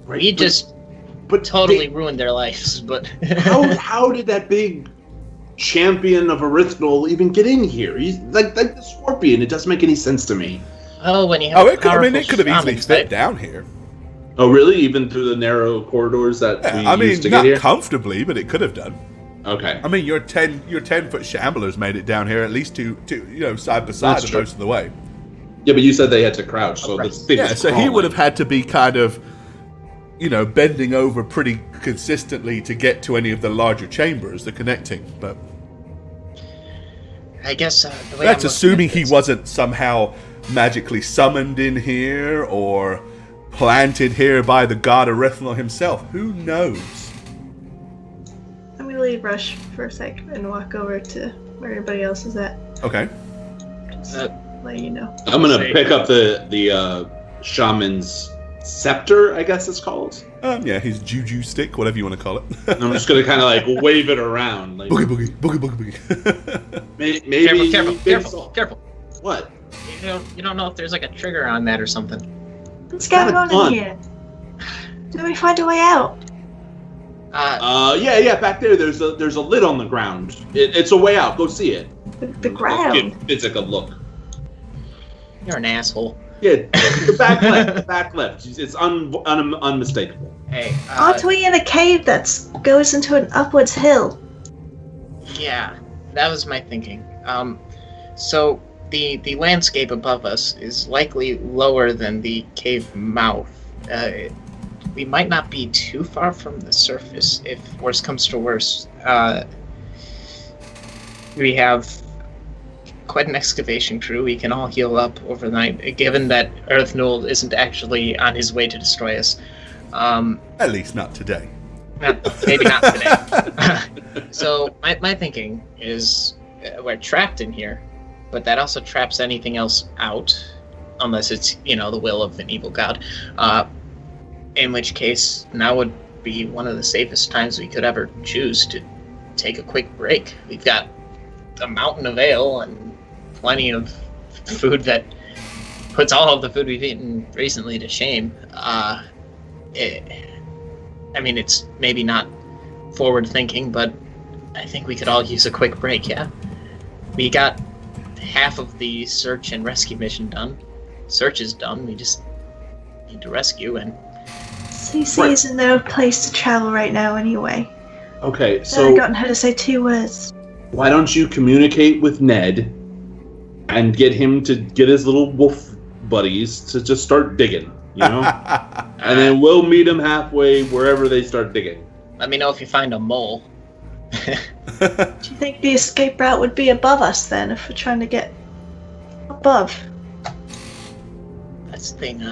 Right, We just totally ruined their lives. But how did that big champion of Erythnol even get in here? He's like the scorpion. It doesn't make any sense to me. Oh, when you have it could have easily fit down here. Oh, really? Even through the narrow corridors that we used to get here? Not comfortably, but it could have done. Okay. I mean, your 10-foot shamblers made it down here at least two side by side most of the way. Yeah, but you said they had to crouch, so the thing was so he would have had to be kind of, bending over pretty consistently to get to any of the larger chambers, the connecting. But I guess the way that's assuming he wasn't somehow magically summoned in here or planted here by the god Erythnal himself. Who knows? I'm gonna leave Rush for a sec and walk over to where everybody else is at. Okay. Just let you know. I'm gonna pick up the shaman's scepter, I guess it's called. Yeah, his juju stick, whatever you want to call it. And I'm just gonna kind of like wave it around, like boogie boogie. Maybe careful. What? You don't know if there's like a trigger on that or something. What's going on in here? Did we find a way out? Yeah. Back there, there's a lid on the ground. It's a way out. Go see it. The ground. Give Physic a look. You're an asshole. Yeah, the back left. It's unmistakable. Hey. Aren't we in a cave that goes into an upwards hill? Yeah, that was my thinking. So the landscape above us is likely lower than the cave mouth. We might not be too far from the surface if worse comes to worse. We have quite an excavation crew. We can all heal up overnight, given that Erythnal isn't actually on his way to destroy us. At least not today. Maybe not today. So my thinking is we're trapped in here, but that also traps anything else out. unless it's, the will of an evil god. In which case, now would be one of the safest times we could ever choose to take a quick break. We've got a mountain of ale and plenty of food that puts all of the food we've eaten recently to shame. It's maybe not forward thinking, but I think we could all use a quick break, yeah? We got half of the search and rescue mission done. Search is done, we just need to rescue, and... CC is in no place to travel right now anyway. Okay, I've so... forgotten how to say 2 words. Why don't you communicate with Ned and get him to get his little wolf buddies to just start digging, And then we'll meet him halfway wherever they start digging. Let me know if you find a mole. Do you think the escape route would be above us then, if we're trying to get above? That's the thing,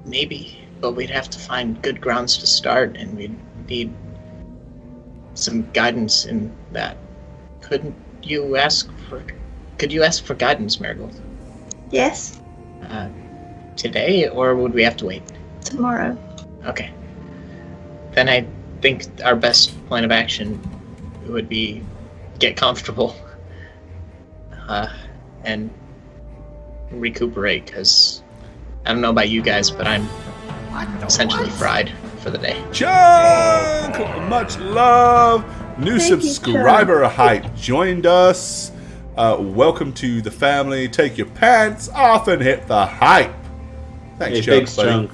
maybe. But we'd have to find good grounds to start, and we'd need some guidance in that. Could you ask for guidance, Marigold? Yes. Today, or would we have to wait? Tomorrow. Okay. Then I think our best plan of action would be get comfortable and recuperate, because I don't know about you guys, but I'm essentially fried for the day. Chunk! Much love! New subscriber hype joined us. Welcome to the family. Take your pants off and hit the hype. Thanks, Chunk. Thanks, Chunk.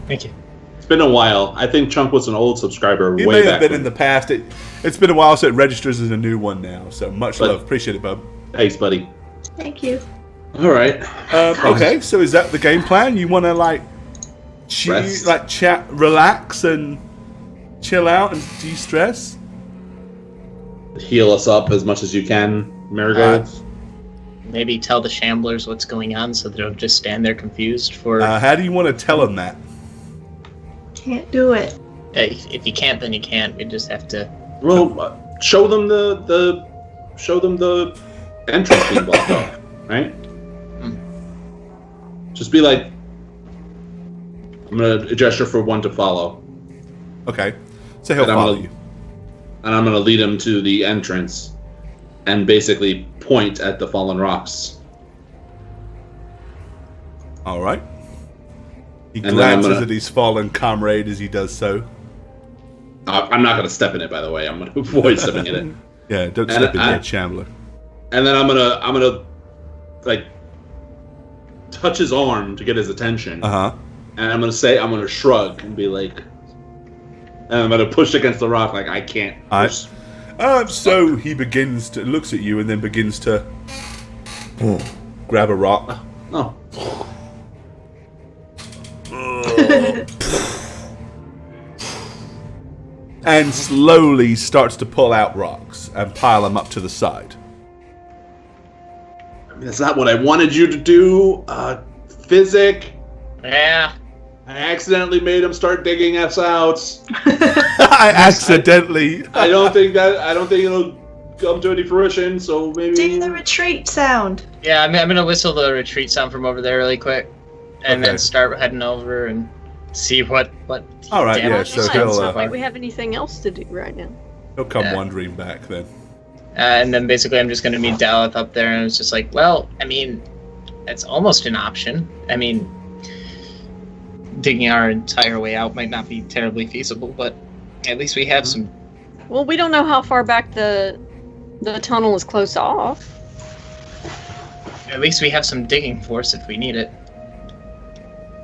Thank you. It's been a while. I think Chunk was an old subscriber It way may back. have been in the past. It's been a while, so it registers as a new one now. So much love. Appreciate it, bub. Thanks, buddy. Thank you. All right. Okay, so is that the game plan? You want to Rest. chat, relax, and chill out and de-stress? Heal us up as much as you can, Marigold. Maybe tell the Shamblers what's going on so they don't just stand there confused for... How do you want to tell them that? Can't do it. If you can't, then you can't. We just have to... Well, show them the entrance being blocked off, right? Just be like, I'm gonna gesture for one to follow. Okay, so he'll follow you. And I'm gonna lead him to the entrance and basically point at the fallen rocks. All right. He glances at his fallen comrade as he does so. I'm not gonna step in it, by the way. I'm gonna avoid stepping in it. Yeah, don't step in that Shambler. And then I'm gonna like touch his arm to get his attention. And I'm gonna shrug and be like, and I'm gonna push against the rock like I can't. So he looks at you and then begins to grab a rock. Oh. And slowly starts to pull out rocks and pile them up to the side. That's not what I wanted you to do, Physic. Yeah. I accidentally made him start digging us out. I accidentally. I don't think it'll come to any fruition. So maybe do the retreat sound. Yeah, I'm gonna whistle the retreat sound from over there really quick, and then start heading over and see what. All right, yeah. So it's not like we have anything else to do right now. He'll come wandering back then. And then basically, I'm just gonna meet Daleth up there, and it's just like, well, I mean, it's almost an option. I mean, digging our entire way out might not be terribly feasible, but at least we have some. Well, we don't know how far back the tunnel is close off. At least we have some digging force if we need it.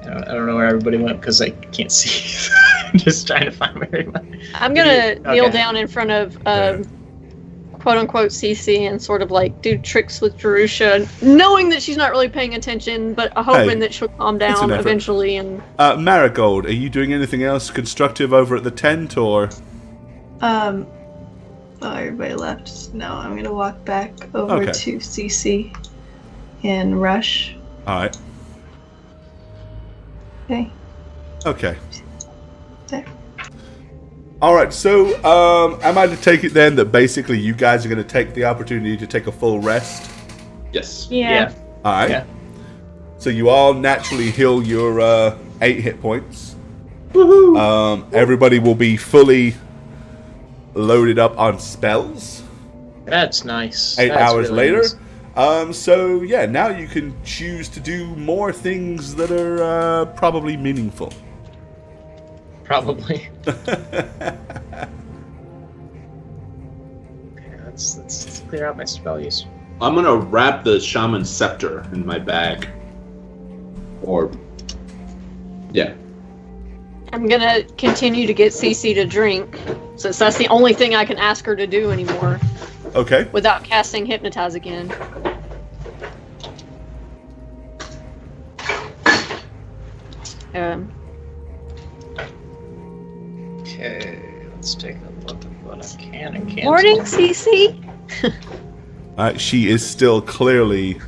I don't know where everybody went because I can't see. I'm just trying to find where everybody. I'm gonna kneel down in front of quote unquote CC and sort of like do tricks with Jerusha, knowing that she's not really paying attention, but hoping that she'll calm down eventually. And Marigold, are you doing anything else constructive over at the tent, or? Oh, everybody left. No, I'm gonna walk back over to CC and rush. All right. Okay. There. All right, so am I to take it then that basically you guys are going to take the opportunity to take a full rest? Yes. Yeah. All right. Yeah. So you all naturally heal your 8 hit points. Woohoo! Everybody will be fully loaded up on spells. That's nice. 8 That's hours really later. nice. So yeah, now you can choose to do more things that are probably meaningful. Probably. Let's clear out my spell use. I'm gonna wrap the shaman scepter in my bag. Or, yeah. I'm gonna continue to get Cece to drink, since that's the only thing I can ask her to do anymore. Okay. Without casting Hypnotize again. Okay, let's take a look at what I can and can't. Morning, Cece. She is still clearly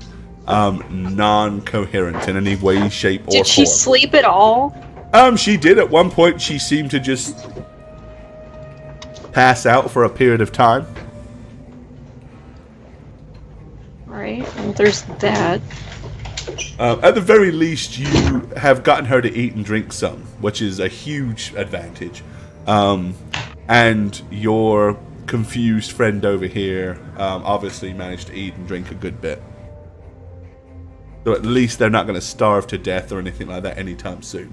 non-coherent in any way, shape, or form. Did she sleep at all? She did at one point. She seemed to just pass out for a period of time. Right, well, there's that. At the very least, you have gotten her to eat and drink some, which is a huge advantage. And your confused friend over here obviously managed to eat and drink a good bit. So at least they're not going to starve to death or anything like that anytime soon.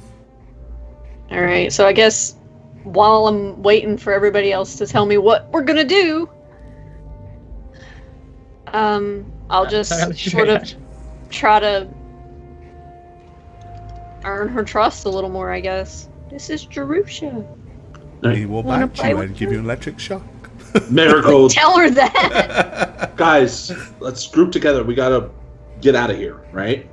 Alright, so I guess while I'm waiting for everybody else to tell me what we're gonna do, I'll just sort of try to earn her trust a little more, I guess. This is Jerusha. He will bite you and give you an electric shock. Marigold. Tell her that! Guys, let's group together. We gotta get out of here, right?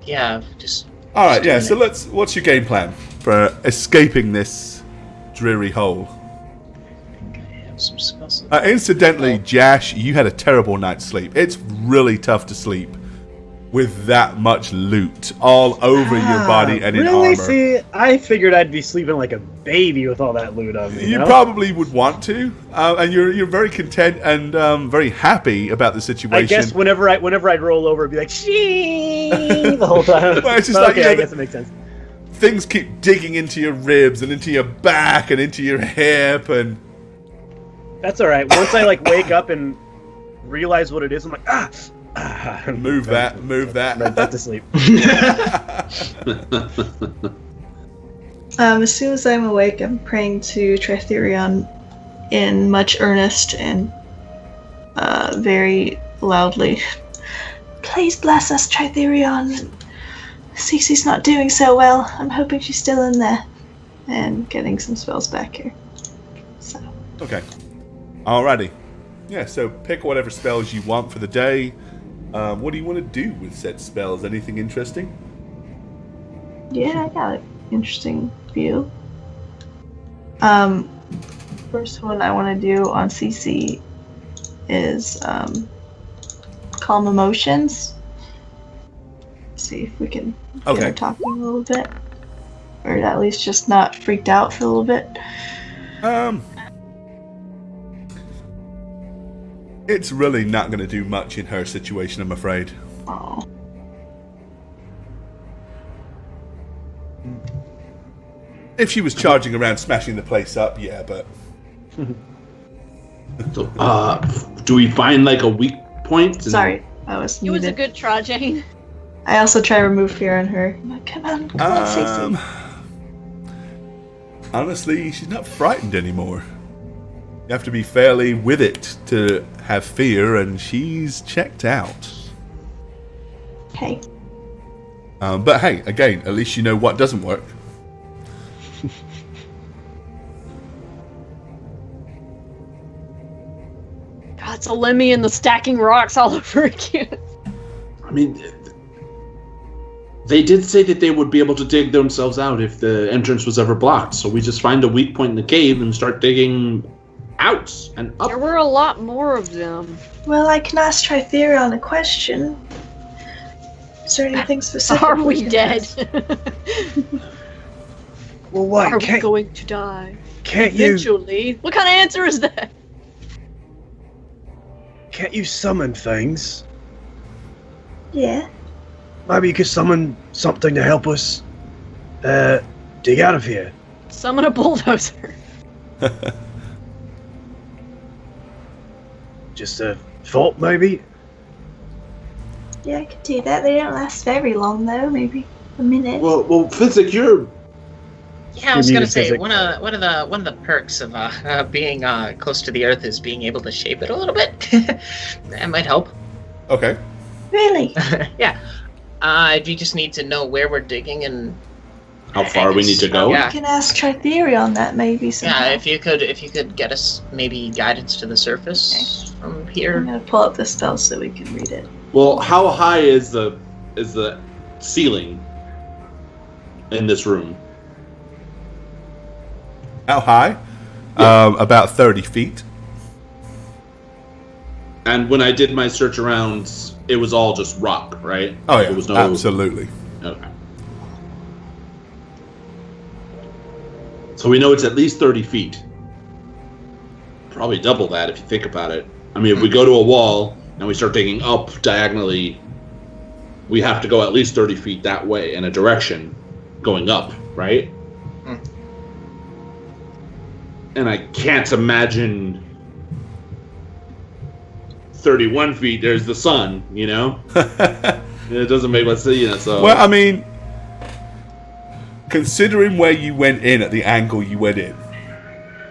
Yeah, just... Alright, yeah, so what's your game plan for escaping this dreary hole? I have some spells. Incidentally, Jash, you had a terrible night's sleep. It's really tough to sleep with that much loot all over your body and in really? armor. See, I figured I'd be sleeping like a baby with all that loot on me. You probably would want to, and you're very content and very happy about the situation. I guess whenever I'd roll over, it'd be like, "Shee!" the whole time. Well, it's just okay, like, I guess it makes sense. Things keep digging into your ribs and into your back and into your hip, and that's all right. Once I wake up and realize what it is, I'm like, move that. Right back to sleep. As soon as I'm awake, I'm praying to Tritherion in much earnest and very loudly. Please bless us, Tritherion. Cece's not doing so well. I'm hoping she's still in there. And getting some spells back here. So. Okay. Alrighty. Yeah, so pick whatever spells you want for the day. What do you want to do with said spells? Anything interesting? Yeah, I got an interesting view. First one I want to do on CC is Calm Emotions. See if we can get her talking a little bit. Or at least just not freaked out for a little bit. It's really not going to do much in her situation, I'm afraid. Oh. If she was charging around smashing the place up, yeah, but... So, do we find a weak point? Sorry, I was muted. It was a good try, Jane. I also try to remove fear on her. I'm like, come on, Cece. Honestly, she's not frightened anymore. You have to be fairly with it to have fear, and she's checked out. Hey. But hey, again, at least you know what doesn't work. God, it's a Lemmy and the stacking rocks all over again. I mean, they did say that they would be able to dig themselves out if the entrance was ever blocked. So we just find a weak point in the cave and start digging out and up. There were a lot more of them. Well, I can ask Tritherion a question. Is there anything specific? Are we dead? Well, what? Are we going to die? Can't you? Eventually. What kind of answer is that? Can't you summon things? Yeah. maybe you could summon something to help us dig out of here. Summon a bulldozer. Just a thought, maybe? Yeah, I could do that. They don't last very long, though. Maybe a minute. Well, Physic, you're... Yeah, I was gonna say one of the perks of being close to the Earth is being able to shape it a little bit. That might help. Okay. Really? Yeah. We just need to know where we're digging and how far we need to go. Yeah. We can ask Trithera on that, maybe. Somehow. Yeah, if you could get us maybe guidance to the surface from here. I'm gonna pull up the spell so we can read it. Well, how high is the ceiling in this room? How high? Yeah. About 30 feet. And when I did my search around, it was all just rock, right? Oh yeah, There was no... absolutely. Okay. So we know it's at least 30 feet. Probably double that if you think about it. I mean, if we go to a wall and we start digging up diagonally, we have to go at least 30 feet that way in a direction going up, right? And I can't imagine 31 feet, there's the sun, you know? It doesn't make much sense, so... Well, I mean, considering where you went in at the angle you went in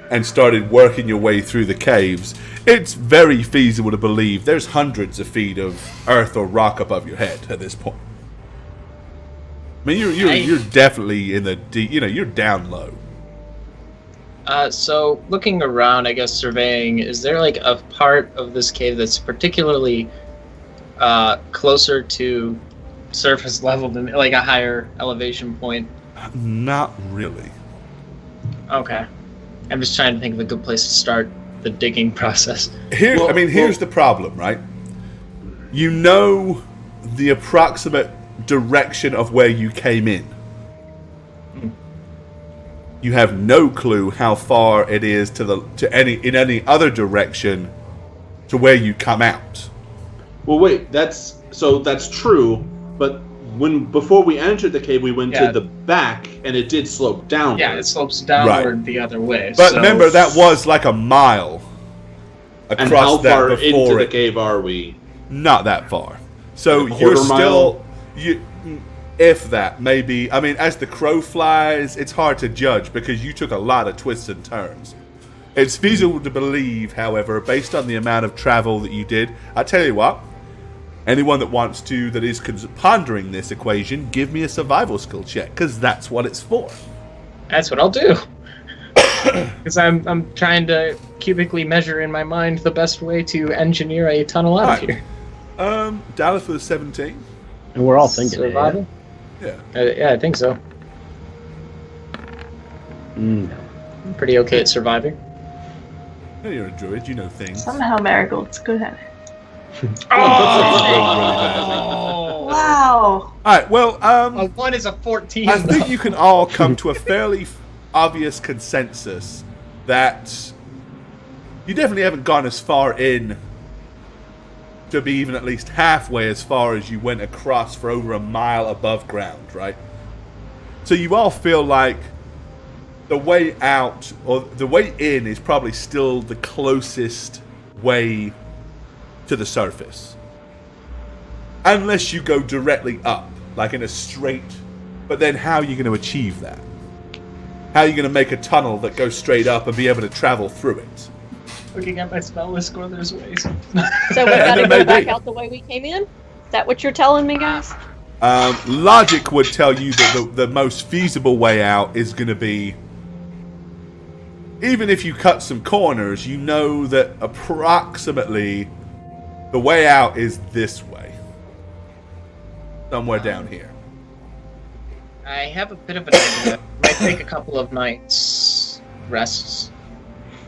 and started working your way through the caves, it's very feasible to believe there's hundreds of feet of earth or rock above your head at this point. I mean, you're definitely in the deep, you're down low. So looking around, I guess surveying, is there like a part of this cave that's particularly closer to surface level than like a higher elevation point? Not really. Okay. I'm just trying to think of a good place to start the digging process. Here's the problem, right? You know the approximate direction of where you came in. You have no clue how far it is in any other direction to where you come out. Well, wait, that's true, but before we entered the cave, we went to the back, and it did slope downward. Yeah, it slopes downward the other way. But remember, that was like a mile across. And how far that into the cave are we? Not that far. So you're still if that, maybe. I mean, as the crow flies, it's hard to judge because you took a lot of twists and turns. It's feasible to believe, however, based on the amount of travel that you did. I tell you what, anyone that is pondering this equation, give me a survival skill check, because that's what it's for. That's what I'll do. Because I'm trying to cubically measure in my mind the best way to engineer a tunnel out of here. Dallas was 17. And we're all thinking survival. Yeah. I think so. No. I'm pretty okay at surviving. You're a druid, you know things. Somehow Marigold's good at it. Oh! Wow. Alright, well, a 1 is a 14. I think you can all come to a fairly obvious consensus that you definitely haven't gone as far in to be even at least halfway as far as you went across for over a mile above ground, right? So you all feel like the way out, or the way in, is probably still the closest way to the surface. Unless you go directly up, like in a straight... But then how are you going to achieve that? How are you going to make a tunnel that goes straight up and be able to travel through it? Looking at my spell list, there's ways. So we gotta go back out the way we came in? Is that what you're telling me, guys? Logic would tell you that the most feasible way out is going to be... Even if you cut some corners, you know that approximately the way out is this way. Somewhere down here. I have a bit of an idea. Might take a couple of nights rests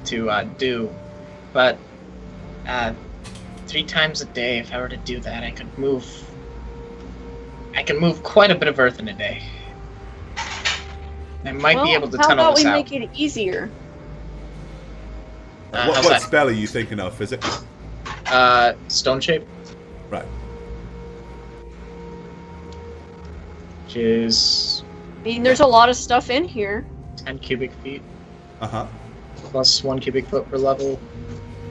to do, but 3 times a day, if I were to do that, I can move quite a bit of earth in a day. I might be able to tunnel this out. How about we make it easier? What spell are you thinking of? Is it? Stone shape. Right. which is... I mean, there's a lot of stuff in here. 10 cubic feet. Uh-huh. Plus 1 cubic foot per level.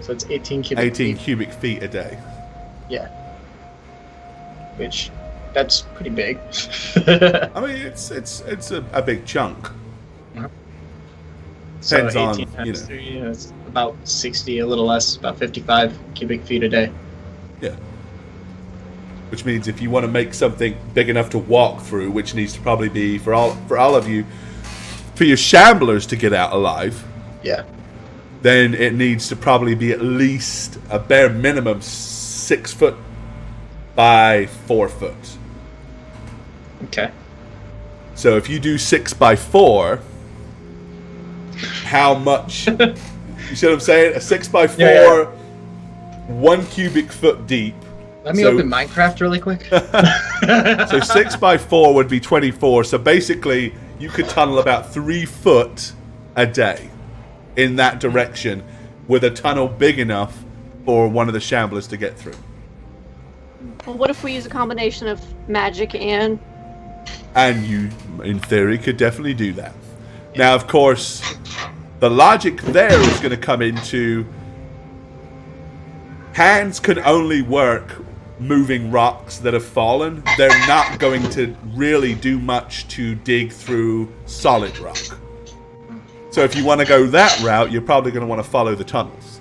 So it's 18 cubic 18 feet. cubic feet a day. Yeah. Which, that's pretty big. I mean, it's a big chunk. So Depends 18 on, times you know. 3, it's about 60, a little less, about 55 cubic feet a day. Yeah. Which means if you want to make something big enough to walk through, which needs to probably be for all of you, for your shamblers to get out alive, Yeah. then it needs to probably be at least a bare minimum 6 foot by 4 foot. Okay. So if you do 6 by 4, how much? You see what I'm saying? A 6 by 4, Yeah. 1 cubic foot deep. Let me So- open Minecraft really quick. So 6 by 4 would be 24. So basically, you could tunnel about 3 foot a day in that direction with a tunnel big enough for one of the shamblers to get through. Well, what if we use a combination of magic and... And you, in theory, could definitely do that. Now, of course, the logic there is going to come into hands can only work moving rocks that have fallen. They're not going to really do much to dig through solid rock. So if you want to go that route, you're probably going to want to follow the tunnels.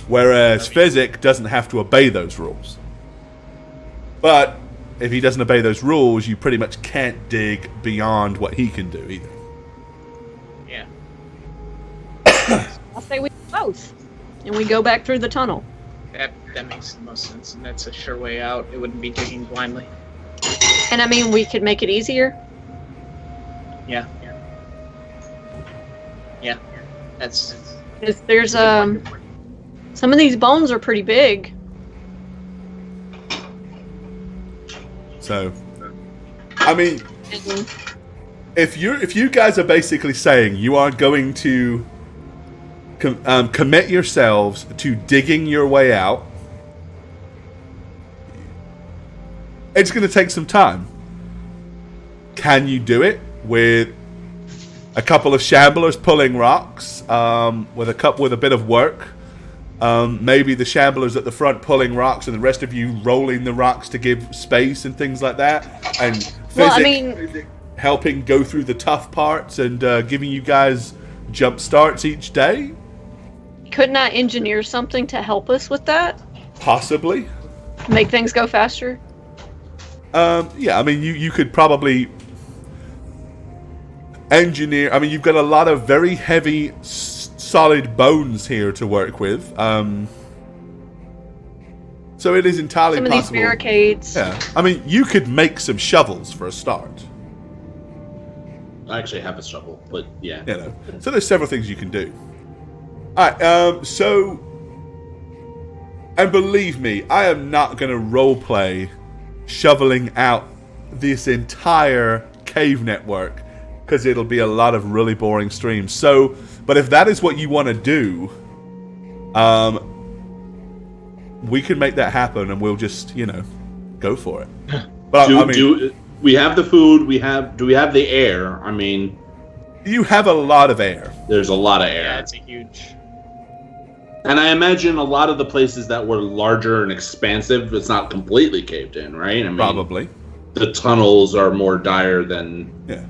Whereas Physic doesn't have to obey those rules. But if he doesn't obey those rules, you pretty much can't dig beyond what he can do either. Yeah. I'll say we do both. And we go back through the tunnel. That makes the most sense, and that's a sure way out. It wouldn't be digging blindly. And I mean, we could make it easier. Yeah. Yeah. That's... If there's some of these bones are pretty big. So, I mean, And if you guys are basically saying you are going to commit yourselves to digging your way out, it's going to take some time. Can you do it with a couple of shamblers pulling rocks, with a bit of work? Maybe the shamblers at the front pulling rocks and the rest of you rolling the rocks to give space and things like that. And Physic helping go through the tough parts and giving you guys jump starts each day? couldn't I engineer something to help us with that? Possibly. Make things go faster? Yeah, I mean, you could probably engineer. I mean, you've got a lot of very heavy, solid bones here to work with. So it is entirely some of possible. these barricades. Yeah, I mean, you could make some shovels for a start. I actually have a shovel, but yeah. You know, so there's several things you can do. All right, so, and believe me, I am not going to roleplay shoveling out this entire cave network because it'll be a lot of really boring streams. So, but if that is what you want to do, we can make that happen, and we'll just, you know, go for it. But do we have the food? Do we have the air? I mean, you have a lot of air. There's a lot of air. Yeah, it's a huge. And I imagine a lot of the places that were larger and expansive, it's not completely caved in, right? I mean, Probably. The tunnels are more dire than. Yeah.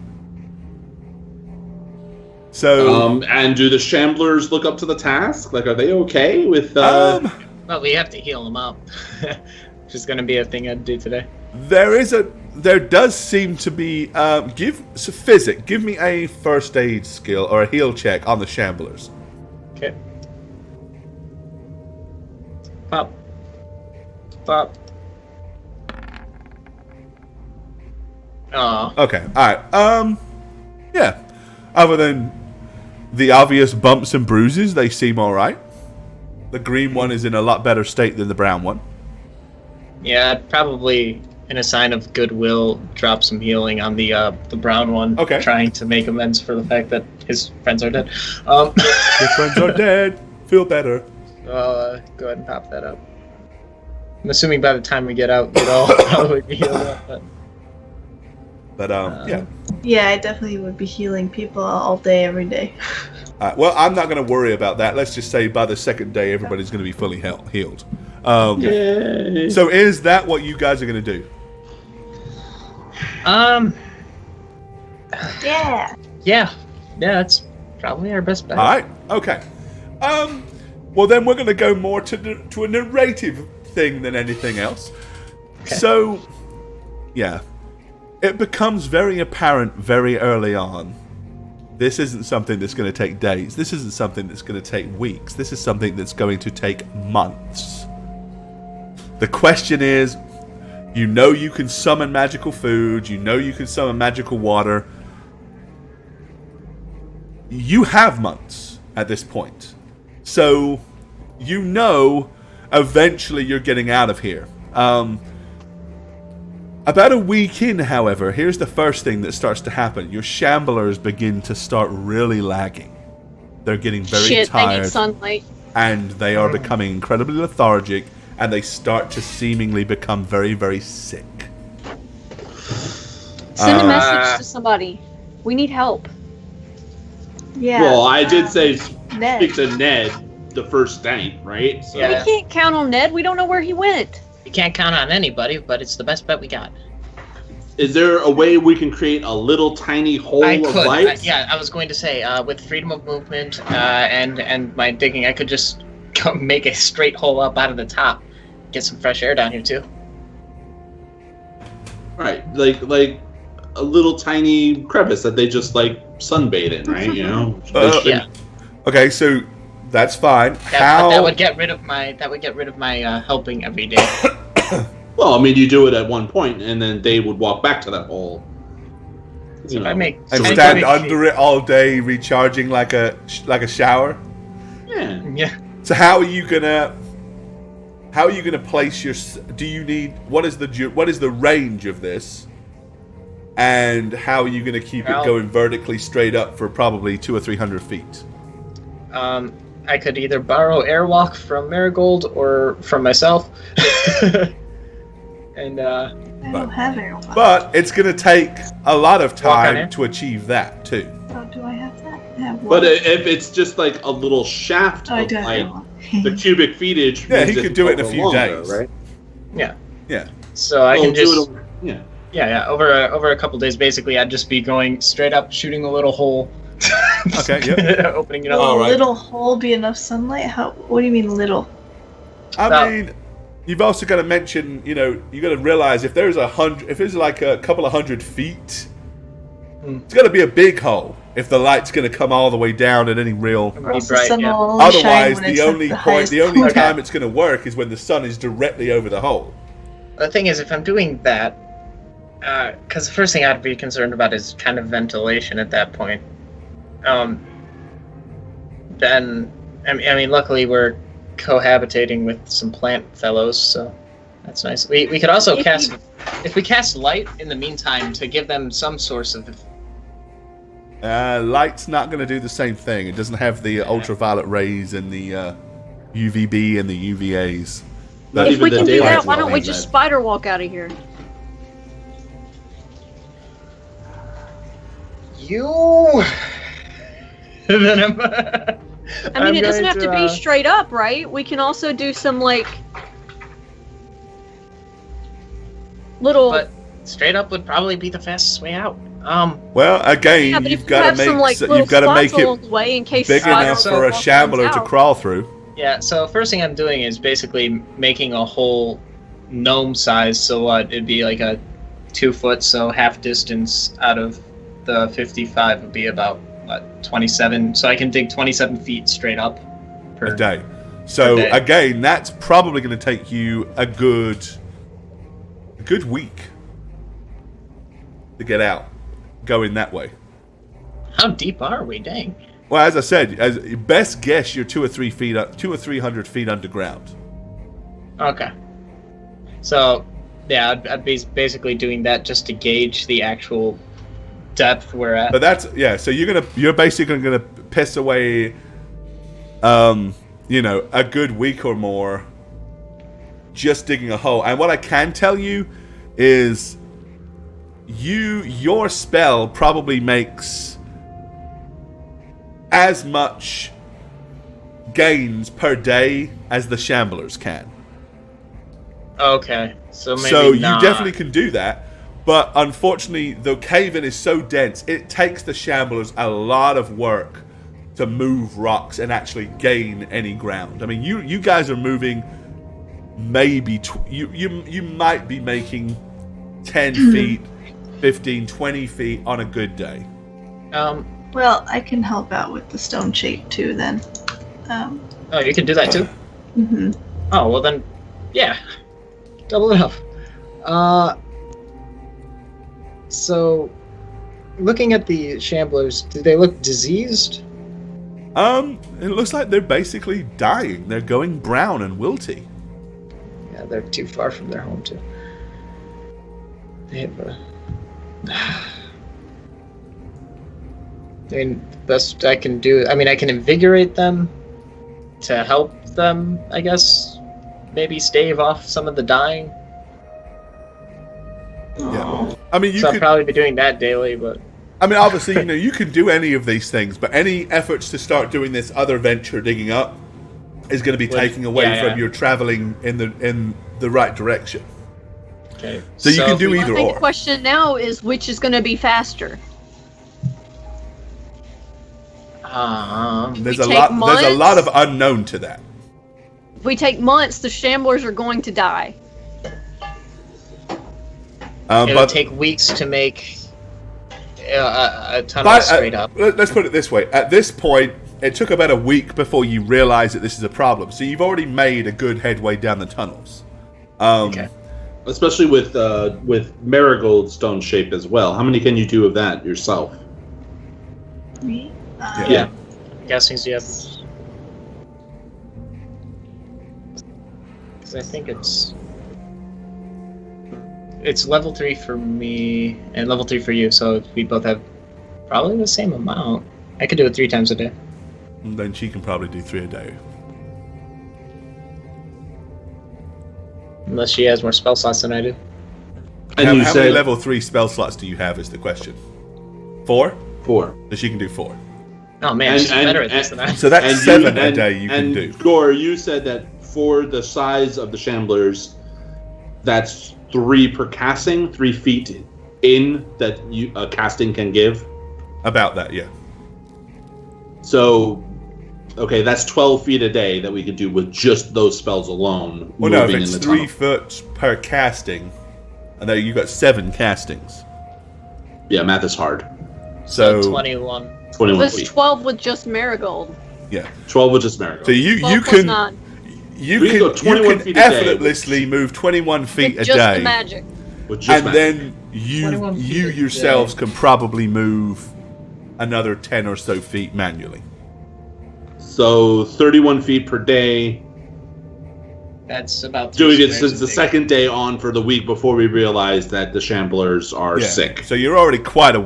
So. And do the Shamblers look up to the task? Like, are they okay with? Well, we have to heal them up. Which is going to be a thing I'd do today. There does seem to be. Physic. Give me a first aid skill or a heal check on the Shamblers. Okay. Pop. Pop. Oh. Okay. All right. Yeah. Other than the obvious bumps and bruises, they seem all right. The green one is in a lot better state than the brown one. Yeah, I'd probably, in a sign of goodwill, drop some healing on the brown one. Okay. Trying to make amends for the fact that his friends are dead. Your friends are dead. Feel better. Go ahead and pop that up. I'm assuming by the time we get out, we'll all probably be healed up. But... But yeah. Yeah, I definitely would be healing people all day, every day. Well, I'm not going to worry about that. Let's just say by the second day, everybody's going to be fully healed. So is that what you guys are going to do? Yeah. Yeah, that's probably our best bet. All right. Okay. Well, then we're going to go more to a narrative thing than anything else. Okay. So, yeah. It becomes very apparent very early on. This isn't something that's going to take days. This isn't something that's going to take weeks. This is something that's going to take months. The question is, you know you can summon magical food. You know you can summon magical water. You have months at this point. So, you know eventually you're getting out of here. About a week in, however, here's the first thing that starts to happen. Your shamblers begin to start really lagging. They're getting very tired. They need sunlight. And they are becoming incredibly lethargic, and they start to seemingly become very, very sick. Send a message to somebody. We need help. Yeah. Well, I did say speak to Ned the first night, right? So. Yeah. We can't count on Ned. We don't know where he went. We can't count on anybody, but it's the best bet we got. Is there a way we can create a little tiny hole of light? I was going to say, with freedom of movement and my digging, I could just make a straight hole up out of the top. Get some fresh air down here, too. Right, like a little tiny crevice that they just, sunbathe in, right? You know? Yeah. Okay, so that's fine. That would get rid of my helping every day. Well, I mean, you do it at one point, and then they would walk back to that hole. So if I make and stand under it all day, recharging like a shower. Yeah. Yeah. So how are you gonna place your? Do you need what is the range of this? And how are you gonna keep it going vertically straight up for probably 200 or 300 feet? I could either borrow airwalk from Marigold or from myself. And I don't have airwalk. But it's going to take a lot of time to achieve that too. Oh, do I have that? I have one. But if it's just like a little shaft of the cubic feetage, yeah, he could do it in a few days, right? Yeah. Yeah. So I can just Yeah. Over a couple days, basically, I'd just be going straight up, shooting a little hole. Okay. Yeah. Opening it up. Will a little hole be enough sunlight? What do you mean little? I mean, you've also got to mention, you got to realize if there's like a couple of 100 feet, it's got to be a big hole if the light's going to come all the way down at any real. Bright, Otherwise, the only time it's going to work is when the sun is directly over the hole. The thing is, if I'm doing that, because the first thing I'd be concerned about is kind of ventilation at that point. Then, I mean, luckily we're cohabitating with some plant fellows, so that's nice. We could also if we cast light in the meantime to give them some source of. Light's not going to do the same thing. It doesn't have the ultraviolet rays and the UVB and the UVAs. If we can do that, why don't we just spider walk out of here? Then I mean, it doesn't have to be straight up, right? We can also do some little. But straight up would probably be the fastest way out. Well, again, you've got to make it big enough for a shambler to crawl through. Yeah. So first thing I'm doing is basically making a whole gnome size. So what? It'd be like a 2 foot, so half distance out of the 55 would be about 27. So I can dig 27 feet straight up per day. So again, that's probably going to take you a good week to get out, going that way. How deep are we? Dang. Well, as I said, as best guess, you're 200 or 300 feet underground. Okay. So, yeah, I'd be basically doing that just to gauge the actual depth we're at. But so you're basically gonna piss away, a good week or more just digging a hole. And what I can tell you is your spell probably makes as much gains per day as the Shamblers can. Okay, so maybe So not. you definitely can do that, but unfortunately, the cave-in is so dense, it takes the Shamblers a lot of work to move rocks and actually gain any ground. I mean, you guys are moving maybe you might be making 10 feet, 15, 20 feet on a good day. Well, I can help out with the stone shape too then. Oh, you can do that too? Mm-hmm. Oh, well then, yeah. Double it up. So, looking at the Shamblers, do they look diseased? It looks like they're basically dying. They're going brown and wilty. Yeah, they're too far from their home too. They have a... I mean, best I can do... I mean, I can invigorate them to help them, I guess. Maybe stave off some of the dying. Yeah. I mean, I'll probably be doing that daily, but... I mean, obviously, you can do any of these things, but any efforts to start doing this other venture, digging up, is going to be taking away from your traveling in the right direction. Okay. So you can do either I think or. the question now is which is going to be faster. There's a lot of unknown to that. If we take months, the Shamblers are going to die. It'll take weeks to make a tunnel straight up. Let's put it this way. At this point, it took about a week before you realized that this is a problem. So you've already made a good headway down the tunnels. Okay. Especially with marigold stone shape as well. How many can you do of that yourself? Me? Yeah. Guessing you have... Because I think it's level 3 for me and level 3 for you, so we both have probably the same amount. I could do it 3 times a day. And then she can probably do 3 a day. Unless she has more spell slots than I do. And how you many said level 3 spell slots do you have is the question. 4? 4. So she can do 4. Oh man, she's better at this than I am. So that's 7 a day you can do. Gore, you said that for the size of the Shamblers, that's 3 per casting, 3 feet in that a casting can give. About that, yeah. So, okay, that's 12 feet a day that we could do with just those spells alone. Well, no, if moving it's in the 3 tunnel. foot per casting, and then you've got 7 castings. Yeah, math is hard. So 21. 21 That's feet. 12 with just Marigold. Yeah. 12 with just marigold. So you 12 plus can 9. you We can go can 21 feet a day. effortlessly move 21 feet With a just day, the magic. with just and magic. then you 21 feet a yourselves day. can probably move another 10 or so feet manually. So 31 feet per day. That's about 3 Doing it squares since a the day. second day on for the week before we realized that the Shamblers are Yeah. sick. So you're already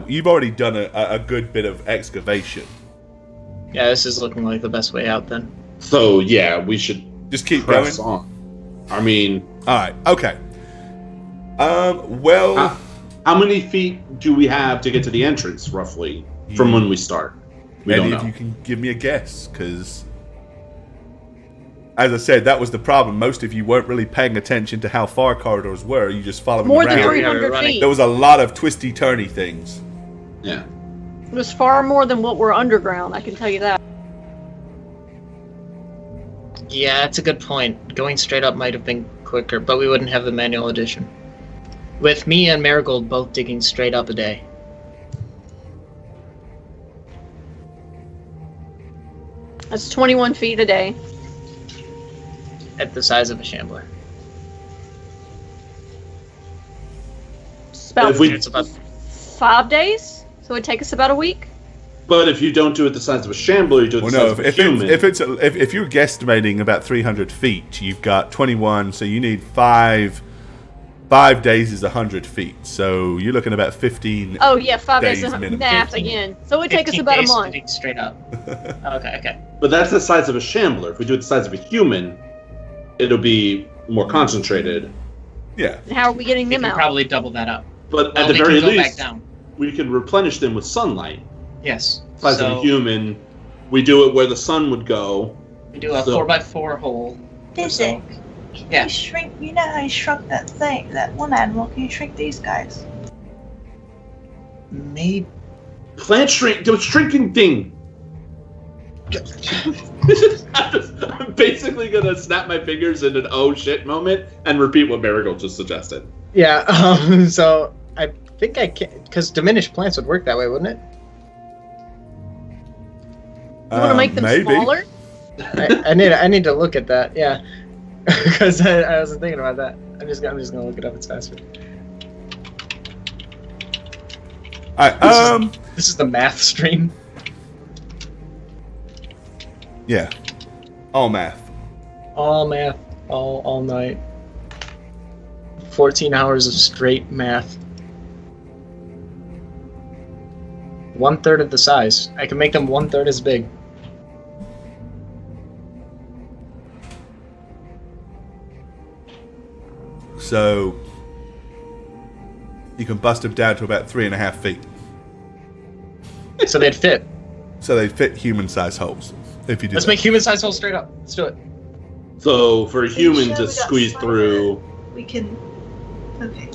you've already done a good bit of excavation. Yeah, this is looking like the best way out then. So yeah, we should Just keep going. press on. I mean, All right. Okay. Well, how many feet do we have to get to the entrance, roughly, from when we start? We don't any know. of you can give me a guess, because, as I said, that was the problem. Most of you weren't really paying attention to how far corridors were. You just followed More them than around. 300 running. feet. There was a lot of twisty-turny things. Yeah. It was far more than what we're underground, I can tell you that. Yeah, that's a good point. Going straight up might have been quicker, but we wouldn't have the manual edition. With me and Marigold both digging straight up a day. That's 21 feet a day. At the size of a Shambler. It's about If we- It's about 5 days, so it'd take us about a week. But if you don't do it the size of a Shambler, you do it the Well, size no, of a if human. if you're guesstimating about 300 feet, you've got 21, so you need 5. 5 days is 100 feet, so you're looking at about 15. Oh yeah, 5 days Days and minimum. math 15 again. So it'd take us 15 about a days to month. dig straight up. Okay. But that's the size of a Shambler. If we do it the size of a human, it'll be more concentrated. Yeah. How are we getting We them can out? probably double that up. But at the very least, we can replenish them with sunlight. Yes. As a human, we do it where the sun would go. We do a 4x4 hole. Dizzy. Yeah. You shrink. You know how you shrunk that thing, that one animal. Can you shrink these guys? Maybe. Plant shrink. The shrinking thing. I'm basically gonna snap my fingers in an oh shit moment and repeat what Marigold just suggested. Yeah. So I think I can, because diminished plants would work that way, wouldn't it? You want to make them smaller? I need to look at that. Yeah, because I wasn't thinking about that. I'm just gonna look it up. It's faster. This is the math stream. Yeah. All math. All math. All night. 14 hours of straight math. 1/3 of the size. I can make them 1/3 as big. So you can bust them down to about 3.5 feet. So they'd fit. So they'd fit human-sized holes. If you do Let's make human-sized holes straight up. Let's do it. So for a human to squeeze through, we can. Okay.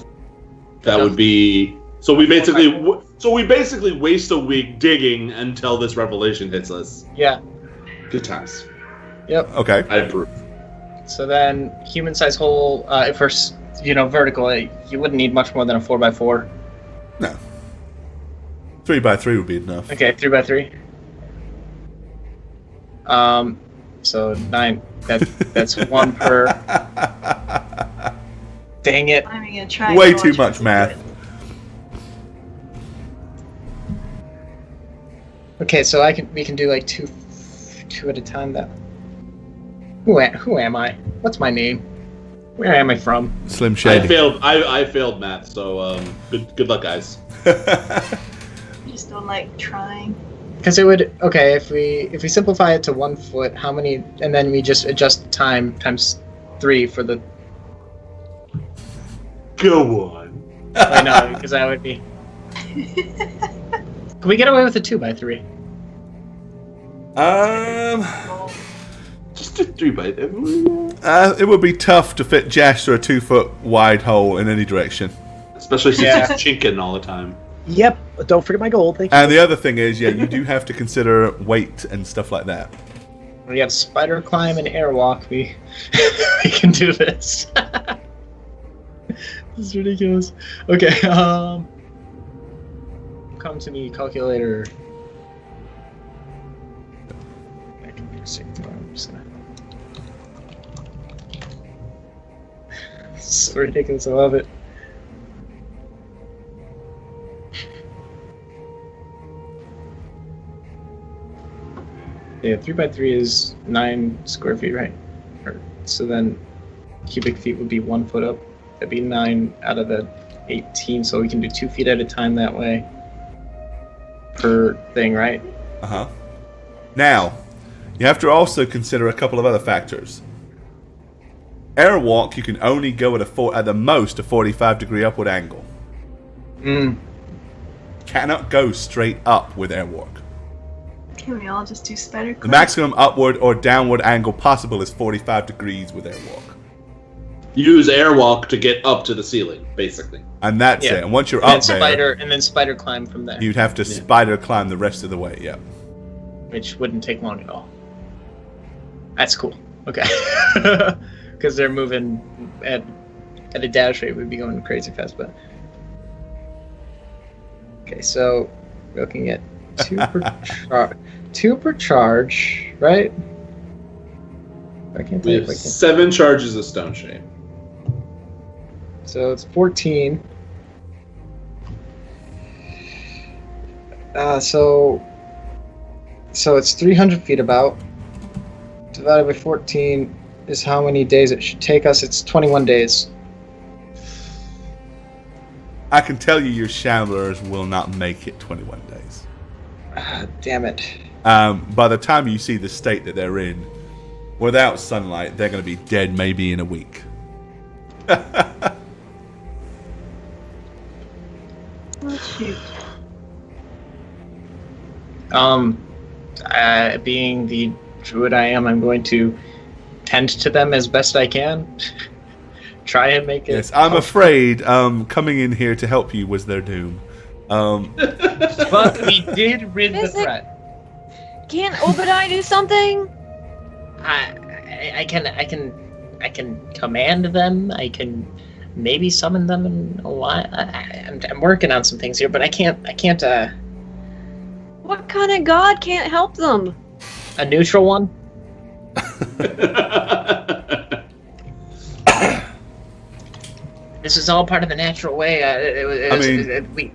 That would be. So we basically waste a week digging until this revelation hits us. Yeah. Good times. Yep. Okay. I approve. So then, human-sized hole. If we're vertical, you wouldn't need much more than a 4x4. No. 3x3 would be enough. Okay, 3x3. So 9. That's 1 per. Dang it! I'm gonna try. Way too much math. Okay, so we can do like two at a time. That. Who am I? What's my name? Where am I from? Slim Shady. I failed math, so good luck, guys. You just don't like trying. Because it would if we simplify it to 1 foot, how many? And then we just adjust time times 3 for the. Go on. I know, because that would be. Can we get away with a 2x3? Just a 3x3. It would be tough to fit Jash through a 2-foot wide hole in any direction. Especially since it's chinking all the time. Yep. Don't forget my gold. Thank you. And the other thing is, you do have to consider weight and stuff like that. We have spider climb and airwalk. We can do this. This is ridiculous. Okay. Come to me, calculator. I can be sick. I'm just gonna. It's so ridiculous. I love it. Yeah, 3x3 is 9 square feet, right? So then cubic feet would be 1 foot up. That'd be 9 out of the 18, so we can do 2 feet at a time that way per thing, right? Uh-huh. Now, you have to also consider a couple of other factors. Airwalk, you can only go at the most a 45-degree upward angle. Cannot go straight up with airwalk. Can we all just do spider climb? The maximum upward or downward angle possible is 45 degrees with airwalk. Use airwalk to get up to the ceiling, basically. And that's it. And once you're up there... And then spider climb from there. You'd have to spider climb the rest of the way, yeah. Which wouldn't take long at all. That's cool. Okay. Because they're moving at a dash rate, we'd be going crazy fast, but... Okay, so we're looking at 2 per charge, right? I can't We have 7 charges of stone shape. So it's 14. So it's 300 feet about. Divided by 14 is how many days it should take us. It's 21 days. I can tell you your shamblers will not make it 21 days. Damn it. By the time you see the state that they're in, without sunlight, they're going to be dead maybe in a week. Oh, shoot. Being the druid I am, I'm going to tend to them as best I can. Try and make it. Yes, I'm afraid coming in here to help you was their doom. But we did rid the threat. Can't Obadiah do something? I can command them. I can maybe summon them in a while. I'm working on some things here, but I can't. What kind of god can't help them? A neutral one. This is all part of the natural way.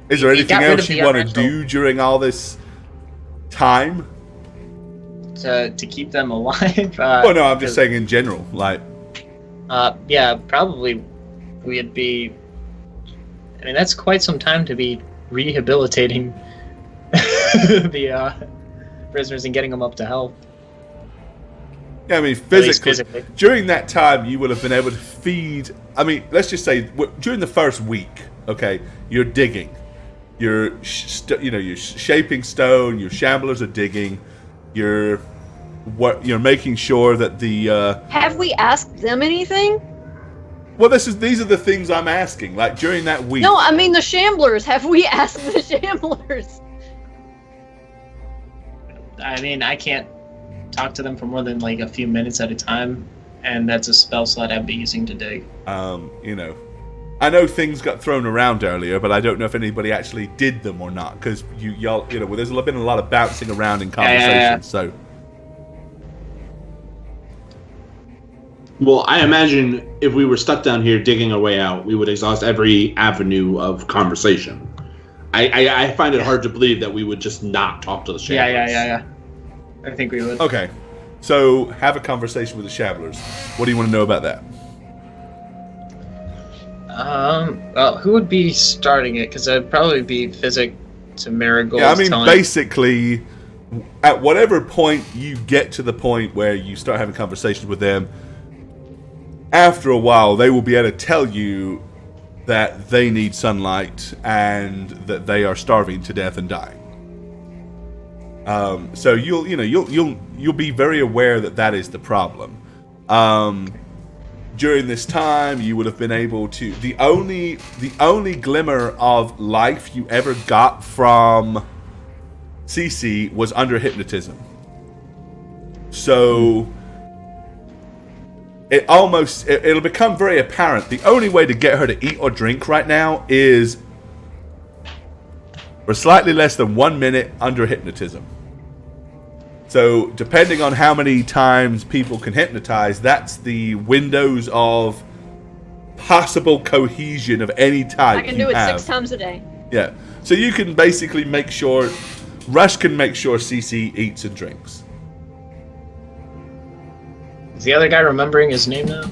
Is there anything else you want to do during all this time? To keep them alive? Well, no, I'm just saying in general. Like, yeah, probably we'd be. I mean, that's quite some time to be rehabilitating the prisoners and getting them up to health. Yeah, I mean, physically, during that time, you will have been able to feed. I mean, let's just say during the first week, okay, you're digging, you're shaping stone, your shamblers are digging, you're making sure that the. Have we asked them anything? Well, these are the things I'm asking. Like during that week. No, I mean the shamblers. Have we asked the shamblers? I mean, I can't talk to them for more than like a few minutes at a time, and that's a spell slot I'd be using to dig. I know things got thrown around earlier, but I don't know if anybody actually did them or not, because y'all, there's been a lot of bouncing around in conversation, so. Well, I imagine if we were stuck down here digging our way out, we would exhaust every avenue of conversation. I find it hard to believe that we would just not talk to the shamblers. Yeah. I think we would. Okay, so have a conversation with the shamblers. What do you want to know about that? Well, who would be starting it? Because I'd probably be Physic to Marigold. Yeah, I mean, basically, at whatever point you get to the point where you start having conversations with them, after a while, they will be able to tell you that they need sunlight and that they are starving to death and dying. So you'll be very aware that is the problem. During this time, you would have been able to. The only glimmer of life you ever got from Cece was under hypnotism. So it'll become very apparent. The only way to get her to eat or drink right now is for slightly less than 1 minute under hypnotism. So, depending on how many times people can hypnotize, that's the windows of possible cohesion of any type. I can do it 6 times a day. Yeah. So you can basically make sure, Rush can make sure CC eats and drinks. Is the other guy remembering his name now?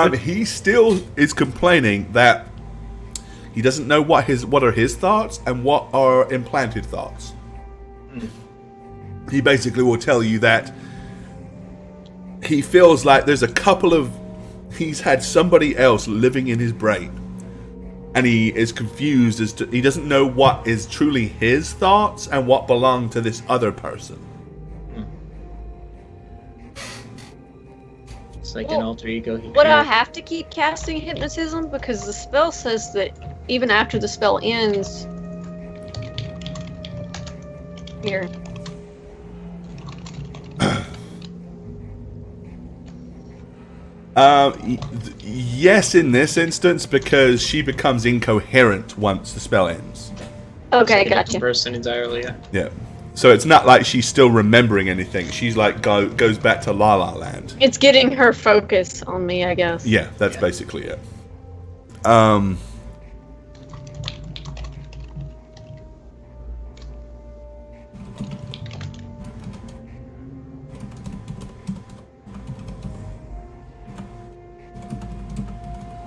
He still is complaining that he doesn't know what are his thoughts and what are implanted thoughts. He basically will tell you that he feels like there's he's had somebody else living in his brain, and he is confused as to, he doesn't know what is truly his thoughts and what belong to this other person. It's like an alter ego. Would I have to keep casting hypnotism? Because the spell says that even after the spell ends... Here. Yes, in this instance, because she becomes incoherent once the spell ends. Okay, like gotcha. Person entirely, yeah. Yeah. So it's not like she's still remembering anything. She's like goes back to La La Land. It's getting her focus on me, I guess. Yeah, that's basically it.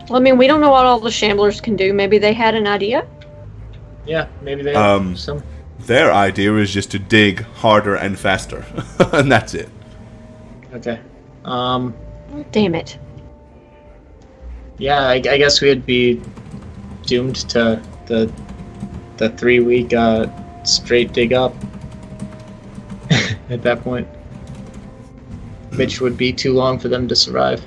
Well, I mean, we don't know what all the shamblers can do. Maybe they had an idea? Yeah, maybe they have some. Their idea is just to dig harder and faster. And that's it. Okay. Damn it. Yeah, I guess we'd be doomed to the 3-week straight dig up at that point, which would be too long for them to survive.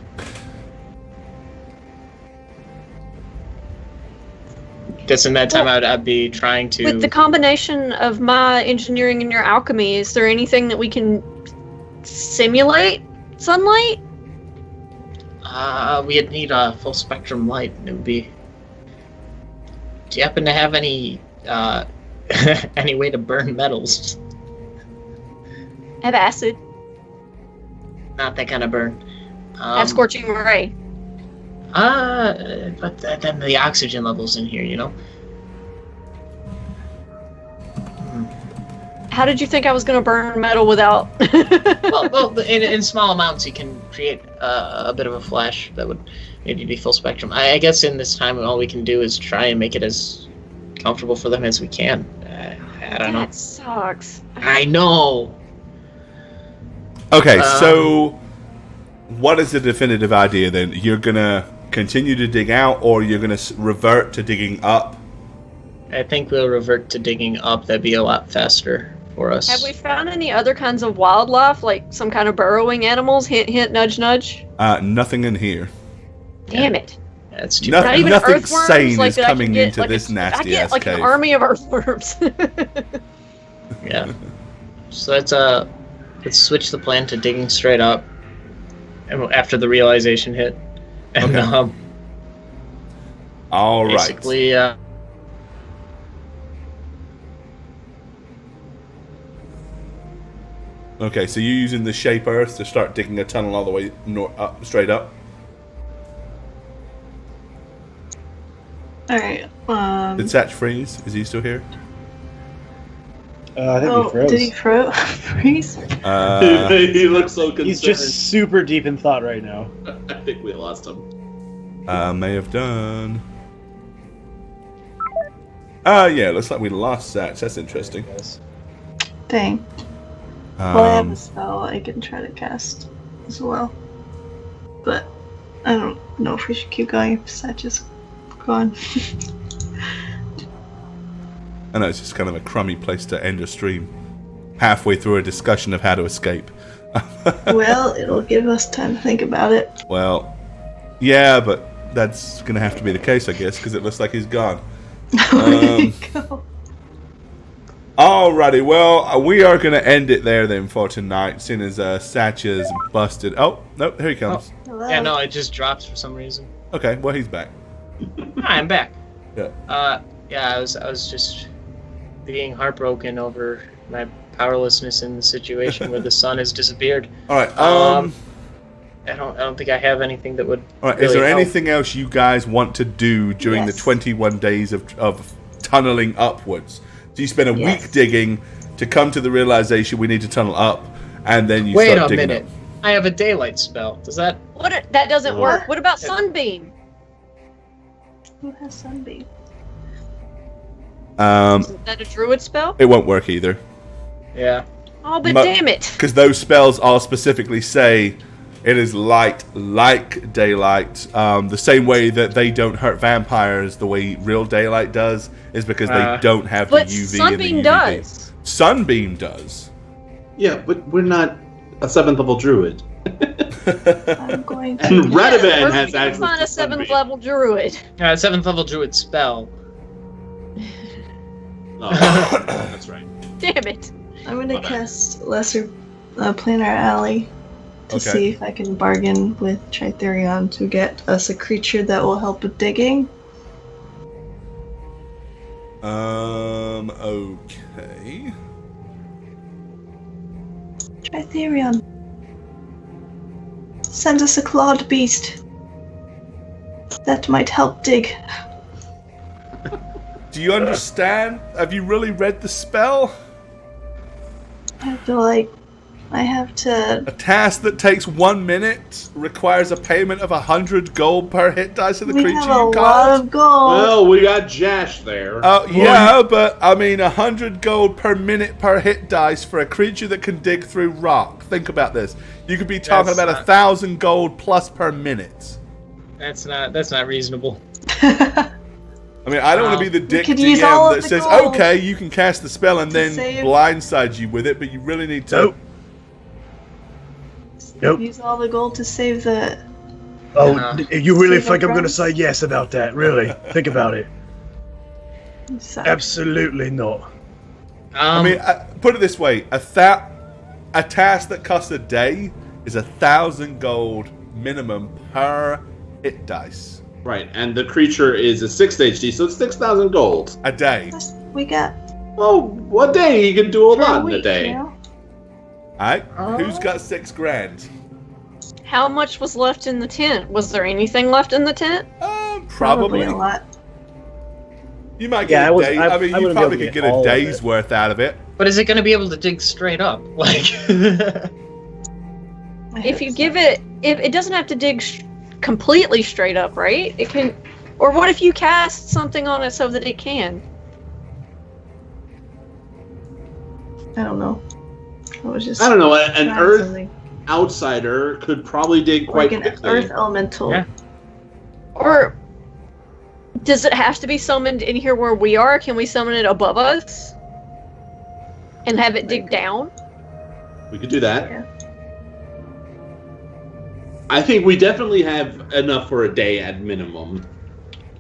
Guess in that time I'd be trying to... With the combination of my engineering and your alchemy, is there anything that we can simulate sunlight? We'd need a full spectrum light. It would be... Do you happen to have any any way to burn metals? I have acid. Not that kind of burn. I have scorching ray. But then the oxygen levels in here, you know? How did you think I was going to burn metal without... well, in small amounts you can create a bit of a flash that would maybe be full spectrum. I guess in this time all we can do is try and make it as comfortable for them as we can. I don't know. That sucks. I know! Okay, so what is the definitive idea then? You're going to continue to dig out, or you're going to revert to digging up? I think we'll revert to digging up. That'd be a lot faster for us. Have we found any other kinds of wildlife, like some kind of burrowing animals? Hint, hint, nudge, nudge. Nothing in here. Damn it. That's too Not even nothing earthworms, sane like, is that I coming can get, into like, this nasty I ass get like cave. an army of earthworms. Yeah. So let's switch the plan to digging straight up, and after the realization hit, and Okay. All right. basically, Okay, so you're using the shape earth to start digging a tunnel all the way up, straight up. Alright, Did Satch freeze? Is he still here? I think he froze. Did he freeze? He looks so concerned. He's just super deep in thought right now. I think we lost him. May have done. Yeah, looks like we lost Satch. That's interesting. Dang. Well, I have a spell I can try to cast as well. But I don't know if we should keep going if Satch is gone. I know it's just kind of a crummy place to end a stream. Halfway through a discussion of how to escape. Well, it'll give us time to think about it. Well, yeah, but that's going to have to be the case, I guess, because it looks like he's gone. There you go. Alrighty, well, we are going to end it there then for tonight, seeing as Satch is busted. Oh, nope, here he comes. Hello. yeah, no, it just drops for some reason. Okay, well, he's back. Hi, I'm back. Yeah. Yeah, I was just being heartbroken over my powerlessness in the situation where the sun has disappeared. Alright, I don't think I have anything that would. Alright, really is there help. anything else you guys want to do during the Yes. 21 days of tunneling upwards? So you spend a Yes. week digging to come to the realization we need to tunnel up, and then you Wait start a digging minute. up. I have a daylight spell. Does that? That doesn't work. What about sunbeam? Who has Sunbeam? Isn't that a druid spell? It won't work either. Yeah. Oh, but damn it! Because those spells all specifically say it is light like daylight. The same way that they don't hurt vampires the way real daylight does is because they don't have the But UV and the sunbeam UVB. does. Sunbeam does. Yeah, but we're not a 7th level druid. I'm going to. And Radovan Yeah, has we can access find to a 7th sunbeam. level druid. 7th level druid spell. Oh, that's right. Damn it! I'm going to cast Lesser Planar Alley to Okay. see if I can bargain with Tritherion to get us a creature that will help with digging. Okay. Tritherion. Send us a clawed beast. That might help dig. Do you understand? Have you really read the spell? I feel like I have to. A task that takes 1 minute requires a payment of 100 gold per hit dice of the We creature have you a lot cast. of gold. Well, we got Jash there. Yeah, but I mean 100 gold per minute per hit dice for a creature that can dig through rock. Think about this. You could be talking That's about not- 1,000 gold plus per minute. That's not reasonable. I mean, I don't want to be the dick could use all DM of that the says, gold okay, you can cast the spell and then save. blindside you with it, but you really need to... Nope. Use all the gold to save the... Oh, you really Save think the I'm going to ground? say yes about that? Really? Think about it. So, Absolutely not. I mean, put it this way: a task that costs a day is 1,000 gold minimum per hit dice Right, and the creature is a 6th HD, so it's 6,000 gold. a day. we got Well, one day you can do a for lot in a week, day. you know? Alright, who's got 6 grand? How much was left in the tent? Was there anything left in the tent? Probably. a lot. You might Yeah, get a day. I mean, you wouldn't be able probably to could get get a all of day's it. worth out of it. But is it going to be able to dig straight up? Like, If you give it, it doesn't have to dig completely straight up, right? It can. Or what if you cast something on it so that it can? I don't know. I was just. I don't know, an trying earth something. outsider could probably dig quite Like an quickly. earth elemental. Yeah. Or does it have to be summoned in here where we are? Can we summon it above us and have it dig down? We could do that. Yeah. I think we definitely have enough for a day at minimum.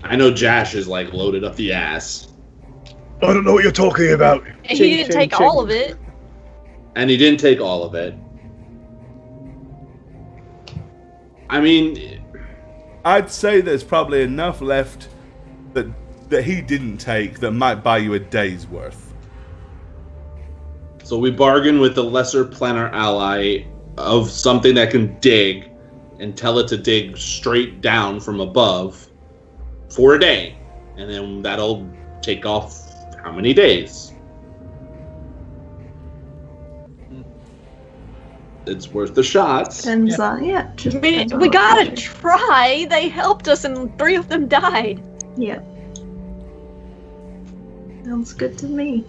I know Jash is like loaded up the ass. I don't know what you're talking about. And he didn't take all of it. And he didn't take all of it. I mean, I'd say there's probably enough left that he didn't take that might buy you a day's worth. so we bargain with the lesser planar ally of something that can dig and tell it to dig straight down from above for a day. And then that'll take off how many days? It's worth the shot. Depends on just I mean, depends on we what gotta creature. try. They helped us and 3 of them died. Yeah. Sounds good to me.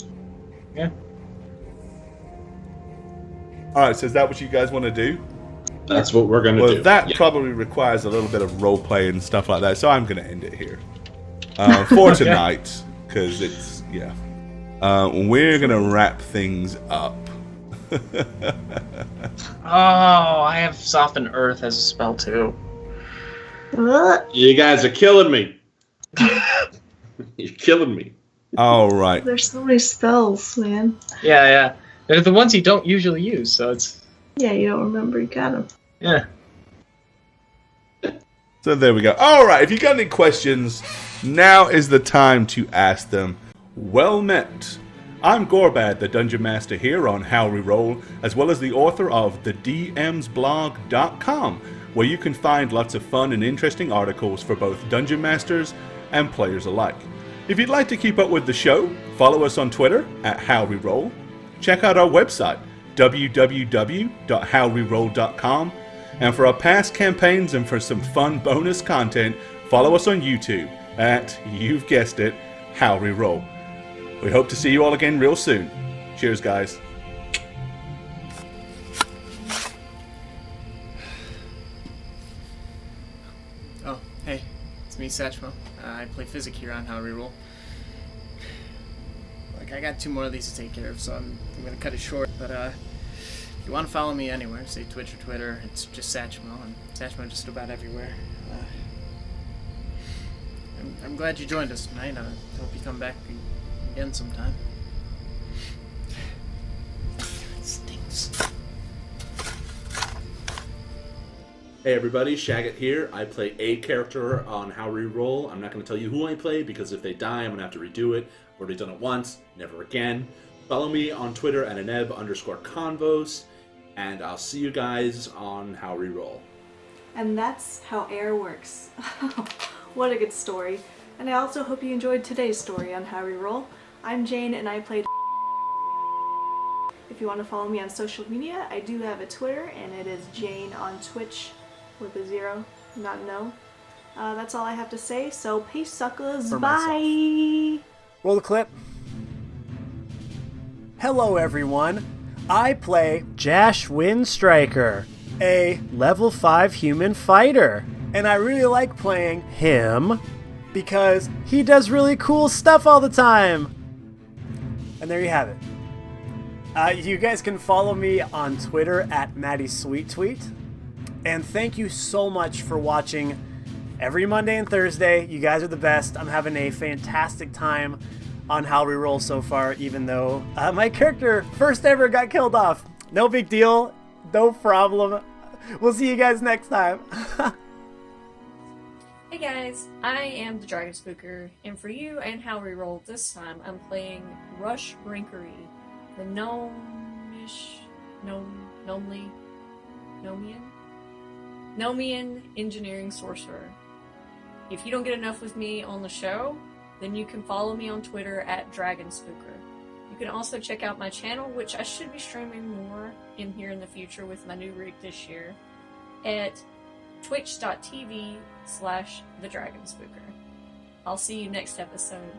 Alright, so is that what you guys want to do? That's what we're going to Well, do. that Yeah. probably requires a little bit of role play and stuff like that, so I'm going to end it here for tonight, because it's we're going to wrap things up. oh, I have Soften Earth as a spell too. You guys are killing me. You're killing me. All right. There's so many spells, man. Yeah. They're the ones you don't usually use, so it's... Yeah, you don't remember you got them. Yeah. So there we go. All right. If you got any questions, now is the time to ask them. Well met. I'm Gorbad, the Dungeon Master here on How We Roll, as well as the author of thedmsblog.com, where you can find lots of fun and interesting articles for both Dungeon Masters and players alike. If you'd like to keep up with the show, follow us on Twitter at How We Roll. Check out our website, www.howweroll.com. And for our past campaigns and for some fun bonus content, follow us on YouTube at, you've guessed it, How We Roll. We hope to see you all again real soon. Cheers, guys. Oh, hey, it's me, Satchmo. I play Physic here on How We Roll. Like, I got 2 more of these to take care of, so I'm gonna cut it short. But if you want to follow me anywhere, say Twitch or Twitter, it's just Satchmo, and Satchmo just about everywhere. I'm glad you joined us tonight. I hope you come back again sometime. It stinks. Hey everybody, Shagget here. I play a character on How We Roll. I'm not going to tell you who I play because if they die, I'm going to have to redo it. I've already done it once, never again. Follow me on Twitter at aneb_convos, and I'll see you guys on How We Roll. And that's how air works. What a good story. And I also hope you enjoyed today's story on How We Roll. I'm Jane and I played. If you want to follow me on social media, I do have a Twitter and it is Jane on Twitch with a 0, not an O. That's all I have to say, so peace suckers, For bye! Roll the clip. Hello everyone, I play Jash Windstriker, a level 5 human fighter, and I really like playing him because he does really cool stuff all the time. And there you have it. You guys can follow me on Twitter at MattySweetTweet. And thank you so much for watching every Monday and Thursday. You guys are the best. I'm having a fantastic time on How Reroll so far, even though my character first ever got killed off. No big deal. No problem. We'll see you guys next time. Hey guys, I am the Dragon Spooker, and for you and How Reroll this time, I'm playing Rush Brinkery, the Nomian engineering sorcerer. If you don't get enough with me on the show, then you can follow me on Twitter at Dragon Spooker. You can also check out my channel, which I should be streaming more in here in the future with my new rig this year, at twitch.tv/thedragonspooker. I'll see you next episode.